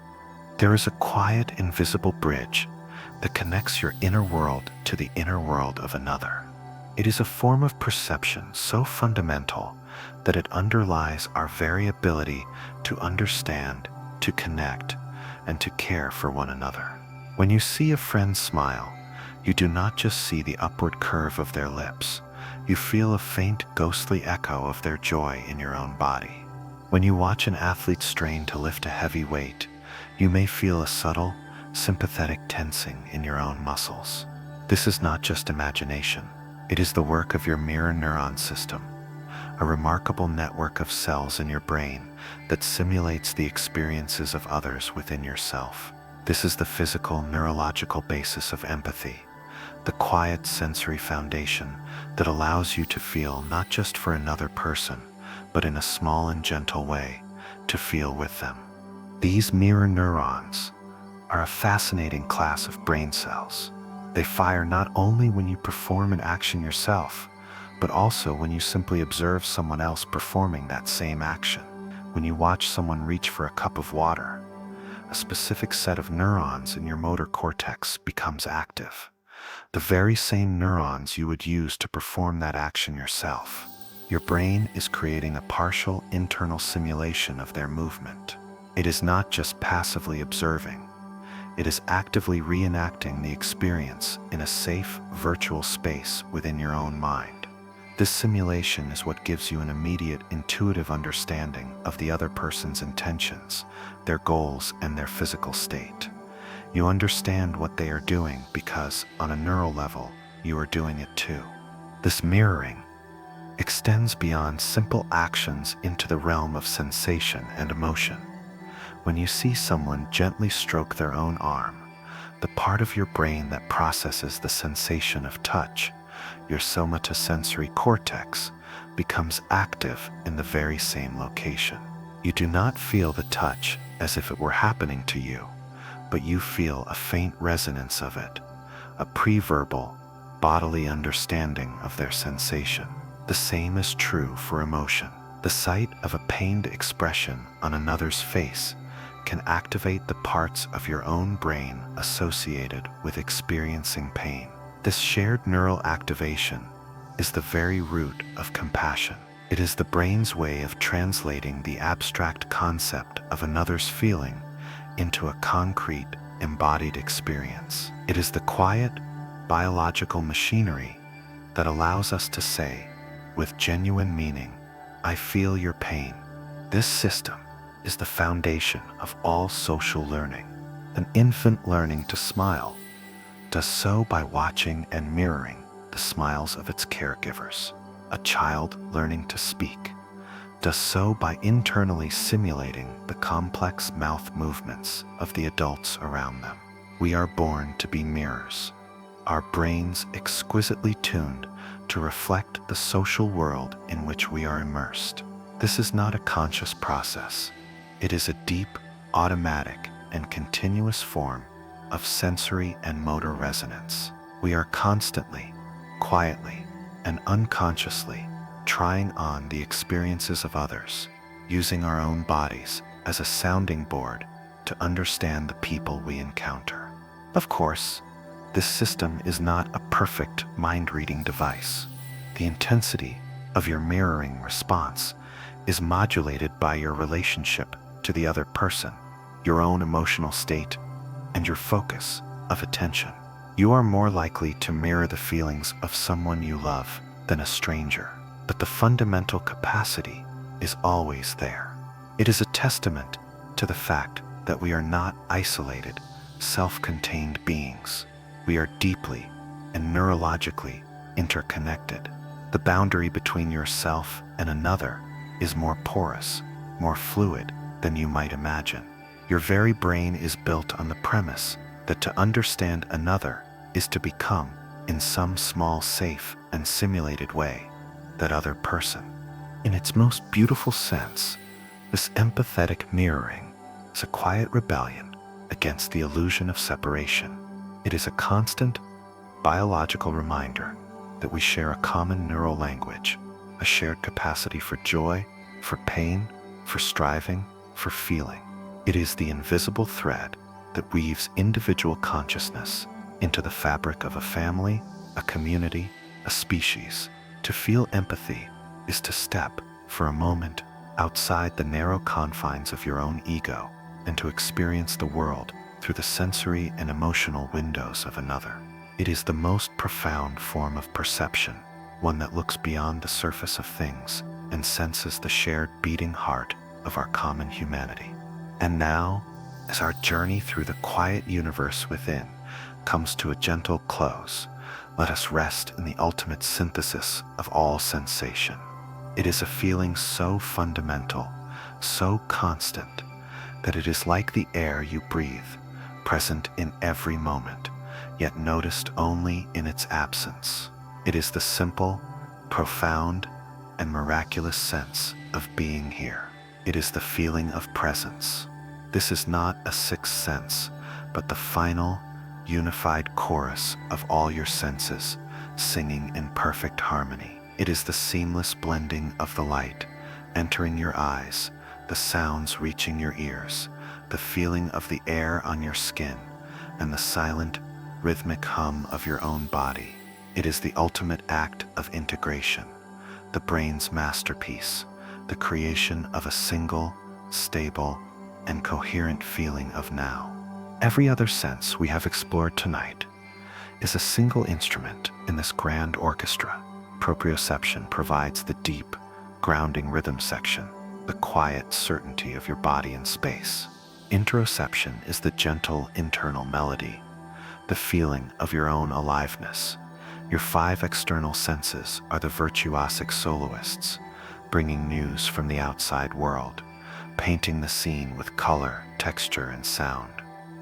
There is a quiet, invisible bridge that connects your inner world to the inner world of another. It is a form of perception so fundamental that it underlies our very ability to understand, to connect, and to care for one another. When you see a friend smile, you do not just see the upward curve of their lips. You feel a faint, ghostly echo of their joy in your own body. When you watch an athlete strain to lift a heavy weight, you may feel a subtle, sympathetic tensing in your own muscles. This is not just imagination. It is the work of your mirror neuron system, a remarkable network of cells in your brain that simulates the experiences of others within yourself. This is the physical, neurological basis of empathy, the quiet sensory foundation that allows you to feel not just for another person, but in a small and gentle way, to feel with them. These mirror neurons are a fascinating class of brain cells. They fire not only when you perform an action yourself, but also when you simply observe someone else performing that same action. When you watch someone reach for a cup of water, a specific set of neurons in your motor cortex becomes active. The very same neurons you would use to perform that action yourself. Your brain is creating a partial internal simulation of their movement. It is not just passively observing. It is actively reenacting the experience in a safe, virtual space within your own mind. This simulation is what gives you an immediate, intuitive understanding of the other person's intentions, their goals, and their physical state. You understand what they are doing because, on a neural level, you are doing it too. This mirroring extends beyond simple actions into the realm of sensation and emotion. When you see someone gently stroke their own arm, the part of your brain that processes the sensation of touch, your somatosensory cortex, becomes active in the very same location. You do not feel the touch as if it were happening to you, but you feel a faint resonance of it, a pre-verbal, bodily understanding of their sensation. The same is true for emotion. The sight of a pained expression on another's face can activate the parts of your own brain associated with experiencing pain. This shared neural activation is the very root of compassion. It is the brain's way of translating the abstract concept of another's feeling into a concrete, embodied experience. It is the quiet, biological machinery that allows us to say, with genuine meaning, "I feel your pain." This system is the foundation of all social learning. An infant learning to smile does so by watching and mirroring the smiles of its caregivers. A child learning to speak does so by internally simulating the complex mouth movements of the adults around them. We are born to be mirrors, our brains exquisitely tuned to reflect the social world in which we are immersed. This is not a conscious process. It is a deep, automatic, and continuous form of sensory and motor resonance. We are constantly, quietly, and unconsciously trying on the experiences of others, using our own bodies as a sounding board to understand the people we encounter. Of course, this system is not a perfect mind-reading device. The intensity of your mirroring response is modulated by your relationship to the other person, your own emotional state, and your focus of attention. You are more likely to mirror the feelings of someone you love than a stranger, but the fundamental capacity is always there. It is a testament to the fact that we are not isolated, self-contained beings. We are deeply and neurologically interconnected. The boundary between yourself and another is more porous, more fluid than you might imagine. Your very brain is built on the premise that to understand another is to become, in some small, safe, and simulated way, that other person. In its most beautiful sense, this empathetic mirroring is a quiet rebellion against the illusion of separation. It is a constant, biological reminder that we share a common neural language, a shared capacity for joy, for pain, for striving, for feeling. It is the invisible thread that weaves individual consciousness into the fabric of a family, a community, a species. To feel empathy is to step, for a moment, outside the narrow confines of your own ego and to experience the world through the sensory and emotional windows of another. It is the most profound form of perception, one that looks beyond the surface of things and senses the shared beating heart of our common humanity. And now, as our journey through the quiet universe within comes to a gentle close, let us rest in the ultimate synthesis of all sensation. It is a feeling so fundamental, so constant, that it is like the air you breathe, present in every moment, yet noticed only in its absence. It is the simple, profound, and miraculous sense of being here. It is the feeling of presence. This is not a sixth sense, but the final, unified chorus of all your senses, singing in perfect harmony. It is the seamless blending of the light entering your eyes, the the sounds reaching your ears, the feeling of the air on your skin, and the silent, rhythmic hum of your own body. It is the ultimate act of integration, the brain's masterpiece, the creation of a single, stable, and coherent feeling of now. Every other sense we have explored tonight is a single instrument in this grand orchestra. Proprioception provides the deep, grounding rhythm section, the quiet certainty of your body in space. Interoception is the gentle internal melody, the feeling of your own aliveness. Your 5 external senses are the virtuosic soloists, bringing news from the outside world, painting the scene with color, texture, and sound.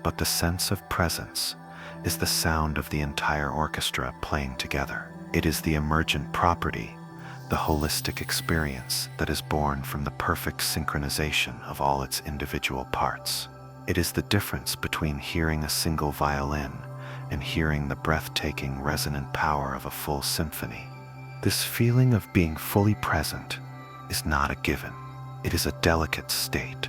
But the sense of presence is the sound of the entire orchestra playing together. It is the emergent property, the holistic experience that is born from the perfect synchronization of all its individual parts. It is the difference between hearing a single violin and hearing the breathtaking resonant power of a full symphony. This feeling of being fully present is not a given. It is a delicate state,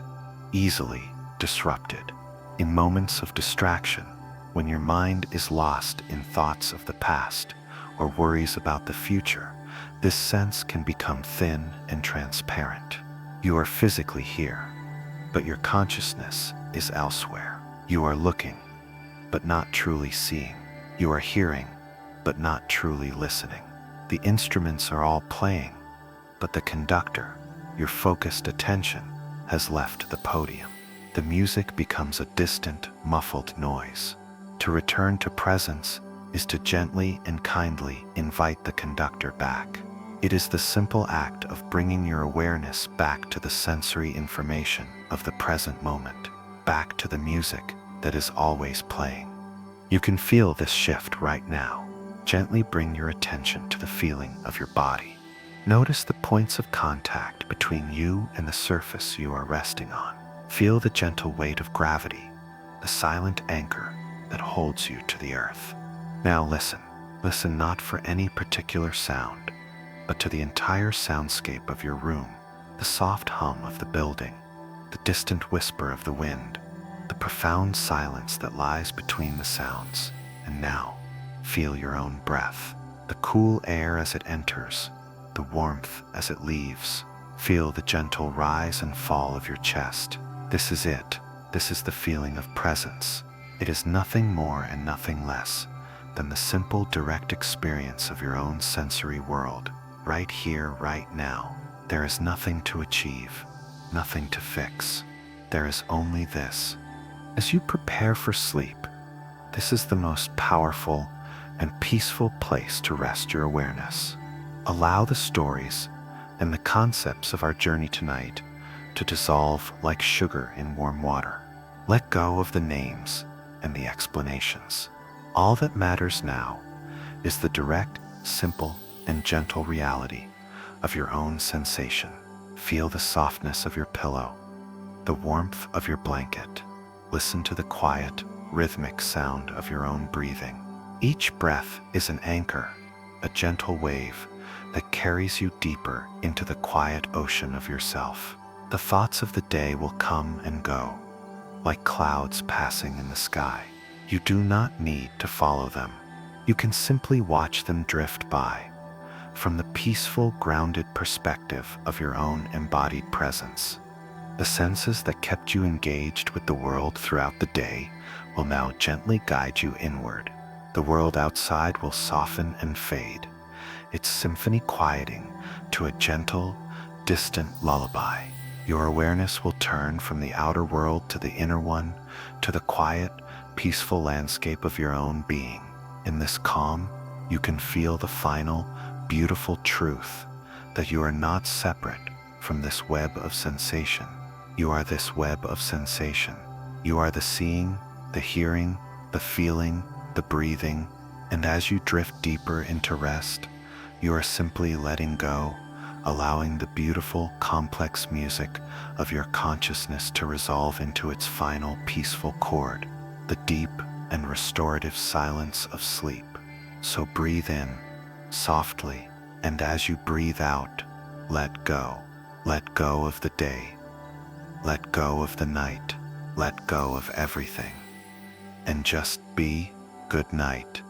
easily disrupted. In moments of distraction, when your mind is lost in thoughts of the past or worries about the future, this sense can become thin and transparent. You are physically here, but your consciousness is elsewhere. You are looking, but not truly seeing. You are hearing, but not truly listening. The instruments are all playing, but the conductor, your focused attention, has left the podium. The music becomes a distant, muffled noise. To return to presence is to gently and kindly invite the conductor back. It is the simple act of bringing your awareness back to the sensory information of the present moment, back to the music that is always playing. You can feel this shift right now. Gently bring your attention to the feeling of your body. Notice the points of contact between you and the surface you are resting on. Feel the gentle weight of gravity, the silent anchor that holds you to the earth. Now listen. Listen not for any particular sound, but to the entire soundscape of your room, the soft hum of the building, the distant whisper of the wind, the profound silence that lies between the sounds. And now, feel your own breath, the cool air as it enters, the warmth as it leaves. Feel the gentle rise and fall of your chest. This is it. This is the feeling of presence. It is nothing more and nothing less than the simple, direct experience of your own sensory world. Right here, right now. There is nothing to achieve, nothing to fix. There is only this. As you prepare for sleep, this is the most powerful and peaceful place to rest your awareness. Allow the stories and the concepts of our journey tonight to dissolve like sugar in warm water. Let go of the names and the explanations. All that matters now is the direct, simple, and gentle reality of your own sensation. Feel the softness of your pillow, the warmth of your blanket. Listen to the quiet, rhythmic sound of your own breathing. Each breath is an anchor, a gentle wave that carries you deeper into the quiet ocean of yourself. The thoughts of the day will come and go, like clouds passing in the sky. You do not need to follow them. You can simply watch them drift by, from the peaceful, grounded perspective of your own embodied presence. The senses that kept you engaged with the world throughout the day will now gently guide you inward. The world outside will soften and fade, its symphony quieting to a gentle, distant lullaby. Your awareness will turn from the outer world to the inner one, to the quiet, peaceful landscape of your own being. In this calm, you can feel the final, beautiful truth that you are not separate from this web of sensation. You are this web of sensation. You are the seeing, the hearing, the feeling, the breathing, and as you drift deeper into rest, you are simply letting go, allowing the beautiful, complex music of your consciousness to resolve into its final peaceful chord, the deep and restorative silence of sleep. So breathe in, softly, and as you breathe out, let go. Let go of the day. Let go of the night. Let go of everything. And just be. Good night.